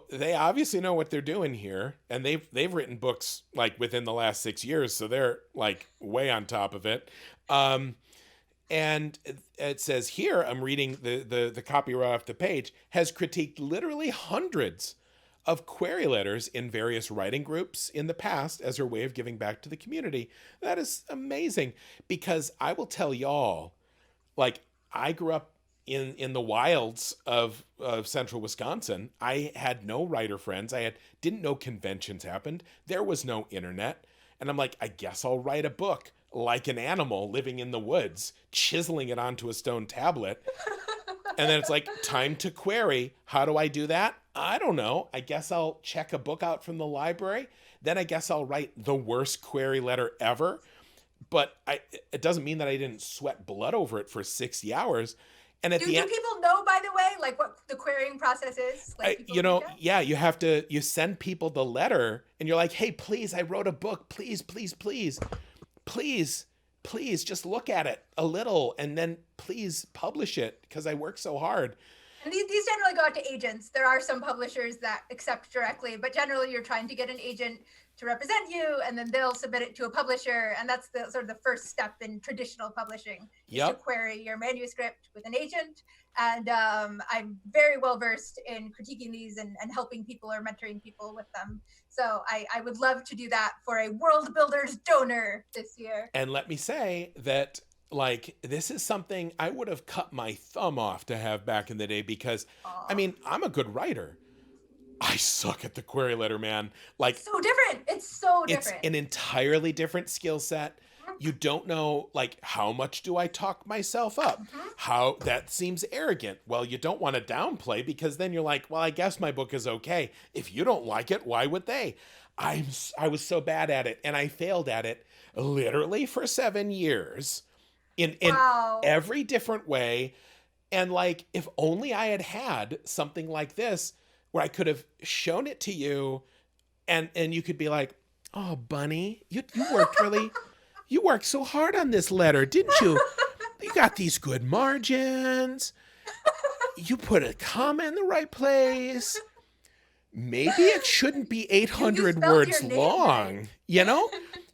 S1: they obviously know what they're doing here, and they've written books like within the last 6 years, so they're like way on top of it. And it says here, I'm reading the copy right off the page, has critiqued literally hundreds of query letters in various writing groups in the past as her way of giving back to the community. That is amazing, because I will tell y'all, like, I grew up in the wilds of central Wisconsin. I had no writer friends. Didn't know conventions happened. There was no internet. And I'm like, I guess I'll write a book like an animal living in the woods, chiseling it onto a stone tablet. And then it's like, time to query. How do I do that? I don't know. I guess I'll check a book out from the library. Then I guess I'll write the worst query letter ever. But it doesn't mean that I didn't sweat blood over it for 60 hours. And do people
S2: know, by the way, like what the querying process is? Like,
S1: you send people the letter and you're like, hey, please, I wrote a book. Please please just look at it a little and then please publish it because I work so hard.
S2: And these generally go out to agents. There are some publishers that accept directly, but generally you're trying to get an agent to represent you, and then they'll submit it to a publisher, and that's the sort of the first step in traditional publishing.
S1: Yep.
S2: To query your manuscript with an agent, and I'm very well versed in critiquing these and helping people or mentoring people with them. So I would love to do that for a Worldbuilders donor this year.
S1: And let me say that, like, this is something I would have cut my thumb off to have back in the day because, I mean, I'm a good writer. I suck at the query letter, man. Like,
S2: so different. It's so different.
S1: It's an entirely different skill set. You don't know, like, how much do I talk myself up? How that seems arrogant. Well, you don't want to downplay because then you're like, well, I guess my book is okay. If you don't like it, why would they? I was so bad at it, and I failed at it literally for 7 years in every different way. And like, if only I had something like this where I could have shown it to you and you could be like, oh, Bunny, you worked really, you worked so hard on this letter, didn't you? You got these good margins. You put a comma in the right place. Maybe it shouldn't be 800 words long, right? You know?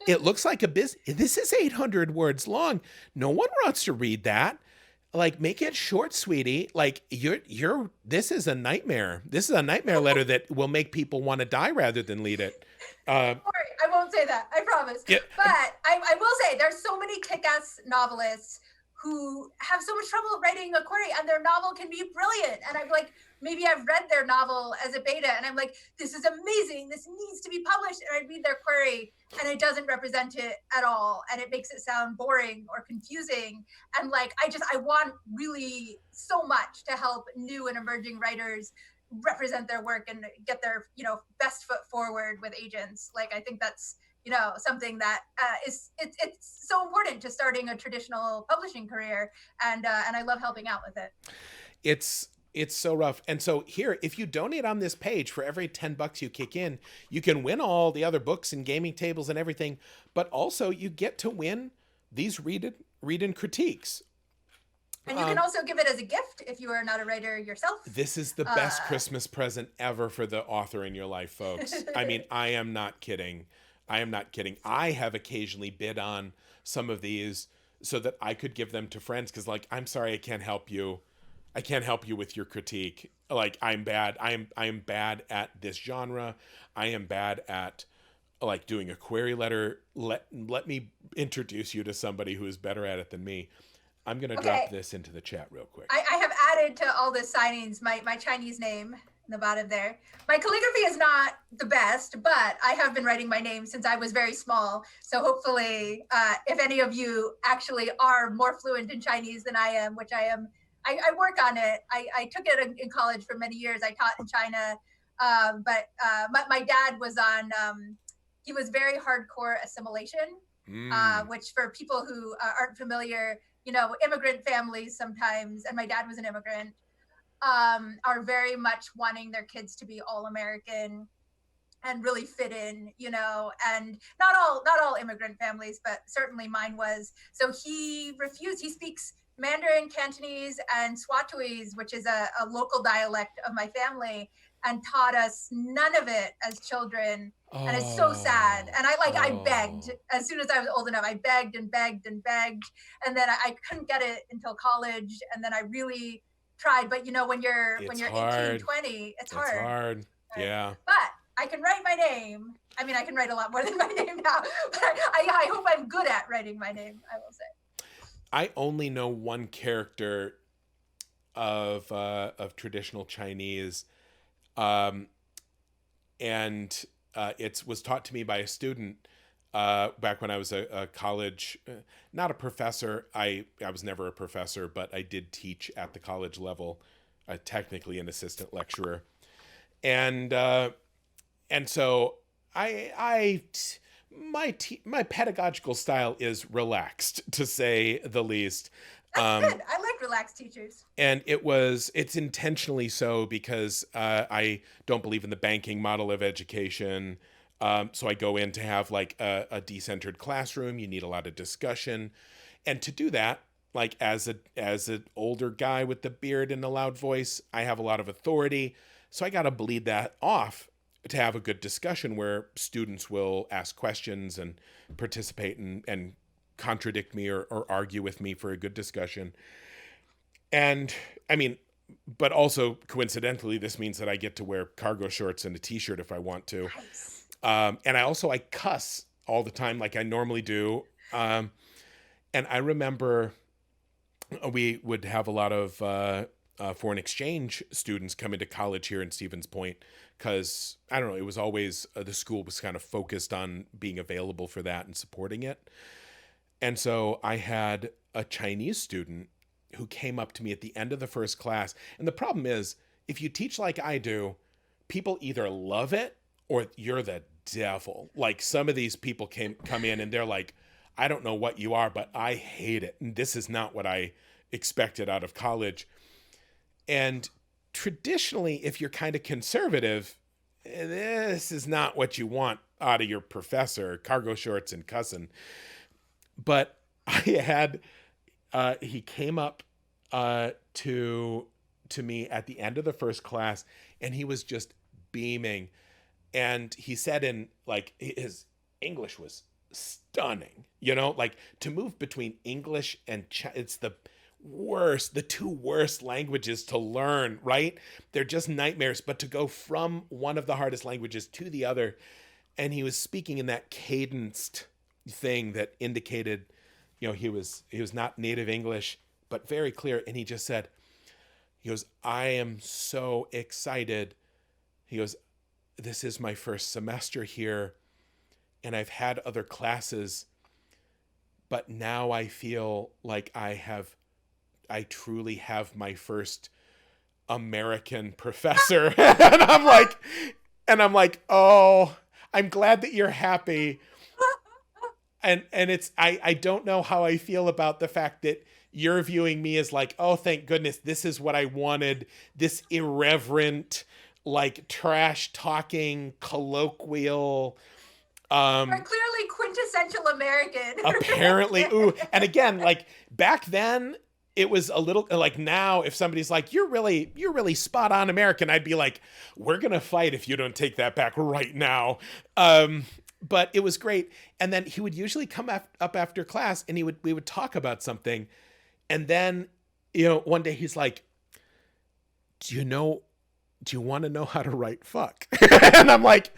S1: It looks like a business. This is 800 words long. No one wants to read that. Like, make it short, sweetie. Like, this is a nightmare. This is a nightmare letter that will make people want to die rather than read it.
S2: Sorry, I won't say that. I promise. Yeah. But I will say there's so many kick-ass novelists who have so much trouble writing a query, and their novel can be brilliant. And I'm like, maybe I've read their novel as a beta, and I'm like, this is amazing. This needs to be published. And I read their query, and it doesn't represent it at all. And it makes it sound boring or confusing. And like, I want really so much to help new and emerging writers represent their work and get their, best foot forward with agents. Like, I think that's, something that it's so important to starting a traditional publishing career, and I love helping out with it.
S1: It's so rough. And so here, if you donate on this page, for every $10 you kick in, you can win all the other books and gaming tables and everything, but also you get to win these read-in critiques.
S2: And you can also give it as a gift if you are not a writer yourself.
S1: This is the best Christmas present ever for the author in your life, folks. I mean, I am not kidding. I have occasionally bid on some of these so that I could give them to friends because, like, I'm sorry, I can't help you. I can't help you with your critique. Like, I'm bad. I am bad at this genre. I am bad at, like, doing a query letter. Let me introduce you to somebody who is better at it than me. I'm going to drop this into the chat real quick.
S2: I have added to all the signings my Chinese name in the bottom there. My calligraphy is not the best, but I have been writing my name since I was very small. So hopefully, if any of you actually are more fluent in Chinese than I am, which I am, I work on it. I took it in college for many years. I taught in China, but my dad was on, he was very hardcore assimilation, which for people who aren't familiar, immigrant families sometimes, and my dad was an immigrant, are very much wanting their kids to be all American and really fit in, and not all immigrant families, but certainly mine was. So he refused. He speaks Mandarin, Cantonese, and Swatoese, which is a local dialect of my family, and taught us none of it as children. And it's so sad. And I begged as soon as I was old enough. I begged and begged and begged. And then I couldn't get it until college. And then I really tried. But when you're 18, 20, it's hard.
S1: It's hard. Yeah.
S2: But I can write my name. I mean, I can write a lot more than my name now. But I hope I'm good at writing my name, I will say.
S1: I only know one character of traditional Chinese. And it was taught to me by a student back when I was a college, not a professor. I was never a professor, but I did teach at the college level, technically an assistant lecturer. And so my pedagogical style is relaxed, to say the least.
S2: That's good. I like relaxed teachers.
S1: And it's intentionally so because I don't believe in the banking model of education. So I go in to have like a decentered classroom. You need a lot of discussion. And to do that, like as an older guy with the beard and a loud voice, I have a lot of authority. So I got to bleed that off to have a good discussion where students will ask questions and participate and contradict me or argue with me for a good discussion. And I mean, but also coincidentally, this means that I get to wear cargo shorts and a t-shirt if I want to.
S2: Nice.
S1: And I cuss all the time like I normally do. And I remember we would have a lot of foreign exchange students come into college here in Stevens Point because, I don't know, it was always, the school was kind of focused on being available for that and supporting it. And so I had a Chinese student who came up to me at the end of the first class. And the problem is, if you teach like I do, people either love it or you're the devil. Like some of these people come in and they're like, I don't know what you are, but I hate it. And this is not what I expected out of college. And traditionally, if you're kind of conservative, this is not what you want out of your professor, cargo shorts and cussing. But I had, he came up to me at the end of the first class, and he was just beaming. And he said in, like, his English was stunning, you know, like to move between English and it's the two worst languages to learn, right? They're just nightmares, but to go from one of the hardest languages to the other. And he was speaking in that cadenced thing that indicated, you know, he was not native English, but very clear. And he just said, he goes, I am so excited. He goes, this is my first semester here, and I've had other classes, but now I feel like I truly have my first American professor. and I'm like, oh, I'm glad that you're happy. And it's, I don't know how I feel about the fact that you're viewing me as like, oh, thank goodness, this is what I wanted, this irreverent, like trash talking, colloquial,
S2: Are clearly quintessential American.
S1: apparently. Ooh. And again, like back then it was a little like, now if somebody's like, you're really spot on American, I'd be like, we're going to fight if you don't take that back right now. But it was great. And then he would usually come up after class and we would talk about something. And then, you know, one day he's like, do you want to know how to write fuck? And I'm like,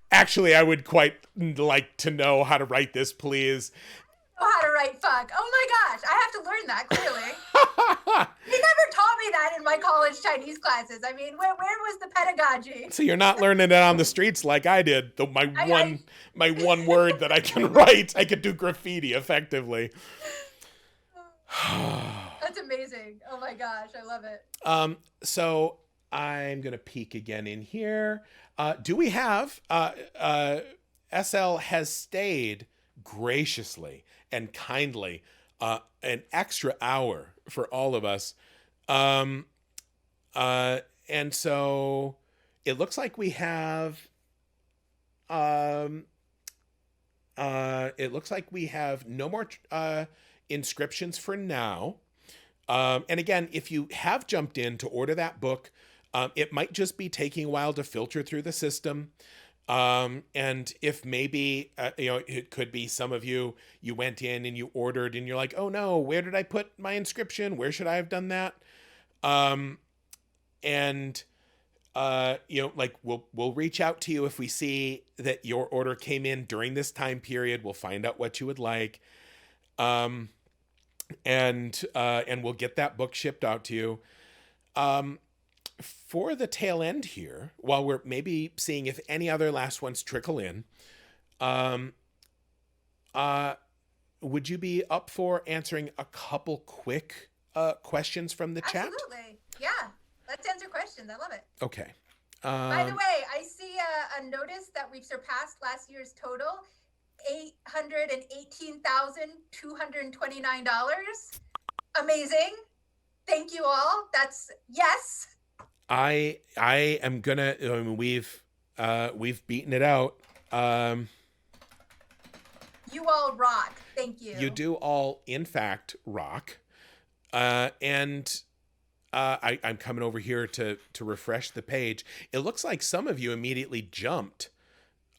S1: actually, I would quite like to know how to write this, please.
S2: Know how to write fuck. Oh my gosh, I have to learn that clearly. He never taught me that in my college Chinese classes. I mean, where was the pedagogy?
S1: So you're not learning it on the streets like I did. My one word that I can write, I could do graffiti effectively.
S2: That's amazing. Oh my gosh, I love it.
S1: So I'm going to peek again in here. Do we have, SL has stayed graciously and kindly, an extra hour for all of us. And so it looks like we have, no more, inscriptions for now. And again, if you have jumped in to order that book, it might just be taking a while to filter through the system. And if maybe, it could be some of you went in and you ordered and you're like, oh no, where did I put my inscription? Where should I have done that? Like we'll reach out to you if we see that your order came in during this time period. We'll find out what you would like. And we'll get that book shipped out to you. For the tail end here, while we're maybe seeing if any other last ones trickle in, would you be up for answering a couple quick questions from the chat?
S2: Absolutely. Yeah. Let's answer questions. I love it.
S1: Okay.
S2: By the way, I see a notice that we've surpassed last year's total, $818,229. Amazing. Thank you all. That's yes.
S1: I am gonna. I mean, we've beaten it out. Um,
S2: You all rock. Thank you.
S1: you do all, in fact, rock. And I'm coming over here to refresh the page. It looks like some of you immediately jumped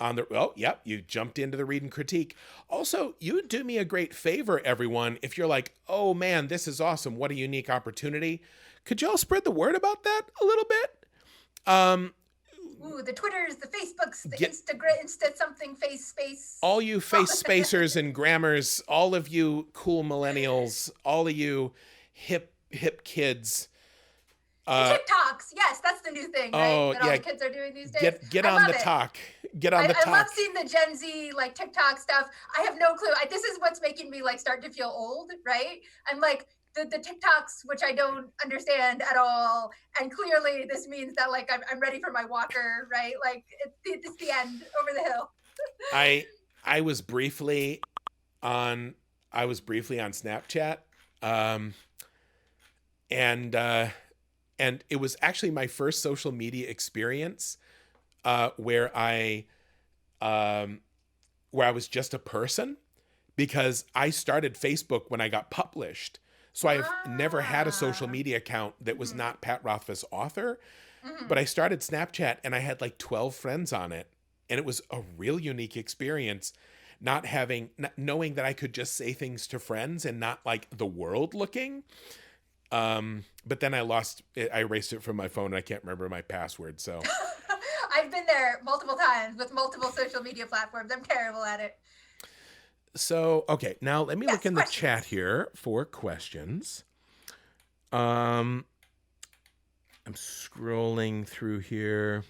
S1: on the. Oh, yep, you jumped into the read and critique. Also, you do me a great favor, everyone. If you're like, oh man, this is awesome. What a unique opportunity. Could y'all spread the word about that a little bit?
S2: Ooh, the Twitters, the Facebooks, the Instagram, Insta something, face space.
S1: All you face spacers and grammars, all of you cool millennials, all of you hip kids.
S2: TikToks, yes, that's the new thing, right?
S1: Oh,
S2: that all
S1: yeah.
S2: the kids are doing these days.
S1: Get on the talk. Get on the talk.
S2: I love seeing the Gen Z like TikTok stuff. I have no clue. This is what's making me like start to feel old, right? I'm like the TikToks, which I don't understand at all, and clearly this means that like I'm ready for my walker, right? Like it's the end over the hill.
S1: I was briefly on Snapchat, and it was actually my first social media experience where I was just a person, because I started Facebook when I got published. So I've never had a social media account that was not Pat Rothfuss author, but I started Snapchat and I had like 12 friends on it. And it was a real unique experience, not knowing that I could just say things to friends and not like the world looking. But then I erased it from my phone and I can't remember my password. So
S2: I've been there multiple times with multiple social media platforms. I'm terrible at it.
S1: So, okay, now let me look in the chat here for questions. I'm scrolling through here.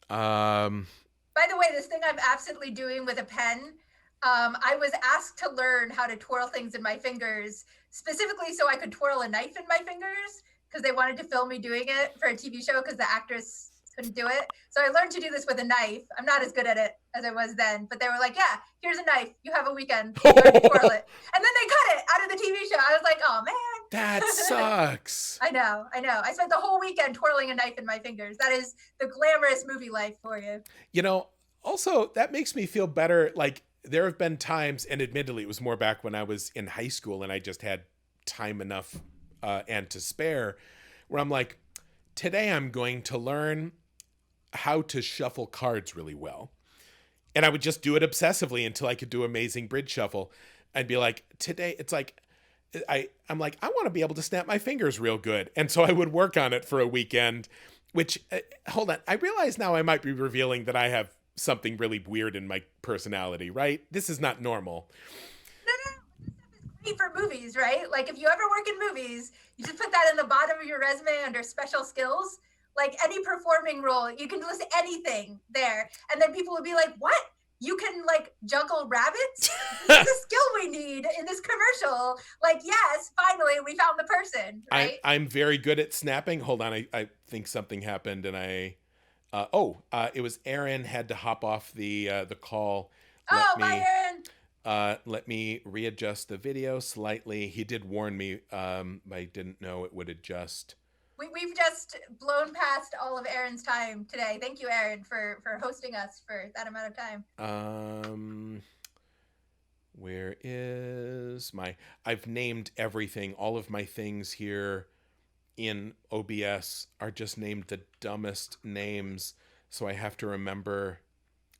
S2: By the way, this thing I'm absently doing with a pen, I was asked to learn how to twirl things in my fingers, specifically so I could twirl a knife in my fingers, because they wanted to film me doing it for a TV show because the actress couldn't do it. So I learned to do this with a knife. I'm not as good at it as I was then, but they were like, yeah, here's a knife. You have a weekend. Learn to twirl it. And then they cut it out of the TV show. I was like, oh, man.
S1: That sucks.
S2: I know. I spent the whole weekend twirling a knife in my fingers. That is the glamorous movie life for you.
S1: You know, also, that makes me feel better. Like, there have been times, and admittedly, it was more back when I was in high school and I just had time enough and to spare, where I'm like, today I'm going to learn how to shuffle cards really well. And I would just do it obsessively until I could do amazing bridge shuffle. I'd be like, today, it's like, I'm like, I want to be able to snap my fingers real good. And so I would work on it for a weekend, which, hold on, I realize now I might be revealing that I have something really weird in my personality, right? This is not normal.
S2: No. This stuff is great for movies, right? Like if you ever work in movies, you just put that in the bottom of your resume under special skills. Like any performing role, you can list anything there. And then people will be like, what? You can like juggle rabbits? This is a skill we need in this commercial. Like, yes, finally we found the person, right?
S1: I'm very good at snapping. Hold on, I think something happened and it was Aaron had to hop off the call.
S2: Bye, Aaron.
S1: Let me readjust the video slightly. He did warn me, I didn't know it would adjust.
S2: We've just blown past all of Aaron's time today. Thank you, Aaron, for hosting us for that amount of time.
S1: Where is I've named everything. All of my things here in OBS are just named the dumbest names. So I have to remember,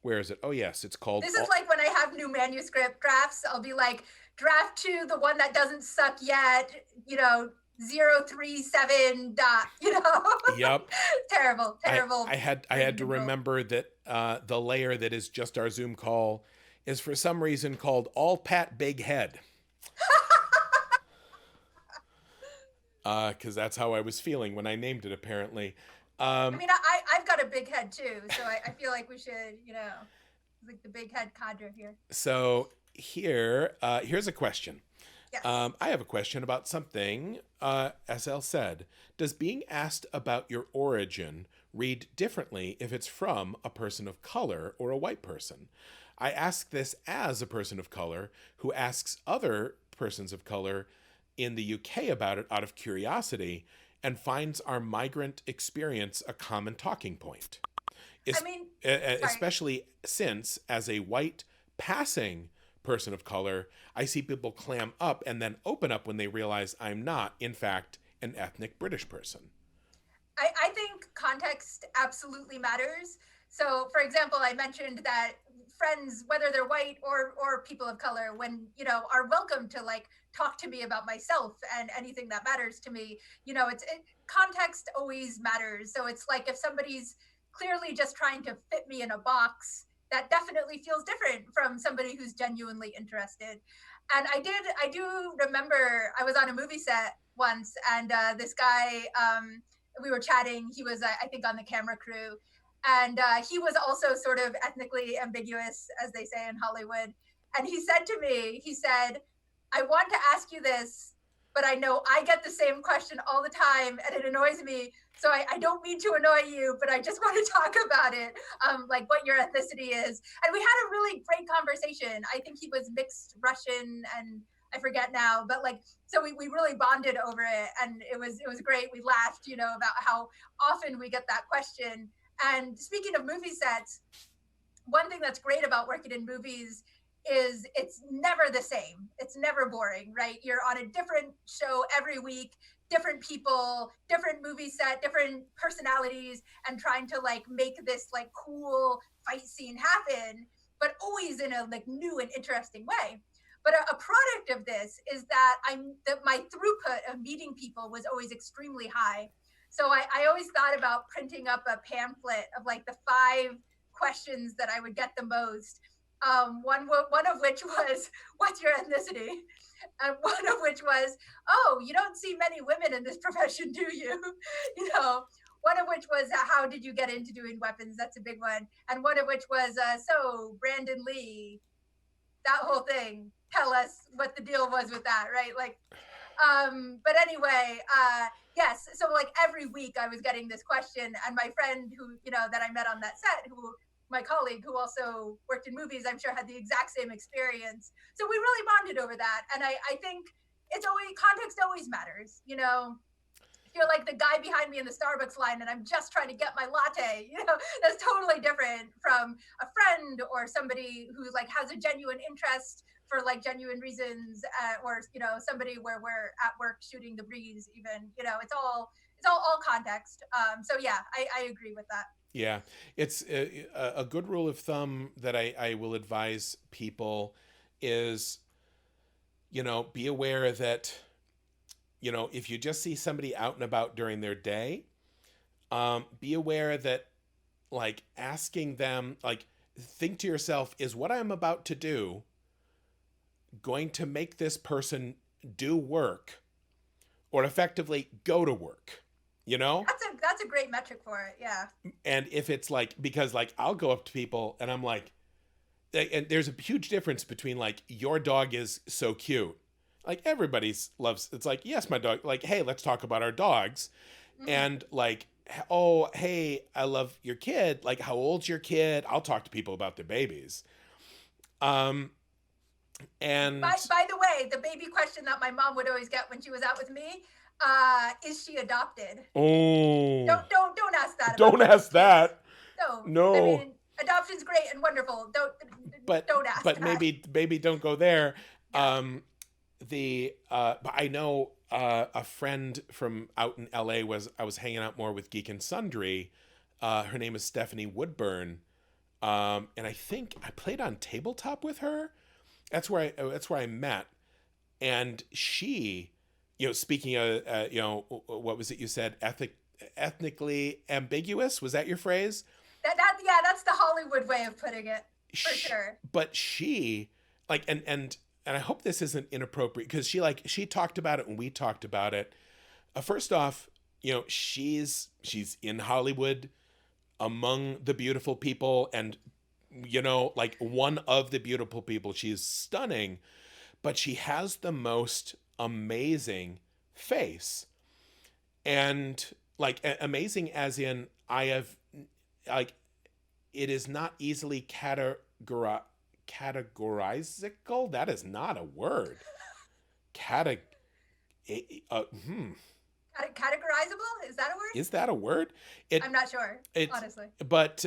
S1: where is it? Oh, yes, it's called.
S2: This is like when I have new manuscript drafts, I'll be like, draft 2, the one that doesn't suck yet, 037 dot,
S1: Yep.
S2: terrible
S1: I had to remember that the layer that is just our Zoom call is for some reason called All Pat Big Head, because that's how I was feeling when I named it, apparently.
S2: I've got a big head too, so I feel like we should like the big head cadre here.
S1: So here's a question.
S2: Yes.
S1: I have a question about something SL said. Does being asked about your origin read differently if it's from a person of color or a white person? I ask this as a person of color who asks other persons of color in the UK about it out of curiosity and finds our migrant experience a common talking point.
S2: I
S1: Es-
S2: mean, sorry.
S1: especially since, as a white passing person of color, I see people clam up and then open up when they realize I'm not, in fact, an ethnic British person.
S2: I think context absolutely matters. So, for example, I mentioned that friends, whether they're white or people of color, when are welcome to like talk to me about myself and anything that matters to me. Context always matters. So it's like if somebody's clearly just trying to fit me in a box, that definitely feels different from somebody who's genuinely interested. And I do remember I was on a movie set once, and this guy. We were chatting. He was, I think, on the camera crew, and he was also sort of ethnically ambiguous, as they say in Hollywood. And he said to me, he said, "I want to ask you this, but I know I get the same question all the time, and it annoys me. So I don't mean to annoy you, but I just want to talk about it, like what your ethnicity is." And we had a really great conversation. I think he was mixed Russian and I forget now, but like, so we really bonded over it, and it was great. We laughed, about how often we get that question. And speaking of movie sets, one thing that's great about working in movies is it's never the same. It's never boring, right? You're on a different show every week, different people, different movie set, different personalities, and trying to like make this like cool fight scene happen, but always in a like new and interesting way. But a product of this is that my throughput of meeting people was always extremely high. So I always thought about printing up a pamphlet of like the 5 questions that I would get the most. One of which was, "What's your ethnicity?" And one of which was, "Oh, you don't see many women in this profession, do you?" you know. One of which was, "How did you get into doing weapons?" That's a big one. And one of which was, "So Brandon Lee, that whole thing. Tell us what the deal was with that, right?" Like, but anyway, yes. So like every week I was getting this question, and my friend who that I met on that set, who my colleague who also worked in movies, I'm sure had the exact same experience. So we really bonded over that, and I think it's always context always matters. If you're like the guy behind me in the Starbucks line and I'm just trying to get my latte, that's totally different from a friend or somebody who like has a genuine interest for like genuine reasons, or somebody where we're at work shooting the breeze. Even it's all context. So yeah, I agree with that.
S1: Yeah, it's a good rule of thumb that I will advise people is, be aware that, if you just see somebody out and about during their day, be aware that, like, asking them, like, think to yourself, is what I'm about to do going to make this person do work or effectively go to work? You know?
S2: That's a great metric for it. Yeah.
S1: And if it's like, because like I'll go up to people and I'm like, and there's a huge difference between like, your dog is so cute. Like everybody's loves, it's like, yes, my dog, like, hey, let's talk about our dogs.
S2: Mm-hmm.
S1: And like, oh, hey, I love your kid. Like, how old's your kid? I'll talk to people about their babies. Um,
S2: By,
S1: and
S2: by the way, the baby question that my mom would always get when she was out with me, is she adopted?
S1: oh,
S2: Don't ask that about
S1: don't
S2: my
S1: ask
S2: kids.
S1: that.
S2: No, I
S1: No.
S2: mean adoption's great and wonderful.
S1: But
S2: Don't ask
S1: but
S2: that.
S1: maybe don't go there.
S2: Yeah.
S1: But I know a friend from out in LA I was hanging out more with Geek and Sundry. Her name is Stephanie Woodburn. And I think I played on tabletop with her. That's where I met. And she, speaking of, what was it you said? Ethnically ambiguous. Was that your phrase?
S2: That yeah, that's the Hollywood way of putting it for
S1: Sh
S2: sure.
S1: but she, like, and I hope this isn't inappropriate because she talked about it and we talked about it. First off, she's in Hollywood among the beautiful people and like one of the beautiful people. She's stunning, but she has the most amazing face. And like amazing as in I have like it is not easily categorizical. That is not a word. Categ. Uh, hmm.
S2: Categorizable? Is that a word?
S1: Is that a word? It
S2: I'm not sure,
S1: it
S2: honestly.
S1: but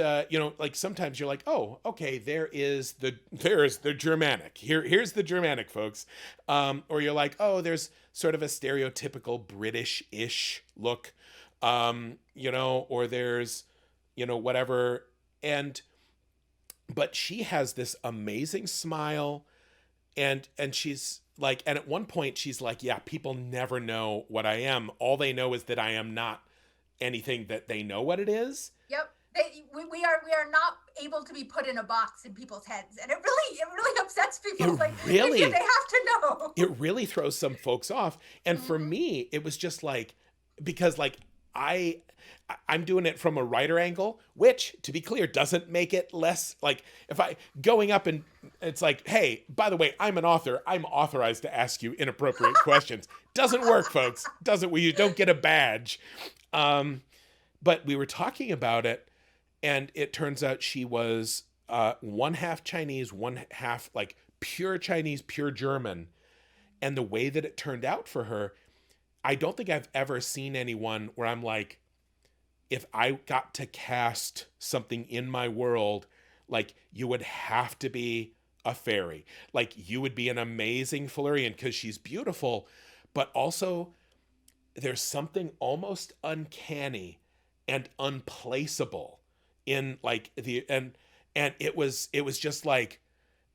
S1: like sometimes you're like, oh, okay, there's the Germanic. Here's the Germanic, folks. Or you're like, oh, there's sort of a stereotypical British-ish look. Or there's, whatever. And but she has this amazing smile, and she's like, and at one point she's like, yeah, people never know what I am. All they know is that I am not anything that they know what it is.
S2: Yep. We are not able to be put in a box in people's heads, and it really upsets people.
S1: It
S2: Like
S1: really
S2: they have to know.
S1: it really throws some folks off. And for
S2: Mhm.
S1: me, it was just like, because like I'm doing it from a writer angle, which, to be clear, doesn't make it less like, if I going up and it's like, hey, by the way, I'm an author, I'm authorized to ask you inappropriate questions. Doesn't work, folks. Doesn't You don't get a badge. But we were talking about it, and it turns out she was one half Chinese, one half like pure Chinese, pure German. And the way that it turned out for her, I don't think I've ever seen anyone where I'm like, if I got to cast something in my world, like, you would have to be a fairy. Like, you would be an amazing Florian because she's beautiful, but also there's something almost uncanny and unplaceable in like and it was just like,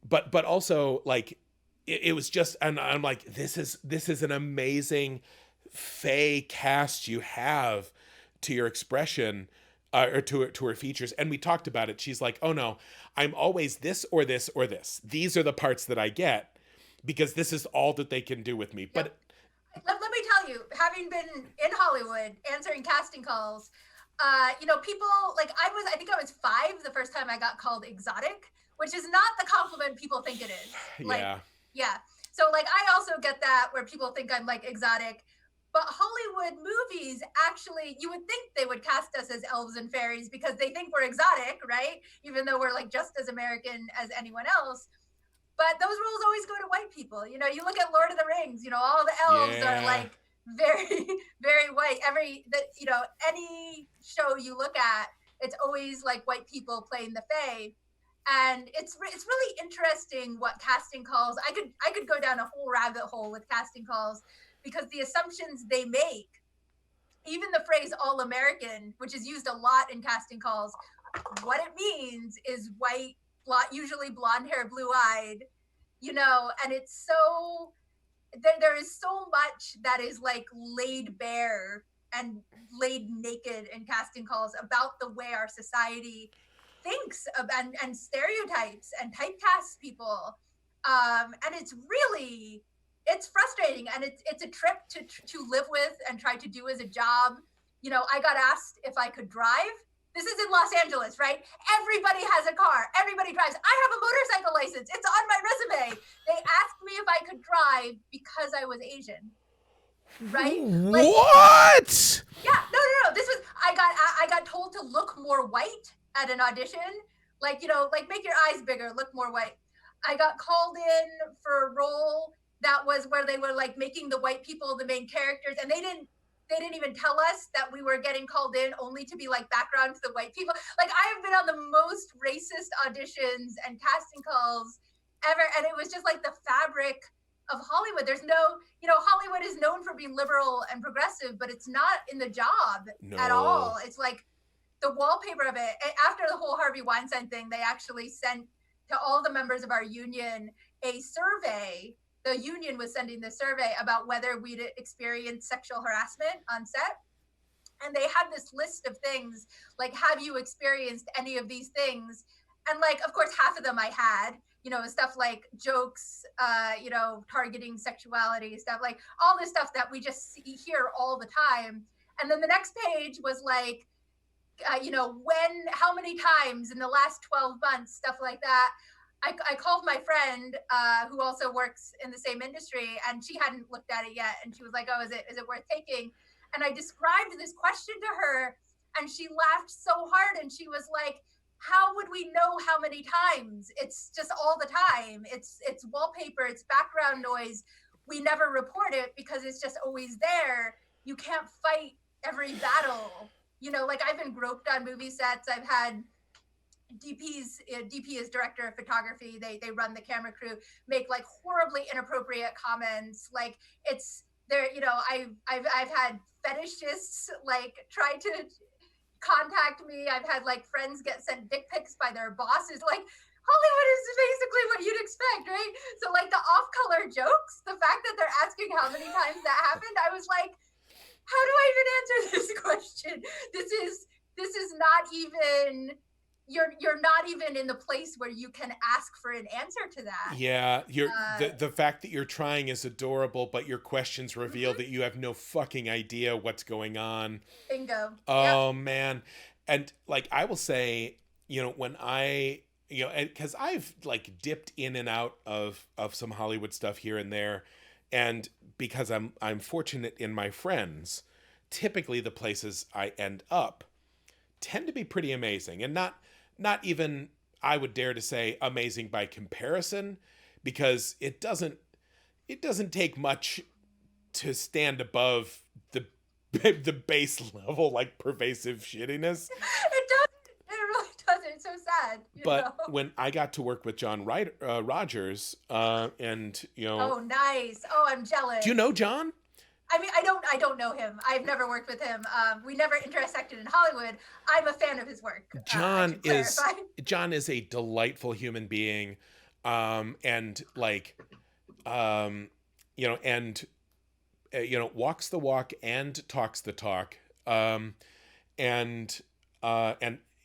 S1: but also like it was just, and I'm like, this is an amazing fey cast you have to your expression, or to her features. And we talked about it. She's like, oh no, I'm always this or this or this. These are the parts that I get because this is all that they can do with me.
S2: Yep.
S1: But
S2: Let me tell you, having been in Hollywood answering casting calls, people like I think I was 5 the first time I got called exotic, which is not the compliment people think it is. Like,
S1: yeah.
S2: yeah. So like I also get that where people think I'm like exotic, but Hollywood movies actually, you would think they would cast us as elves and fairies because they think we're exotic, right? Even though we're like just as American as anyone else. But those roles always go to white people. You look at Lord of the Rings, all the elves are
S1: Yeah.
S2: like very, very white. Any show you look at, it's always like white people playing the fae. And it's really interesting what casting calls. I could go down a whole rabbit hole with casting calls because the assumptions they make, even the phrase all American, which is used a lot in casting calls, what it means is white, usually blonde hair, blue eyed, and it's so, there is so much that is like laid bare and laid naked in casting calls about the way our society thinks of, and stereotypes and typecasts people. And it's frustrating, and it's a trip to live with and try to do as a job. I got asked if I could drive. This is in Los Angeles, right? Everybody has a car. Everybody drives. I have a motorcycle license. It's on my resume. They asked me if I could drive because I was Asian, right? Like,
S1: What?
S2: yeah, no. This was, I got told to look more white at an audition. Like, like make your eyes bigger, look more white. I got called in for a role that was where they were like making the white people the main characters, and they didn't even tell us that we were getting called in only to be like background to the white people. Like, I have been on the most racist auditions and casting calls ever, and it was just like the fabric of Hollywood. There's no, Hollywood is known for being liberal and progressive, but it's not in the job at all. It's like the wallpaper of it. After the whole Harvey Weinstein thing, they actually sent to all the members of our union a survey. The union was sending the survey about whether we'd experienced sexual harassment on set. And they had this list of things like, have you experienced any of these things? And like, of course, half of them I had, stuff like jokes, targeting sexuality, stuff like all this stuff that we just hear all the time. And then the next page was like, how many times in the last 12 months, stuff like that. I called my friend who also works in the same industry, and she hadn't looked at it yet, and she was like, oh, is it worth taking? And I described this question to her, and she laughed so hard, and she was like, how would we know how many times? It's just all the time. It's wallpaper, it's background noise. We never report it because it's just always there. you can't fight every battle. You know, like I've been groped on movie sets. I've had DP is director of photography. They run the camera crew, make like horribly inappropriate comments. Like it's there, you know, I've had fetishists like try to contact me. I've had like friends get sent dick pics by their bosses. Like Hollywood is basically what you'd expect, right? So like the off-color jokes, the fact that they're asking how many times that happened, I was like, how do I even answer this question? This is not even, you're not even in the place where you can ask for an answer to that.
S1: Yeah, the fact that you're trying is adorable, but your questions reveal that you have no fucking idea what's going on.
S2: Bingo.
S1: Oh man. And like I will say, you know, when I, you know, because I've like dipped in and out of some Hollywood stuff here and there, and because I'm fortunate in my friends, typically the places I end up tend to be pretty amazing, and not even, I would dare to say, amazing by comparison, because it doesn't take much to stand above the base level like pervasive shittiness.
S2: It doesn't. It really doesn't. It's so sad.
S1: But when I got to work with John Rogers, and you know,
S2: oh nice. Oh, I'm jealous.
S1: Do you know John?
S2: I mean, I don't know him. I've never worked with him. We never intersected in Hollywood. I'm a fan of his work.
S1: John is a delightful human being, and like, you know, and you know, walks the walk and talks the talk, and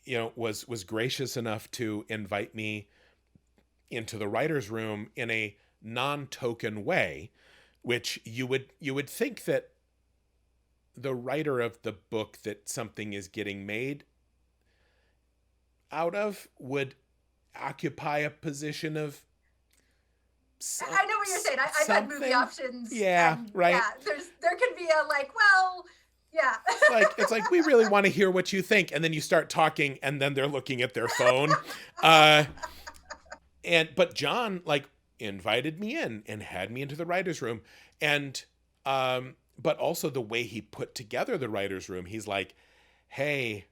S1: you know, was gracious enough to invite me into the writer's room in a non-token way, which you would think that the writer of the book that something is getting made out of would occupy a position of
S2: I know what you're saying. I've had movie options.
S1: Yeah, right.
S2: Yeah, there can be a like, well, yeah.
S1: It's like we really want to hear what you think, and then you start talking, and then they're looking at their phone. But John like invited me in and had me into the writer's room, and but also the way he put together the writer's room, he's like, hey,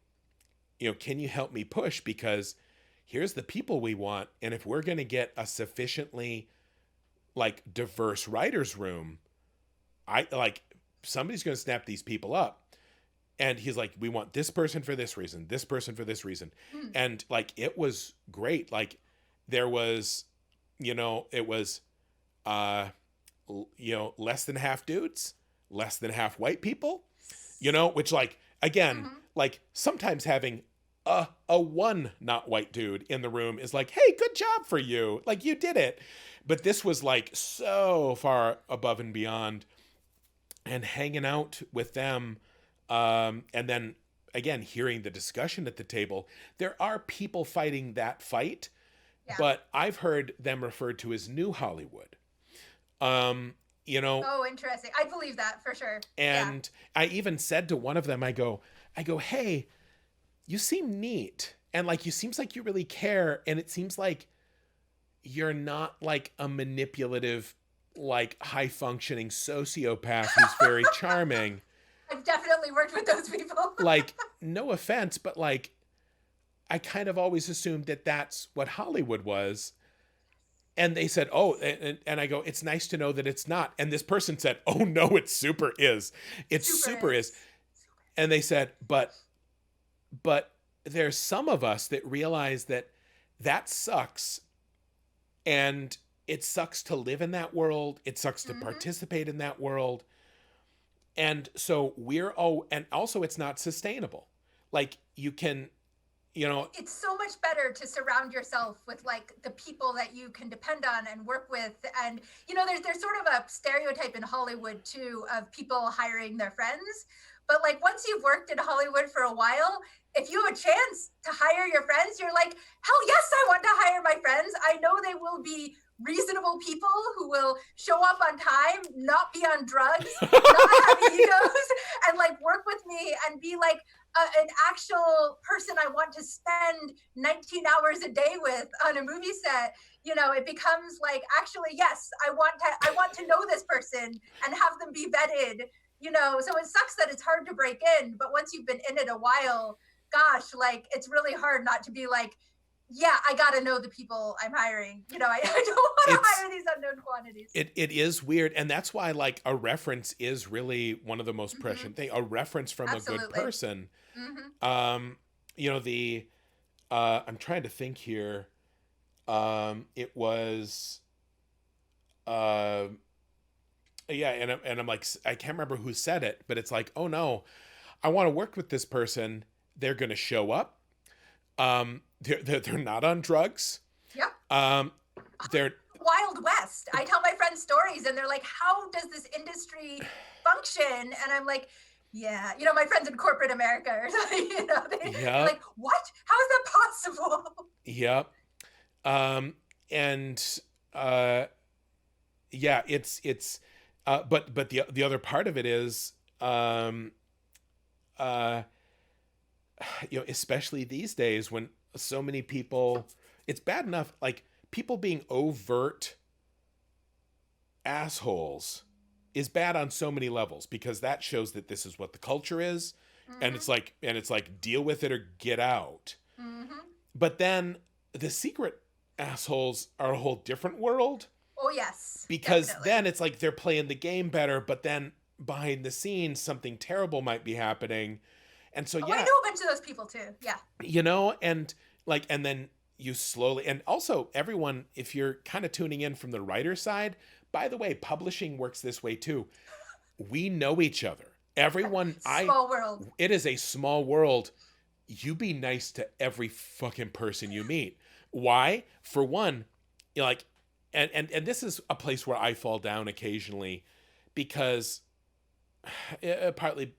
S1: you know, can you help me push, because here's the people we want, and if we're going to get a sufficiently like diverse writer's room, I like somebody's going to snap these people up. And he's like, we want this person for this reason, this person for this reason. And like, it was great. Like there was, you know, it was, you know, less than half dudes, less than half white people, you know, which like, again, like sometimes having a one not white dude in the room is like, hey, good job for you. Like you did it. But this was like so far above and beyond, and hanging out with them. And then again, hearing the discussion at the table, there are people fighting that fight, but I've heard them referred to as New Hollywood. You know,
S2: oh, interesting. I believe that for sure.
S1: And I even said to one of them, I go, hey, you seem neat. And like, you seems like you really care. And it seems like you're not like a manipulative, like high functioning sociopath who's very charming.
S2: I've definitely worked with those people.
S1: Like, no offense, but like, I kind of always assumed that that's what Hollywood was. And they said, oh, and I go, it's nice to know that it's not. And this person said, oh no, it super is. It super is. And they said, but there's some of us that realize that sucks. And it sucks to live in that world. It sucks to participate in that world. And so and also it's not sustainable. Like you can, you know,
S2: it's so much better to surround yourself with like the people that you can depend on and work with. And, you know, there's sort of a stereotype in Hollywood too of people hiring their friends. But like once you've worked in Hollywood for a while, if you have a chance to hire your friends, you're like, hell yes, I want to hire my friends. I know they will be reasonable people who will show up on time, not be on drugs, not have egos, and like work with me and be like an actual person I want to spend 19 hours a day with on a movie set. You know, it becomes like, actually, yes, I want to know this person and have them be vetted. you know, so it sucks that it's hard to break in, but once you've been in it a while, gosh, like it's really hard not to be like, yeah, I got to know the people I'm hiring. You know, I don't want to hire these unknown quantities.
S1: It is weird. And that's why like a reference is really one of the most prescient things. A reference from
S2: Absolutely.
S1: a good person. You know, I'm trying to think here. It was, yeah. And I'm like, I can't remember who said it, but it's like, oh no, I want to work with this person. They're going to show up. They're not on drugs.
S2: Yep.
S1: They're
S2: Wild West. I tell my friends stories and they're like, how does this industry function? And I'm like, yeah, you know, my friends in corporate America or something, you know, they're like, what? How is that possible?
S1: Yep. Yeah, but the other part of it is, you know, especially these days when so many people, it's bad enough, like people being overt assholes is bad on so many levels because that shows that this is what the culture is. And it's like deal with it or get out. But then the secret assholes are a whole different world.
S2: Oh yes.
S1: Because
S2: definitely.
S1: then it's like they're playing the game better, but then behind the scenes something terrible might be happening. And so yeah,
S2: I know a bunch of those people too. Yeah.
S1: You know, and then you slowly, and also everyone, if you're kind of tuning in from the writer side, by the way, publishing works this way too. We know each other. Everyone,
S2: small world.
S1: It is a small world. You be nice to every fucking person you meet. Why? For one, you're like, and this is a place where I fall down occasionally, because partly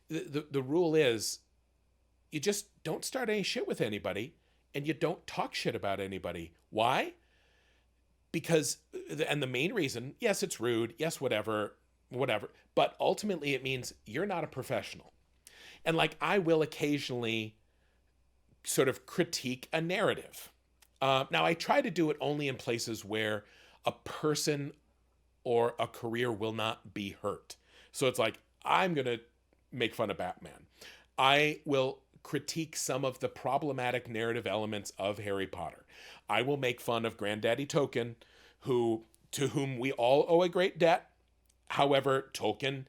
S1: the rule is you just don't start any shit with anybody, and you don't talk shit about anybody. Why? Because, and the main reason, yes, it's rude, yes, whatever, but ultimately it means you're not a professional. And like, I will occasionally sort of critique a narrative. Now, I try to do it only in places where a person or a career will not be hurt. So it's like, I'm going to make fun of Batman. I will critique some of the problematic narrative elements of Harry Potter. I will make fun of Granddaddy Tolkien, to whom we all owe a great debt. However, Tolkien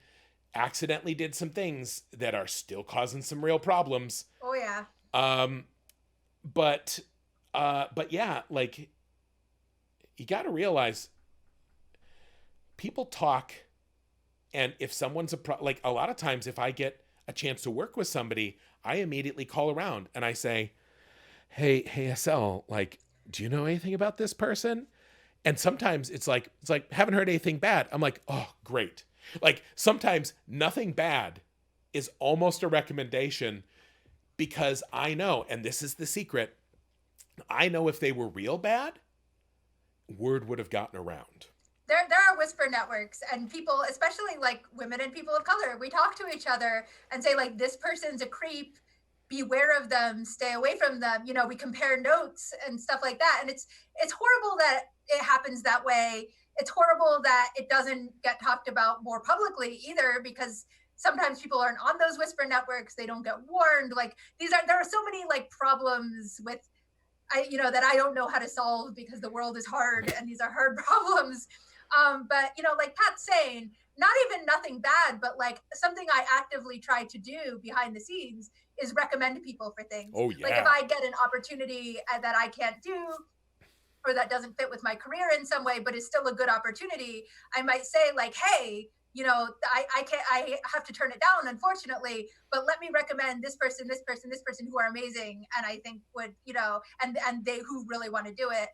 S1: accidentally did some things that are still causing some real problems.
S2: Oh yeah.
S1: But yeah, like, you got to realize people talk, and if someone's like a lot of times, if I get a chance to work with somebody, I immediately call around and I say, hey SL, like, do you know anything about this person? And sometimes it's like, haven't heard anything bad. I'm like, oh, great. Like, sometimes nothing bad is almost a recommendation, because I know, and this is the secret, I know if they were real bad, word would have gotten around.
S2: There are whisper networks, and people, especially like women and people of color, we talk to each other and say like, this person's a creep, beware of them, stay away from them. You know, we compare notes and stuff like that. And it's horrible that it happens that way. It's horrible that it doesn't get talked about more publicly either, because sometimes people aren't on those whisper networks. They don't get warned. Like, there are so many like problems with, that I don't know how to solve because the world is hard and these are hard problems. But, like Pat's saying, not even nothing bad, but like something I actively try to do behind the scenes is recommend people for things.
S1: Oh, yeah.
S2: Like, if I get an opportunity that I can't do, or that doesn't fit with my career in some way, but is still a good opportunity, I might say like, hey, I have to turn it down, unfortunately, but let me recommend this person who are amazing. And I think would, and they who really want to do it.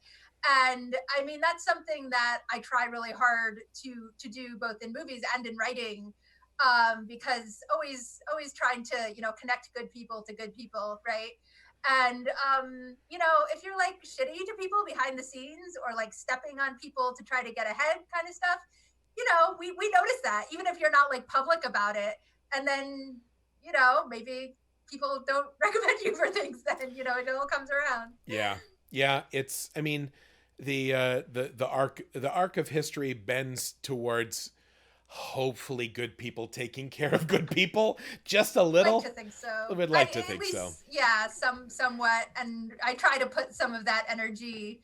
S2: And I mean, that's something that I try really hard to do both in movies and in writing, because always trying to, connect good people to good people. Right. And, if you're like shitty to people behind the scenes, or like stepping on people to try to get ahead kind of stuff, we notice that, even if you're not like public about it. And then, maybe people don't recommend you for things, then, it all comes around.
S1: Yeah. Yeah. It's, I mean, the arc of history bends towards hopefully good people taking care of good people, just a
S2: Like
S1: little.
S2: to think so.
S1: I would like to
S2: At
S1: think
S2: least,
S1: so.
S2: yeah, somewhat, and I try to put some of that energy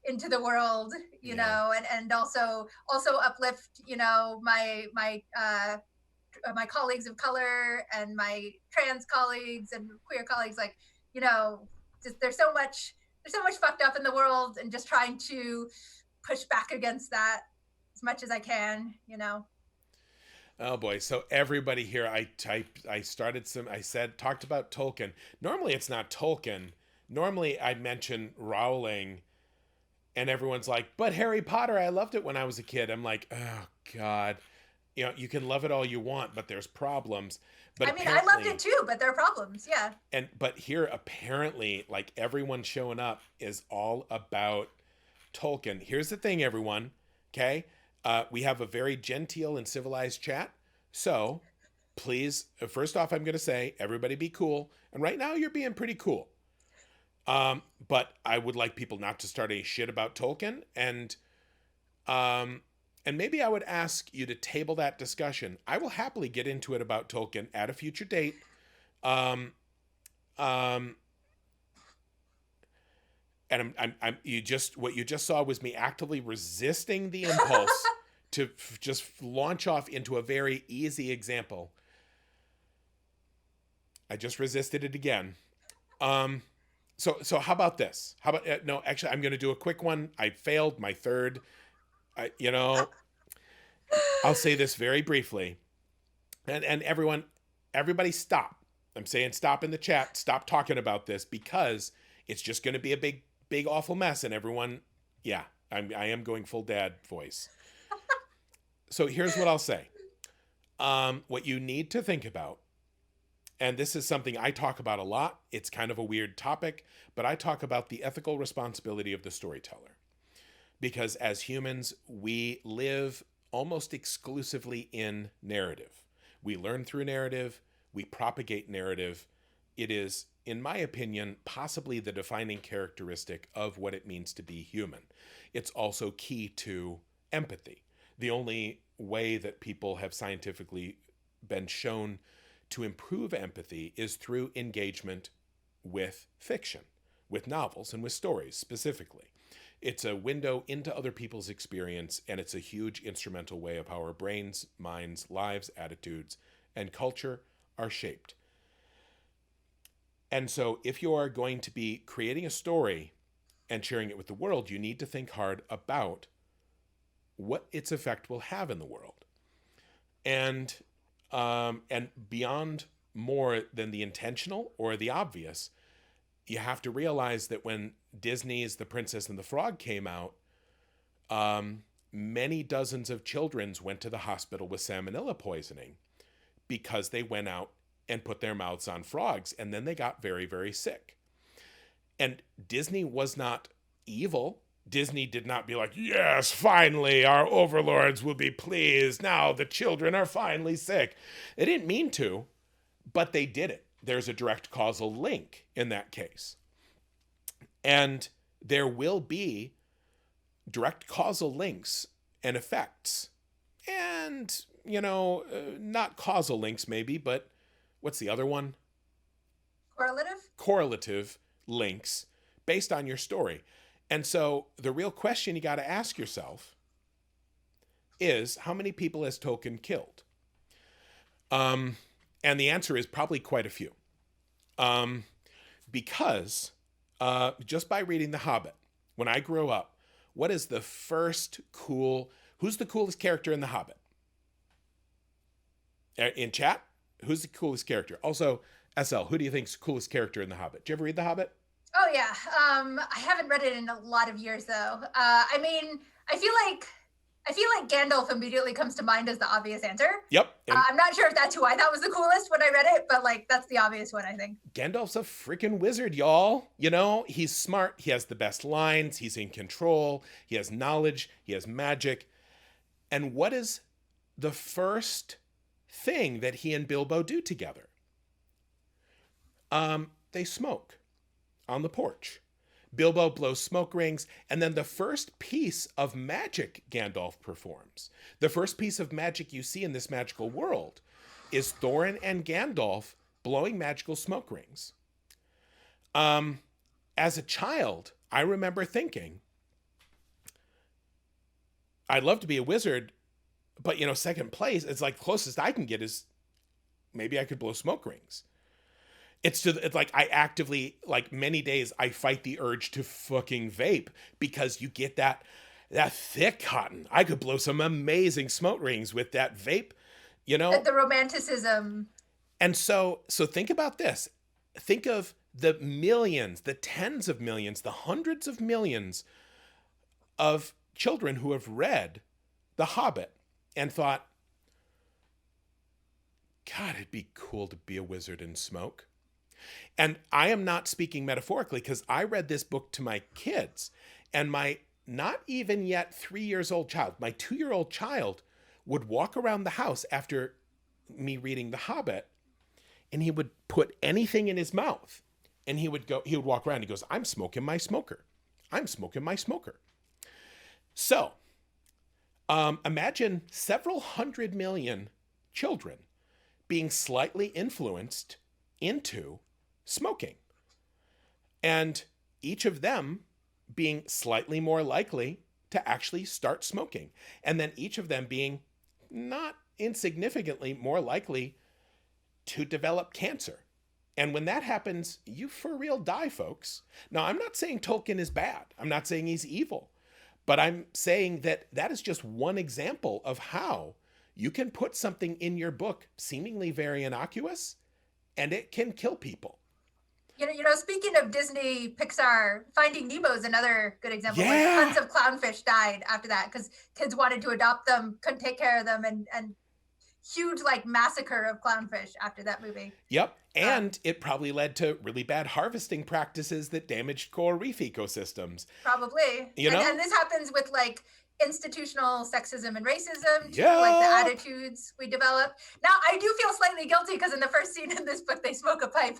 S2: into the world, you
S1: Yeah.
S2: know, and also uplift, you know, my colleagues of color and my trans colleagues and queer colleagues, like, you know, just there's so much fucked up in the world, and just trying to push back against that as much as I can, you know.
S1: Oh boy. So everybody here, I started some, I said, talked about Tolkien. Normally it's not Tolkien. Normally I mention Rowling and everyone's like, but Harry Potter, I loved it when I was a kid. I'm like, oh God, you know, you can love it all you want, but there's problems. But
S2: I mean, I loved it
S1: apparently,
S2: too, but there are problems. Yeah.
S1: but here apparently, like everyone showing up is all about Tolkien. Here's the thing, everyone. Okay, we have a very genteel and civilized chat, so please, first off, I'm going to say everybody be cool. And right now, you're being pretty cool. But I would like people not to start any shit about Tolkien, um, and maybe I would ask you to table that discussion. I will happily get into it about Tolkien at a future date. Um, um, and I'm you just what you just saw was me actively resisting the impulse to just launch off into a very easy example. I just resisted it again. Um, so how about this? How about no? Actually, I'm going to do a quick one. I failed my third. You know, I'll say this very briefly, and everybody stop. I'm saying stop in the chat. Stop talking about this because it's just going to be a big awful mess, and everyone, yeah, I am going full dad voice. So here's what I'll say. What you need to think about, and this is something I talk about a lot. It's kind of a weird topic, but I talk about the ethical responsibility of the storyteller. Because as humans, we live almost exclusively in narrative. We learn through narrative, we propagate narrative. It is, in my opinion, possibly the defining characteristic of what it means to be human. It's also key to empathy. The only way that people have scientifically been shown to improve empathy is through engagement with fiction, with novels and with stories specifically. It's a window into other people's experience, and it's a huge instrumental way of how our brains, minds, lives, attitudes, and culture are shaped. And so if you are going to be creating a story and sharing it with the world, you need to think hard about what its effect will have in the world. And beyond more than the intentional or the obvious, you have to realize that when Disney's The Princess and the Frog came out, many dozens of children went to the hospital with salmonella poisoning because they went out and put their mouths on frogs, and then they got very, very sick. And Disney was not evil. Disney did not be like, yes, finally, our overlords will be pleased. Now the children are finally sick. They didn't mean to, but they did it. There's a direct causal link in that case. And there will be direct causal links and effects. And, you know, not causal links maybe, but what's the other one?
S2: Correlative?
S1: Correlative links based on your story. And so the real question you got to ask yourself is, how many people has Tolkien killed? And the answer is probably quite a few. Because just by reading The Hobbit, when I grew up, what is the first who's the coolest character in The Hobbit? In chat, who's the coolest character? Also, SL, who do you think's the coolest character in The Hobbit? Did you ever read The Hobbit?
S2: Oh yeah. I haven't read it in a lot of years though. I mean, I feel like Gandalf immediately comes to mind as the obvious answer.
S1: Yep.
S2: I'm not sure if that's who I thought was the coolest when I read it, but like that's the obvious one, I think.
S1: Gandalf's a freaking wizard, y'all. You know, he's smart. He has the best lines. He's in control. He has knowledge. He has magic. And what is the first thing that he and Bilbo do together? They smoke on the porch Bilbo blows smoke rings, and then the first piece of magic Gandalf performs, the first piece of magic you see in this magical world, is Thorin and Gandalf blowing magical smoke rings. As a child, I remember thinking, I'd love to be a wizard, but, you know, second place, it's like closest I can get is maybe I could blow smoke rings. It's like I actively, like many days, I fight the urge to fucking vape because you get that thick cotton. I could blow some amazing smoke rings with that vape, you know?
S2: The romanticism.
S1: And so think about this. Think of the millions, the tens of millions, the hundreds of millions of children who have read The Hobbit and thought, God, it'd be cool to be a wizard and smoke. And I am not speaking metaphorically, because I read this book to my kids, and my not even yet 3 years old child, my 2-year-old child, would walk around the house after me reading The Hobbit, and he would put anything in his mouth, and he would walk around, he goes, I'm smoking my smoker. I'm smoking my smoker. So imagine several 100 million children being slightly influenced into smoking, and each of them being slightly more likely to actually start smoking, and then each of them being not insignificantly more likely to develop cancer. And when that happens, you for real die, folks. Now, I'm not saying Tolkien is bad. I'm not saying he's evil, but I'm saying that is just one example of how you can put something in your book seemingly very innocuous, and it can kill people.
S2: You know, speaking of Disney, Pixar, Finding Nemo is another good example.
S1: Yeah.
S2: Like, tons of clownfish died after that because kids wanted to adopt them, couldn't take care of them, and huge like massacre of clownfish after that movie.
S1: Yep. And it probably led to really bad harvesting practices that damaged coral reef ecosystems.
S2: Probably.
S1: You know?
S2: And this happens with like institutional sexism and racism, too,
S1: Yeah.
S2: like the attitudes we develop. Now, I do feel slightly guilty because in the first scene in this book, they smoke a pipe.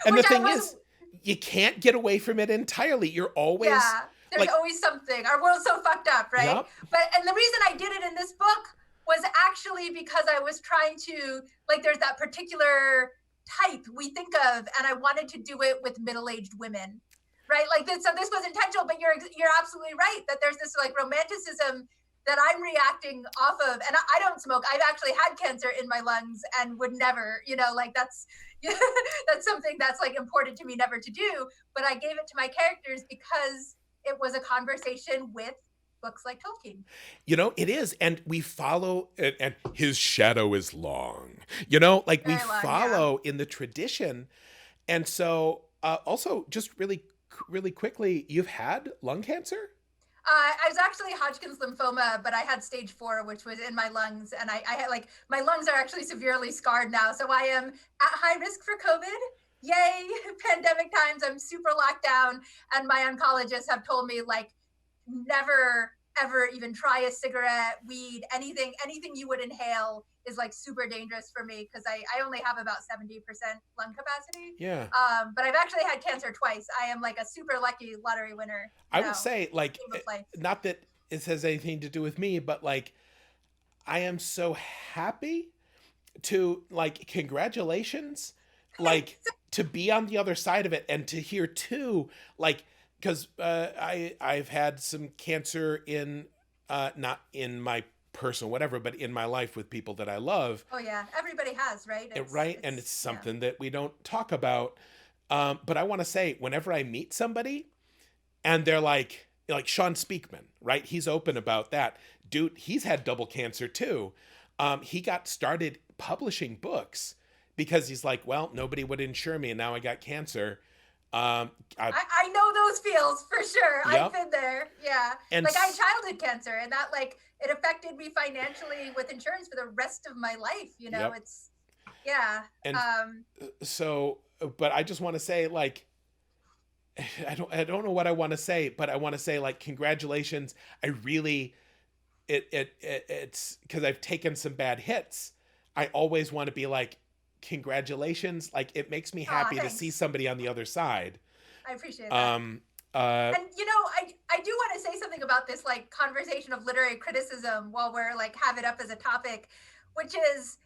S1: And the thing is, you can't get away from it entirely. You're always...
S2: Yeah, there's always something. Our world's so fucked up, right?
S1: Yep.
S2: And the reason I did it in this book was actually because I was trying to, like, there's that particular type we think of, and I wanted to do it with middle-aged women. Right, like this. So this was intentional, but you're absolutely right that there's this like romanticism that I'm reacting off of, and I don't smoke. I've actually had cancer in my lungs and would never, you know, like that's something that's like important to me never to do. But I gave it to my characters because it was a conversation with books like Tolkien.
S1: You know, it is, and we follow, and his shadow is long. You know, like we follow in the tradition, and so also just really quickly, you've had lung cancer?
S2: I was actually Hodgkin's lymphoma, but I had stage 4, which was in my lungs. And I had like, my lungs are actually severely scarred now. So I am at high risk for COVID. Yay, pandemic times. I'm super locked down. And my oncologists have told me like, never, ever even try a cigarette, weed, anything you would inhale is like super dangerous for me because I only have about 70% lung capacity.
S1: Yeah.
S2: But I've actually had cancer twice. I am like a super lucky lottery winner.
S1: I would say like, not that it has anything to do with me, but like, I am so happy to like, congratulations, like to be on the other side of it and to hear too, like, because I've had some cancer in, not in my personal whatever, but in my life with people that I love.
S2: Oh yeah, everybody has, right?
S1: And it's something that we don't talk about. But I want to say, whenever I meet somebody and they're like Sean Speakman, right? He's open about that. Dude, he's had double cancer too. He got started publishing books because he's like, well, nobody would insure me and now I got cancer. I
S2: know those feels for sure.
S1: Yep.
S2: I've been there. Yeah. And like I had childhood cancer and that like it affected me financially with insurance for the rest of my life. You know,
S1: Yep.
S2: it's And
S1: so, but I just want to say like, I don't know what I want to say, but I want to say like, congratulations. I really, it's because I've taken some bad hits. I always want to be like, congratulations. Like it makes me happy to see somebody on the other side.
S2: I appreciate that.
S1: Um, uh,
S2: And I do want to say something about this like conversation of literary criticism while we're like have it up as a topic, which is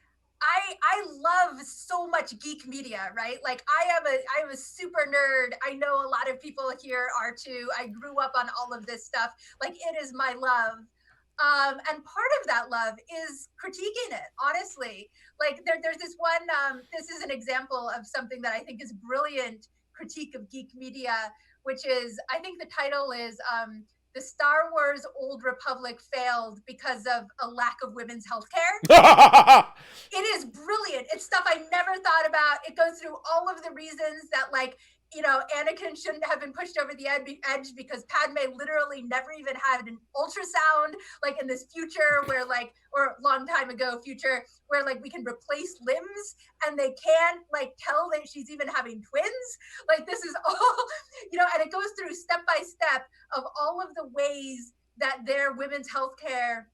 S2: I love so much geek media, right? Like I'm a super nerd. I know a lot of people here are too. I grew up on all of this stuff. Like it is my love. And part of that love is critiquing it, honestly. Like there's this one, this is an example of something that I think is brilliant critique of geek media, which is, I think the title is The Star Wars Old Republic Failed Because of a Lack of Women's Healthcare. It is brilliant. It's stuff I never thought about. It goes through all of the reasons that, like, Anakin shouldn't have been pushed over the edge because Padme literally never even had an ultrasound, like in this future where, like, or a long time ago future where, like, we can replace limbs and they can't, like, tell that she's even having twins. Like, this is all, and it goes through step by step of all of the ways that their women's healthcare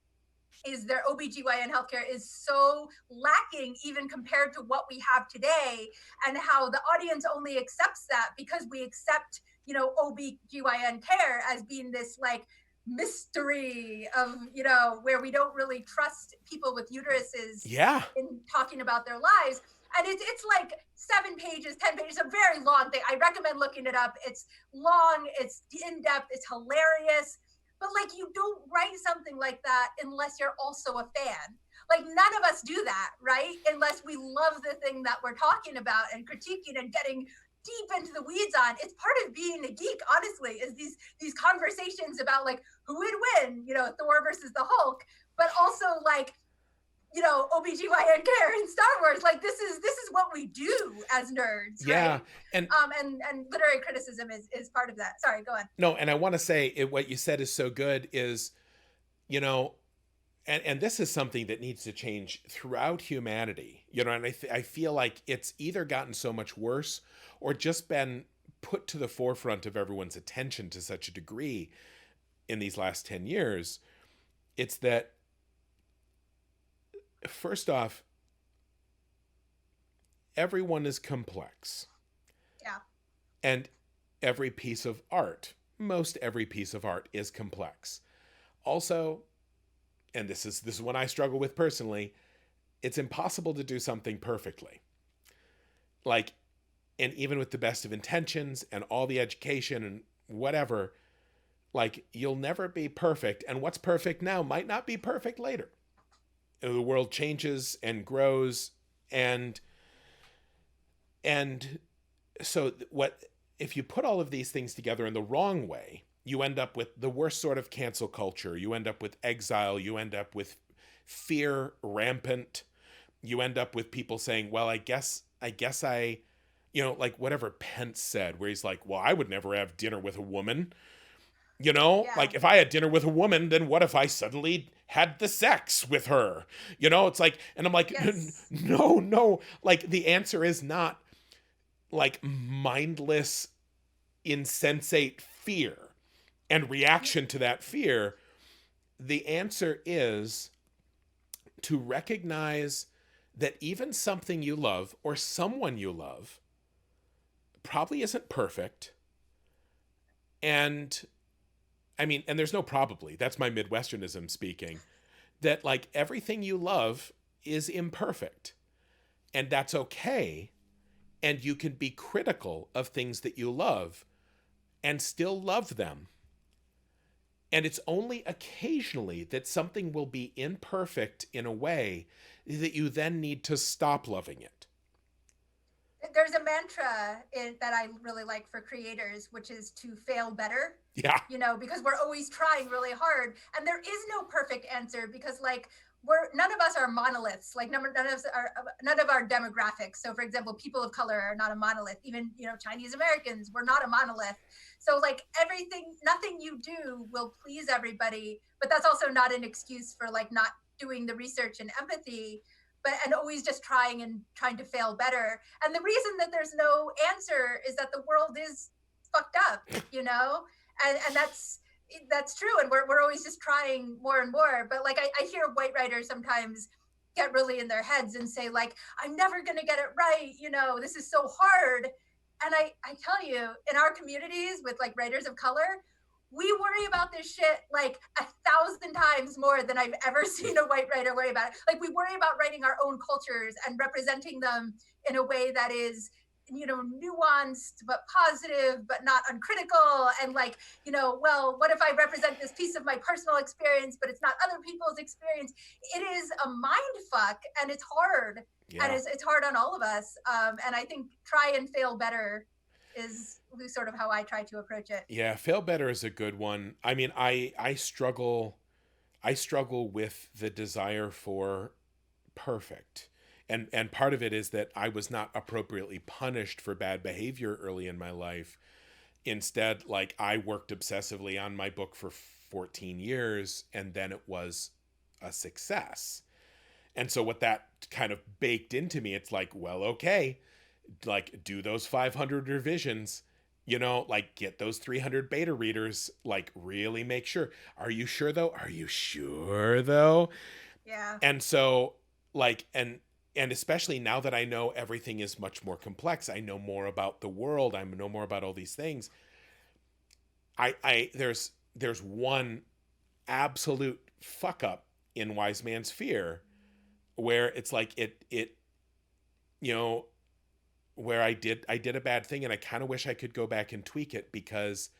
S2: is their OBGYN healthcare is so lacking even compared to what we have today, and how the audience only accepts that because we accept, OBGYN care as being this like mystery of, where we don't really trust people with uteruses
S1: yeah.
S2: in talking about their lives. And it's like 7 pages, 10 pages, a very long thing. I recommend looking it up. It's long, it's in depth, it's hilarious. But like, you don't write something like that unless you're also a fan. Like, none of us do that, right? Unless we love the thing that we're talking about and critiquing and getting deep into the weeds on. It's part of being a geek, honestly, is these conversations about like who would win, Thor versus the Hulk, but also like, OBGYN care in Star Wars. Like, this is what we do as nerds,
S1: Yeah.
S2: right?
S1: And
S2: literary criticism is part of that. Sorry, go on.
S1: no, and I want to say what you said is so good is, and this is something that needs to change throughout humanity, and I feel like it's either gotten so much worse or just been put to the forefront of everyone's attention to such a degree in these last 10 years. It's that, first off, everyone is complex.
S2: Yeah.
S1: And every piece of art, most every piece of art is complex. Also, and this is one I struggle with personally, it's impossible to do something perfectly. Like, and even with the best of intentions and all the education and whatever, like, you'll never be perfect. And what's perfect now might not be perfect later. The world changes and grows, and so what if you put all of these things together in the wrong way, you end up with the worst sort of cancel culture. You end up with exile. You end up with fear rampant. You end up with people saying, well, I guess I, like whatever Pence said, where he's like, well, I would never have dinner with a woman.
S2: Yeah.
S1: Like, if I had dinner with a woman, then what if I suddenly had the sex with her? It's like, and I'm like,
S2: Yes.
S1: no. Like, the answer is not like mindless, insensate fear and reaction to that fear. The answer is to recognize that even something you love or someone you love probably isn't perfect. And and there's no probably, that's my Midwesternism speaking, that like everything you love is imperfect, and that's okay. And you can be critical of things that you love and still love them. And it's only occasionally that something will be imperfect in a way that you then need to stop loving it.
S2: There's a mantra that I really like for creators, which is to fail better.
S1: Yeah.
S2: Because we're always trying really hard, and there is no perfect answer, because like none of us are monoliths. Like none of our demographics. So for example, people of color are not a monolith. Even Chinese Americans, we're not a monolith. So like nothing you do will please everybody, but that's also not an excuse for like not doing the research and empathy. And always just trying to fail better. And the reason that there's no answer is that the world is fucked up, and that's true. And we're always just trying more and more. But like I hear white writers sometimes get really in their heads and say like, I'm never gonna get it right, this is so hard. And I tell you, in our communities with like writers of color, we worry about this shit like 1,000 times more than I've ever seen a white writer worry about it. Like we worry about writing our own cultures and representing them in a way that is, you know, nuanced but positive but not uncritical, and like, you know, well, what if I represent this piece of my personal experience but it's not other people's experience? It is a mind fuck, and it's hard.
S1: Yeah.
S2: And it's hard on all of us, and I think try and fail better is sort of how I try to approach it.
S1: Yeah, fail better is a good one. I mean, I struggle with the desire for perfect. And part of it is that I was not appropriately punished for bad behavior early in my life. Instead, like, I worked obsessively on my book for 14 years, and then it was a success. And so what that kind of baked into me, it's like, well, okay, like, do those 500 revisions, you know, like, get those 300 beta readers, like, really make sure. Are you sure though? Are you sure though?
S2: Yeah.
S1: And so, like, and especially now that I know everything is much more complex, I know more about the world, I know more about all these things. There's one absolute fuck up in Wise Man's Fear, where it's like it you know, where I did a bad thing, and I kind of wish I could go back and tweak it, because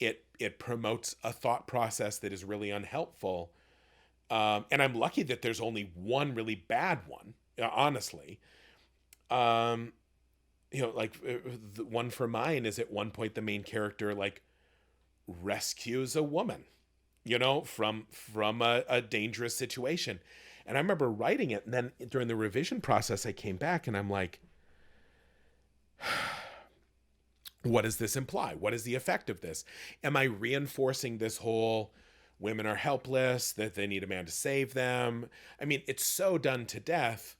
S1: it promotes a thought process that is really unhelpful. And I'm lucky that there's only one really bad one, honestly. You know, like, the one for mine is, at one point the main character like rescues a woman, you know, from a dangerous situation. And I remember writing it, and then during the revision process I came back and I'm like, what does this imply? What is the effect of this? Am I reinforcing this whole women are helpless, that they need a man to save them? I mean, it's so done to death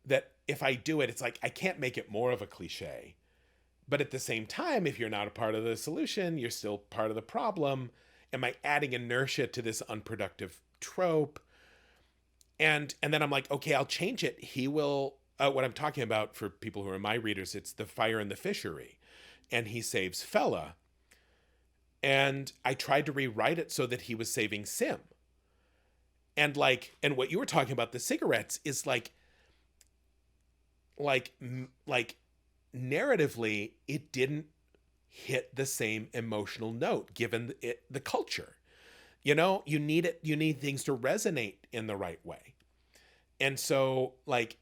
S1: that if I do it, it's like I can't make it more of a cliche. But at the same time, if you're not a part of the solution, you're still part of the problem. Am I adding inertia to this unproductive trope? And then I'm like, okay, I'll change it. He will, what I'm talking about, for people who are my readers, it's the fire in the fishery. And he saves Fella. And I tried to rewrite it so that he was saving Sim. And like, and what you were talking about, the cigarettes, is like narratively, it didn't hit the same emotional note given the culture. You know, you need things to resonate in the right way. And so, like,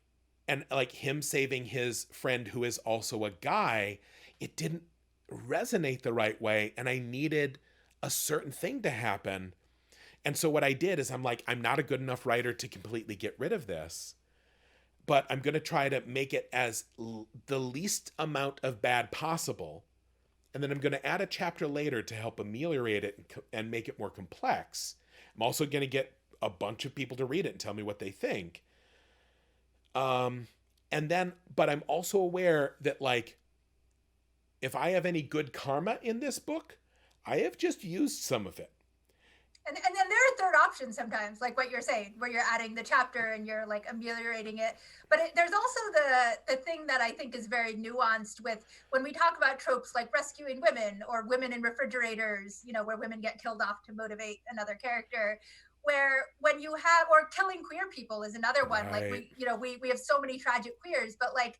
S1: and like him saving his friend who is also a guy, it didn't resonate the right way, and I needed a certain thing to happen. And so what I did is, I'm like, I'm not a good enough writer to completely get rid of this, but I'm going to try to make it as the least amount of bad possible. And then I'm going to add a chapter later to help ameliorate it and make it more complex. I'm also going to get a bunch of people to read it and tell me what they think. And then, but I'm also aware that, like, if I have any good karma in this book, I have just used some of it.
S2: And then there are third options sometimes, like what you're saying, where you're adding the chapter and you're like ameliorating it. But there's also the thing that I think is very nuanced with when we talk about tropes like rescuing women or women in refrigerators, you know, where women get killed off to motivate another character. Where when you have, or killing queer people is another one.
S1: Right.
S2: Like we have so many tragic queers, but like,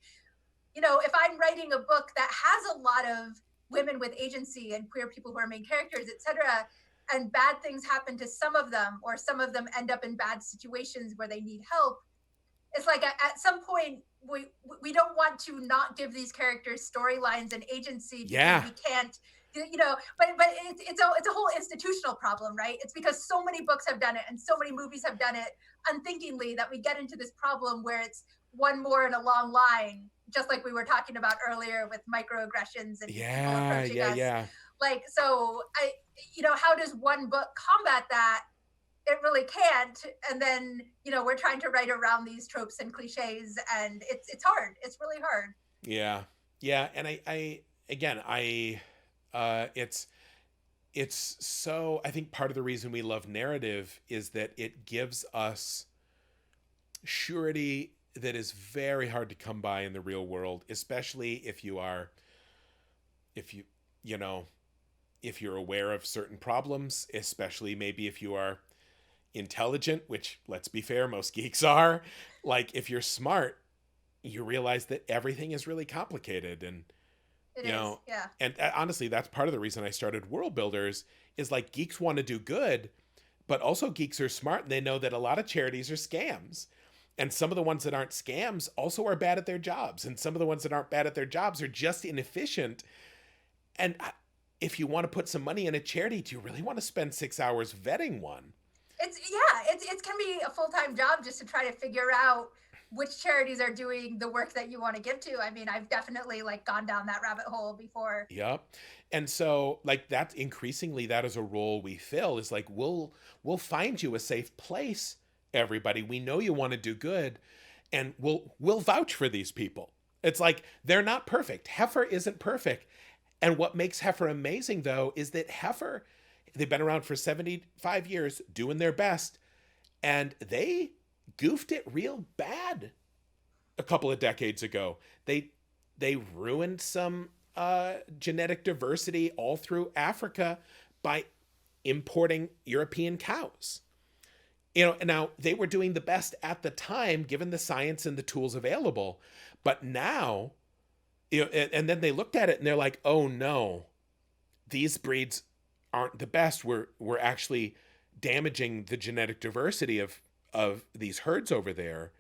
S2: you know, if I'm writing a book that has a lot of women with agency and queer people who are main characters, etc., and bad things happen to some of them, or some of them end up in bad situations where they need help, it's like at some point we don't want to not give these characters storylines and agency, because we can't, you know. But it's a whole institutional problem, right? It's because so many books have done it and so many movies have done it unthinkingly that we get into this problem where it's one more in a long line, just like we were talking about earlier with microaggressions and people approaching us. Like, so you know, how does one book combat that? It really can't. And then, you know, we're trying to write around these tropes and cliches, and it's hard. It's really hard.
S1: Yeah. And it's so, I think part of the reason we love narrative is that it gives us surety that is very hard to come by in the real world, especially if you are, if you, you know, if you're aware of certain problems, especially maybe if you are intelligent, which, let's be fair, most geeks are. Like, if you're smart, you realize that everything is really complicated. And,
S2: It is, yeah.
S1: and honestly, that's part of the reason I started World Builders, is like, geeks want to do good, but also geeks are smart and they know that a lot of charities are scams. And some of the ones that aren't scams also are bad at their jobs. And some of the ones that aren't bad at their jobs are just inefficient. And if you want to put some money in a charity, do you really want to spend 6 hours vetting one?
S2: It can be a full-time job just to try to figure out which charities are doing the work that you want to give to. I mean, I've definitely like gone down that rabbit hole before.
S1: Yep. And so like that's increasingly, that is a role we fill, is like, we'll find you a safe place, everybody. We know you want to do good, and we'll vouch for these people. It's like, they're not perfect. Heifer isn't perfect. And what makes Heifer amazing, though, is that Heifer, they've been around for 75 years doing their best, and they goofed it real bad a couple of decades ago. They ruined some genetic diversity all through Africa by importing European cows. And now they were doing the best at the time, given the science and the tools available. But now, and then they looked at it and they're like, oh no, these breeds aren't the best. We're actually damaging the genetic diversity of these herds over there.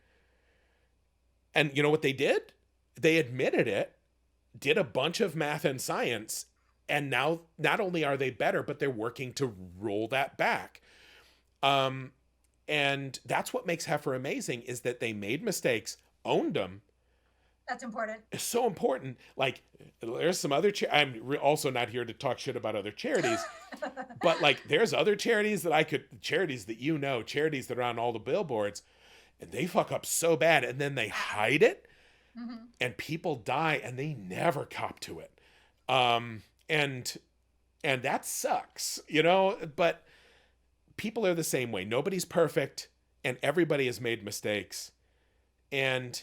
S1: And you know what they did? They admitted it, did a bunch of math and science, and now not only are they better, but they're working to roll that back. And that's what makes Heifer amazing, is that they made mistakes, owned them.
S2: That's important.
S1: It's so important. Like, there's some other I'm also not here to talk shit about other charities, but like, there's other charities that charities that are on all the billboards, and they fuck up so bad, and then they hide it, and people die, and they never cop to it. And that sucks, but people are the same way. Nobody's perfect, and everybody has made mistakes, and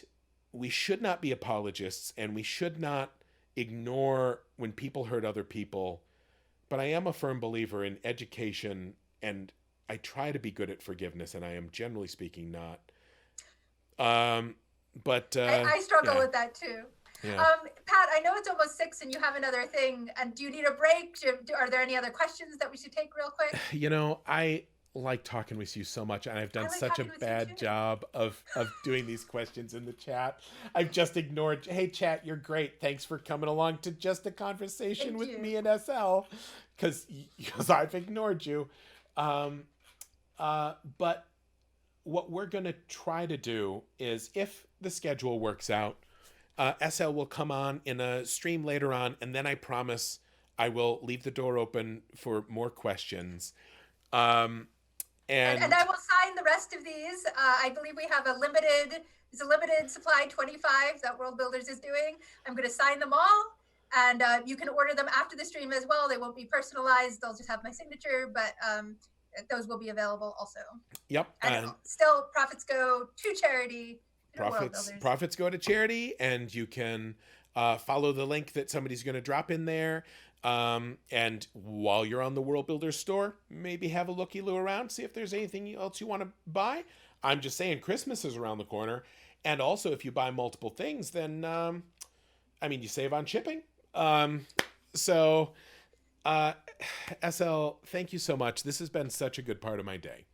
S1: we should not be apologists, and we should not ignore when people hurt other people. But I am a firm believer in education, and I try to be good at forgiveness, and I am, generally speaking, not. But
S2: I struggle with that too.
S1: Yeah.
S2: Pat, I know it's almost 6 and you have another thing. And do you need a break? Are there any other questions that we should take real quick?
S1: I like talking with you so much, and I've done such a bad job of doing these questions in the chat. I've just ignored. Hey, chat, you're great. Thanks for coming along to Just a Conversation with me and SL, because I've ignored you. But what we're going to try to do is, if the schedule works out, SL will come on in a stream later on, and then I promise I will leave the door open for more questions. And
S2: I will sign the rest of these. I believe we have a limited supply, 25, that Worldbuilders is doing. I'm going to sign them all, and you can order them after the stream as well. They won't be personalized. They'll just have my signature, but those will be available also.
S1: Yep.
S2: And still, profits go to charity.
S1: Profits go to charity, and you can follow the link that somebody's going to drop in there. And while you're on the Worldbuilders store, maybe have a looky-loo around, see if there's anything else you want to buy. I'm just saying, Christmas is around the corner. And also, if you buy multiple things, then, you save on shipping. SL, thank you so much. This has been such a good part of my day.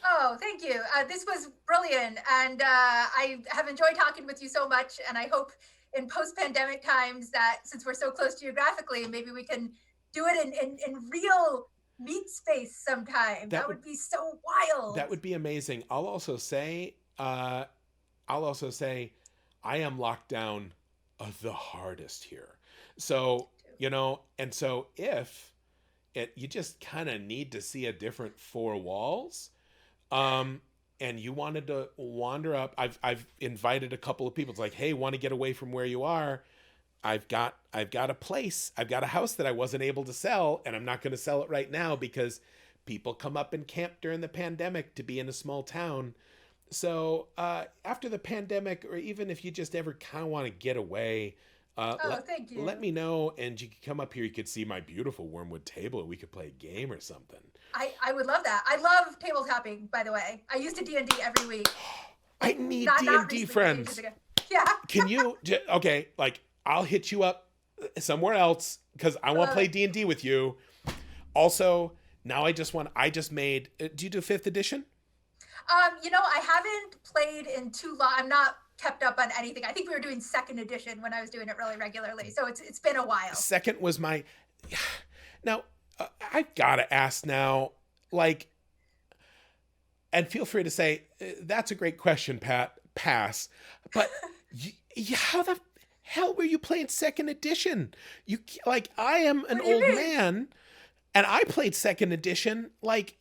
S2: Oh, thank you. This was brilliant. And I have enjoyed talking with you so much. And I hope in post-pandemic times that, since we're so close geographically, maybe we can do it in real meet space sometime. That would be so wild.
S1: That would be amazing. I'll also say I am locked down the hardest here. So, and so if you just kind of need to see a different four walls, and you wanted to wander up, I've invited a couple of people. It's like, hey, want to get away from where you are? I've got a place. I've got a house that I wasn't able to sell, and I'm not going to sell it right now because people come up and camp during the pandemic to be in a small town. So after the pandemic, or even if you just ever kind of want to get away,
S2: Oh, thank
S1: let
S2: you.
S1: me know, and you could come up here. You could see my beautiful wormwood table. We could play a game or something.
S2: I would love that. I love table tapping, by the way. I used to D&D every week.
S1: I
S2: Like
S1: need
S2: not
S1: D&D
S2: recently, but ages
S1: friends.
S2: ago. Yeah.
S1: Can you? Okay, like I'll hit you up somewhere else because I
S2: I
S1: want to
S2: love
S1: play
S2: it.
S1: D&D with you. Also, now I just made. Do you do fifth edition?
S2: I haven't played in too long. I'm not kept up on anything. I think we were doing second edition when I was doing it really regularly. So it's been a while.
S1: Second was my. Now I've got to ask now, like, and feel free to say that's a great question, Pat. Pass, but how the hell were you playing second edition? You like I am an
S2: What do you
S1: old
S2: mean?
S1: man, and I played second edition. Like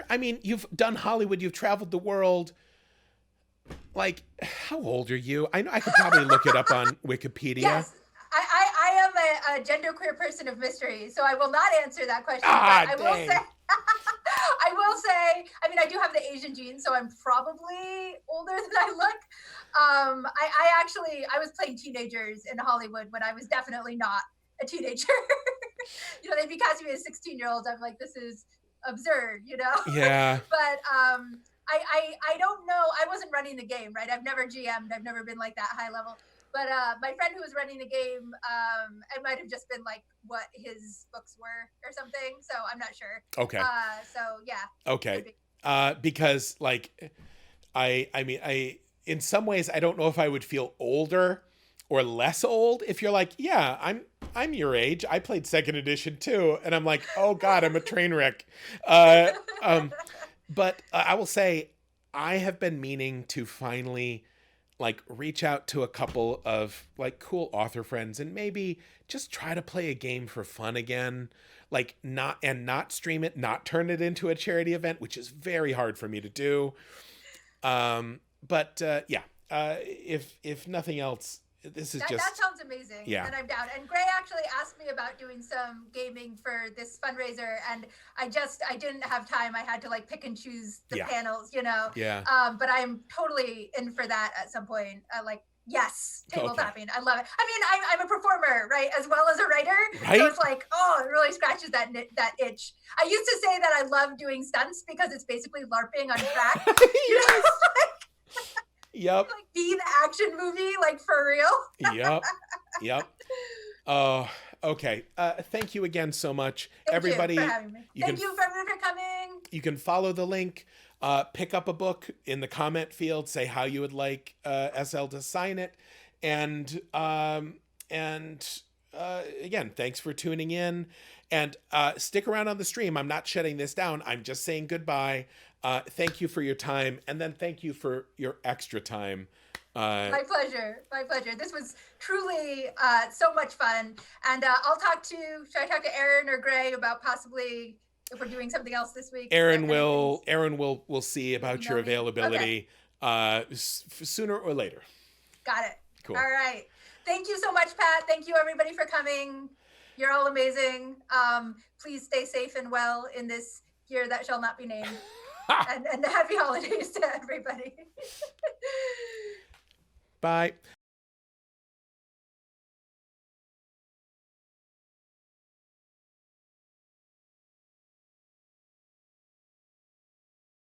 S1: I mean, you've done Hollywood, you've traveled the world. Like, how old are you? I know I could probably look it up on Wikipedia.
S2: Yes. I am a genderqueer person of mystery, so I will not answer that question. But
S1: Ah,
S2: I will say,
S1: dang.
S2: I will say, I mean, I do have the Asian gene, so I'm probably older than I look. I was playing teenagers in Hollywood when I was definitely not a teenager. They'd be casting me as 16-year-olds. I'm like, this is absurd.
S1: Yeah.
S2: But I don't know. I wasn't running the game, right? I've never GM'd. I've never been like that high level. But my friend who was running the game, it might have just been like what his books were or something. So I'm not sure.
S1: Okay.
S2: So yeah.
S1: Okay. Because like I mean I in some ways I don't know if I would feel older or less old if you're like, yeah, I'm your age. I played second edition too, and I'm like, oh god, I'm a train wreck. Uh, um, but I will say, I have been meaning to finally like reach out to a couple of like cool author friends and maybe just try to play a game for fun again, like not stream it, not turn it into a charity event, which is very hard for me to do. But yeah, if nothing else, this is
S2: That
S1: just
S2: sounds amazing.
S1: yeah.
S2: And I'm down. And Gray actually asked me about doing some gaming for this fundraiser, and I didn't have time. I had to like pick and choose the
S1: Yeah.
S2: panels.
S1: Yeah.
S2: But I'm totally in for that at some point. Yes, table
S1: Okay.
S2: tapping. I love it. I mean, I'm a performer, right, as well as a writer.
S1: Right?
S2: So it's like, oh, it really scratches that itch. I used to say that I love doing stunts because it's basically LARPing on track.
S1: Yes. Yep.
S2: Like be the action movie, like for real.
S1: Yep. Yep. Okay. Thank you again so much,
S2: Thank
S1: everybody.
S2: you for having me. Thank you for coming.
S1: You can follow the link. Pick up a book in the comment field. Say how you would like SL to sign it, and again, thanks for tuning in. And stick around on the stream. I'm not shutting this down. I'm just saying goodbye. Thank you for your time, and then thank you for your extra time.
S2: My pleasure. My pleasure. This was truly so much fun. And should I talk to Aaron or Gray about possibly if we're doing something else this week?
S1: Aaron will see about your
S2: Email me.
S1: availability sooner or later.
S2: Got it.
S1: Cool.
S2: All right. Thank you so much, Pat. Thank you, everybody, for coming. You're all amazing. Please stay safe and well in this year that shall not be named. and happy holidays to everybody.
S1: Bye.